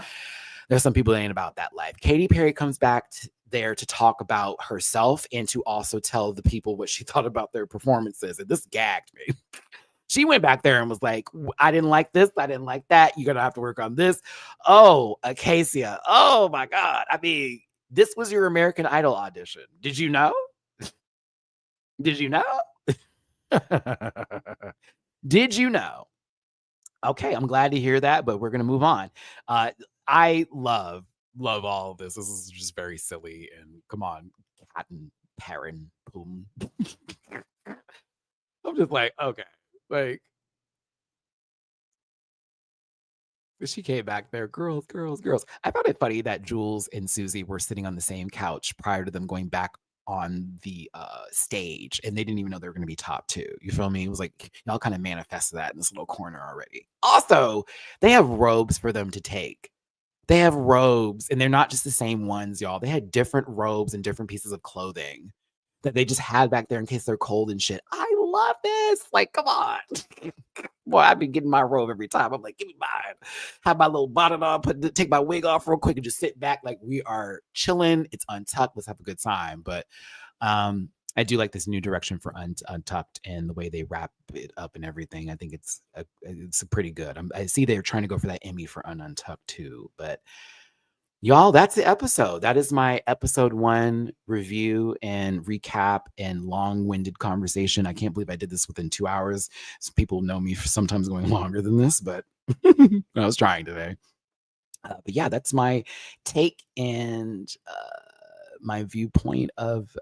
C: there's some people that ain't about that life. Katy Perry comes back there to talk about herself and to also tell the people what she thought about their performances, and this gagged me. She went back there and was like, I didn't like this, I didn't like that, you're gonna have to work on this. Oh, Acacia, oh my god, I mean, this was your American Idol audition. Did you know? Did you know? Did you know? Okay, I'm glad to hear that, but we're going to move on. I love all of this. This is just very silly, and come on, cat and Perrin, boom. I'm just like, okay, like, she came back there, girls. I found it funny that Jules and Suzie were sitting on the same couch prior to them going back on the stage, and they didn't even know they were going to be top 2. You feel me? It was like, y'all kind of manifested that in this little corner already. Also, they have robes for them to take. They have robes, and they're not just the same ones, y'all. They had different robes and different pieces of clothing that they just had back there in case they're cold and shit. I love this. Like, come on. Boy, I've been getting my robe every time. I'm like, give me mine. Have my little bonnet on, take my wig off real quick and just sit back like we are chilling. It's Untucked. Let's have a good time. But I do like this new direction for Untucked and the way they wrap it up and everything. I think it's pretty good. I see they're trying to go for that Emmy for Untucked too. But y'all, that's the episode. That is my episode 1 review and recap and long-winded conversation. I can't believe I did this within 2 hours. Some people know me for sometimes going longer than this, but I was trying today. But yeah, that's my take and my viewpoint of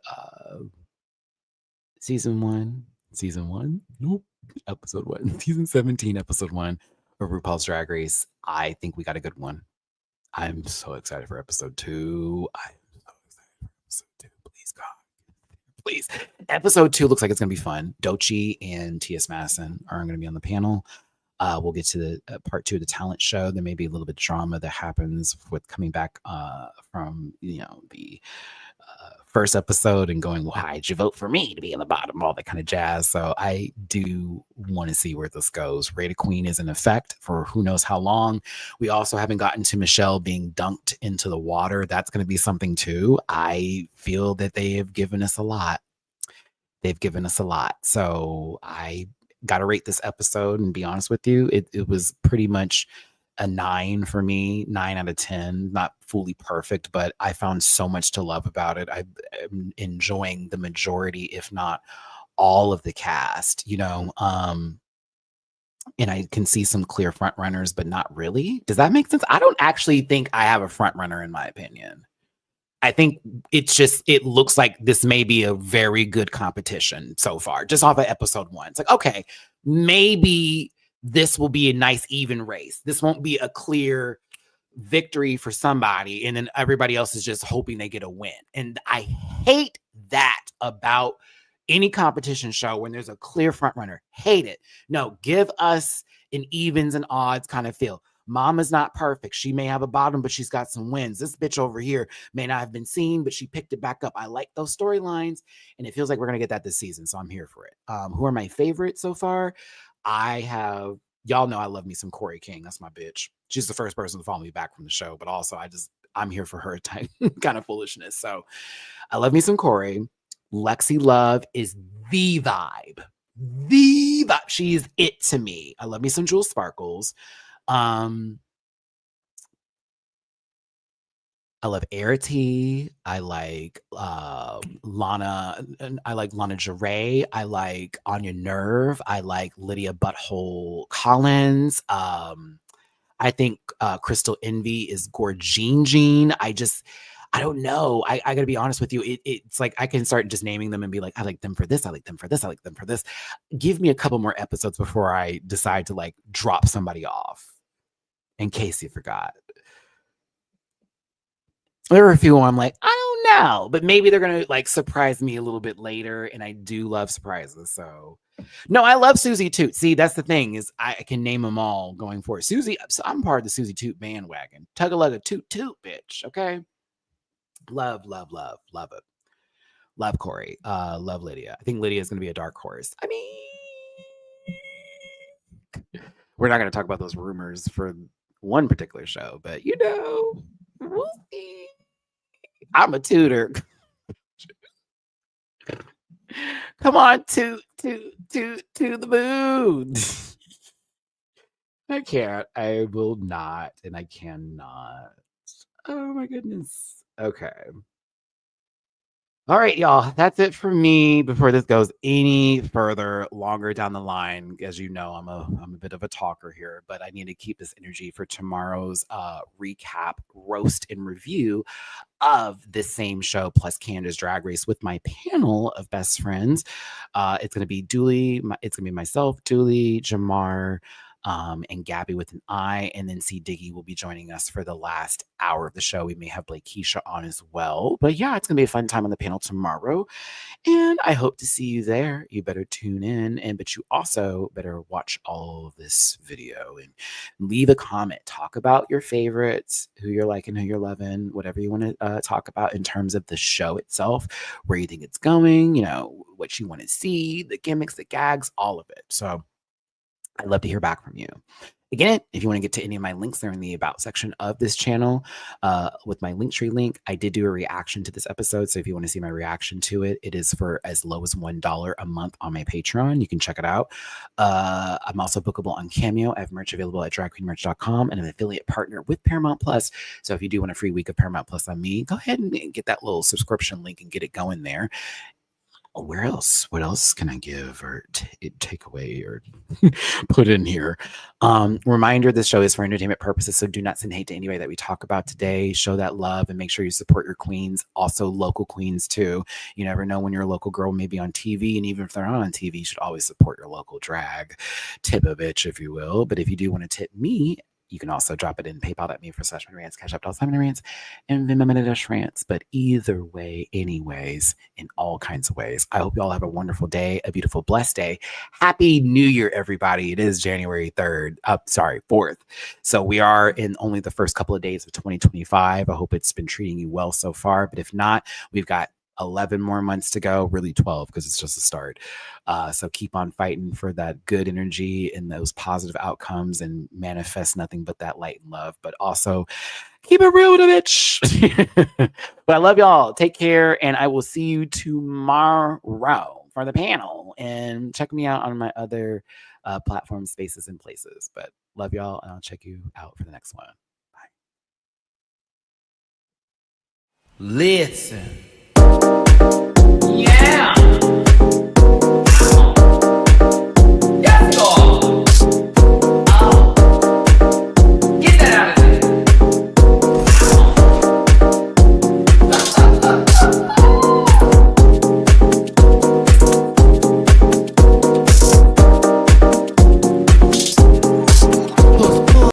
C: season 1. Nope. Episode 1. Season 17, episode 1 of RuPaul's Drag Race. I think we got a good one. I'm so excited for episode 2. Please, God. Please. Episode 2 looks like it's going to be fun. Doechii and T.S. Madison are going to be on the panel. We'll get to the part 2 of the talent show. There may be a little bit of drama that happens with coming back from, the first episode and going, why'd you vote for me to be in the bottom? All that kind of jazz. So I do want to see where this goes. Rate of Queen is in effect for who knows how long. We also haven't gotten to Michelle being dunked into the water. That's going to be something too. I feel that they have given us a lot. So I got to rate this episode and be honest with you. It was pretty much a 9 for me, 9 out of 10. Not fully perfect, but I found so much to love about it. I'm enjoying the majority, if not all of the cast, and I can see some clear front runners, but not really. Does that make sense? I don't actually think I have a front runner in my opinion. I think it looks like this may be a very good competition so far, just off of episode 1. It's like, okay, maybe this will be a nice even race. This won't be a clear victory for somebody, and then everybody else is just hoping they get a win. And I hate that about any competition show when there's a clear front runner. Hate it. No, give us an evens and odds kind of feel. Mama's not perfect. She may have a bottom, but she's got some wins. This bitch over here may not have been seen, but she picked it back up. I like those storylines, and it feels like we're going to get that this season, so I'm here for it. Who are my favorites so far? Y'all know I love me some Qoroy King. That's my bitch. She's the first person to follow me back from the show, but also I'm here for her type kind of foolishness. So I love me some Qoroy. Lexi Love is the vibe. The vibe. She is it to me. I love me some Juwel Sparkles. I love Arrietty. I like Lana. I like Lana Jarre. I like Onya Nurve. I like Lydia Butthole Collins. I think Crystal Envy is Gorgine. I don't know. I gotta be honest with you. It's like I can start just naming them and be like, I like them for this. I like them for this. I like them for this. Give me a couple more episodes before I decide to like drop somebody off. In case you forgot. There were a few I'm like, I don't know, but maybe they're gonna like surprise me a little bit later, and I do love surprises. So, no, I love Suzie Toot. See, that's the thing is I can name them all going forward. Suzie, so I'm part of the Suzie Toot bandwagon. Tug a lug a toot toot, bitch. Okay, love it. Love Qoroy. Love Lydia. I think Lydia is gonna be a dark horse. I mean, we're not gonna talk about those rumors for one particular show, but we'll see. I'm a tutor. Come on, to the moon. I can't. I will not, and I cannot. Oh my goodness. Okay. All right, y'all. That's it for me. Before this goes any further, longer down the line, as you know, I'm a bit of a talker here, but I need to keep this energy for tomorrow's recap, roast, and review of this same show plus Canada's Drag Race with my panel of best friends. It's gonna be it's gonna be myself, Dooley, Jamar, and Gabby with an I, and then C Diggy will be joining us for the last hour of the show. We may have Blake Keisha on as well, but yeah, it's gonna be a fun time on the panel tomorrow, and I hope to see you there. You better tune in, but you also better watch all of this video and leave a comment. Talk about your favorites, who you're liking, who you're loving, whatever you want to talk about in terms of the show itself, where you think it's going, what you want to see, the gimmicks, the gags, all of it. So I'd love to hear back from you. Again, if you want to get to any of my links, they're in the About section of this channel. With my Linktree link, I did do a reaction to this episode. So if you want to see my reaction to it, it is for as low as $1 a month on my Patreon. You can check it out. I'm also bookable on Cameo. I have merch available at dragqueenmerch.com and an affiliate partner with Paramount Plus. So if you do want a free week of Paramount Plus on me, go ahead and get that little subscription link and get it going there. Where else? What else can I give or take away or put in here? Reminder, this show is for entertainment purposes, so do not send hate to anybody that we talk about today. Show that love and make sure you support your queens, also local queens too. You never know when your local girl may be on TV, and even if they're not on TV, you should always support your local drag. Tip a bitch, if you will. But if you do want to tip me, you can also drop it in PayPal.me/MattyRants, Cash App.SimonRants, and Venmo-Rants. But either way, anyways, in all kinds of ways, I hope you all have a wonderful day, a beautiful, blessed day. Happy New Year, everybody. It is January 4th. So we are in only the first couple of days of 2025. I hope it's been treating you well so far. But if not, we've got 11 more months to go, really 12 because it's just a start. So keep on fighting for that good energy and those positive outcomes and manifest nothing but that light and love, but also keep it real with a bitch. But I love y'all. Take care, and I will see you tomorrow for the panel. And check me out on my other platform spaces and places. But love y'all, and I'll check you out for the next one. Bye.
A: Listen. Yeah.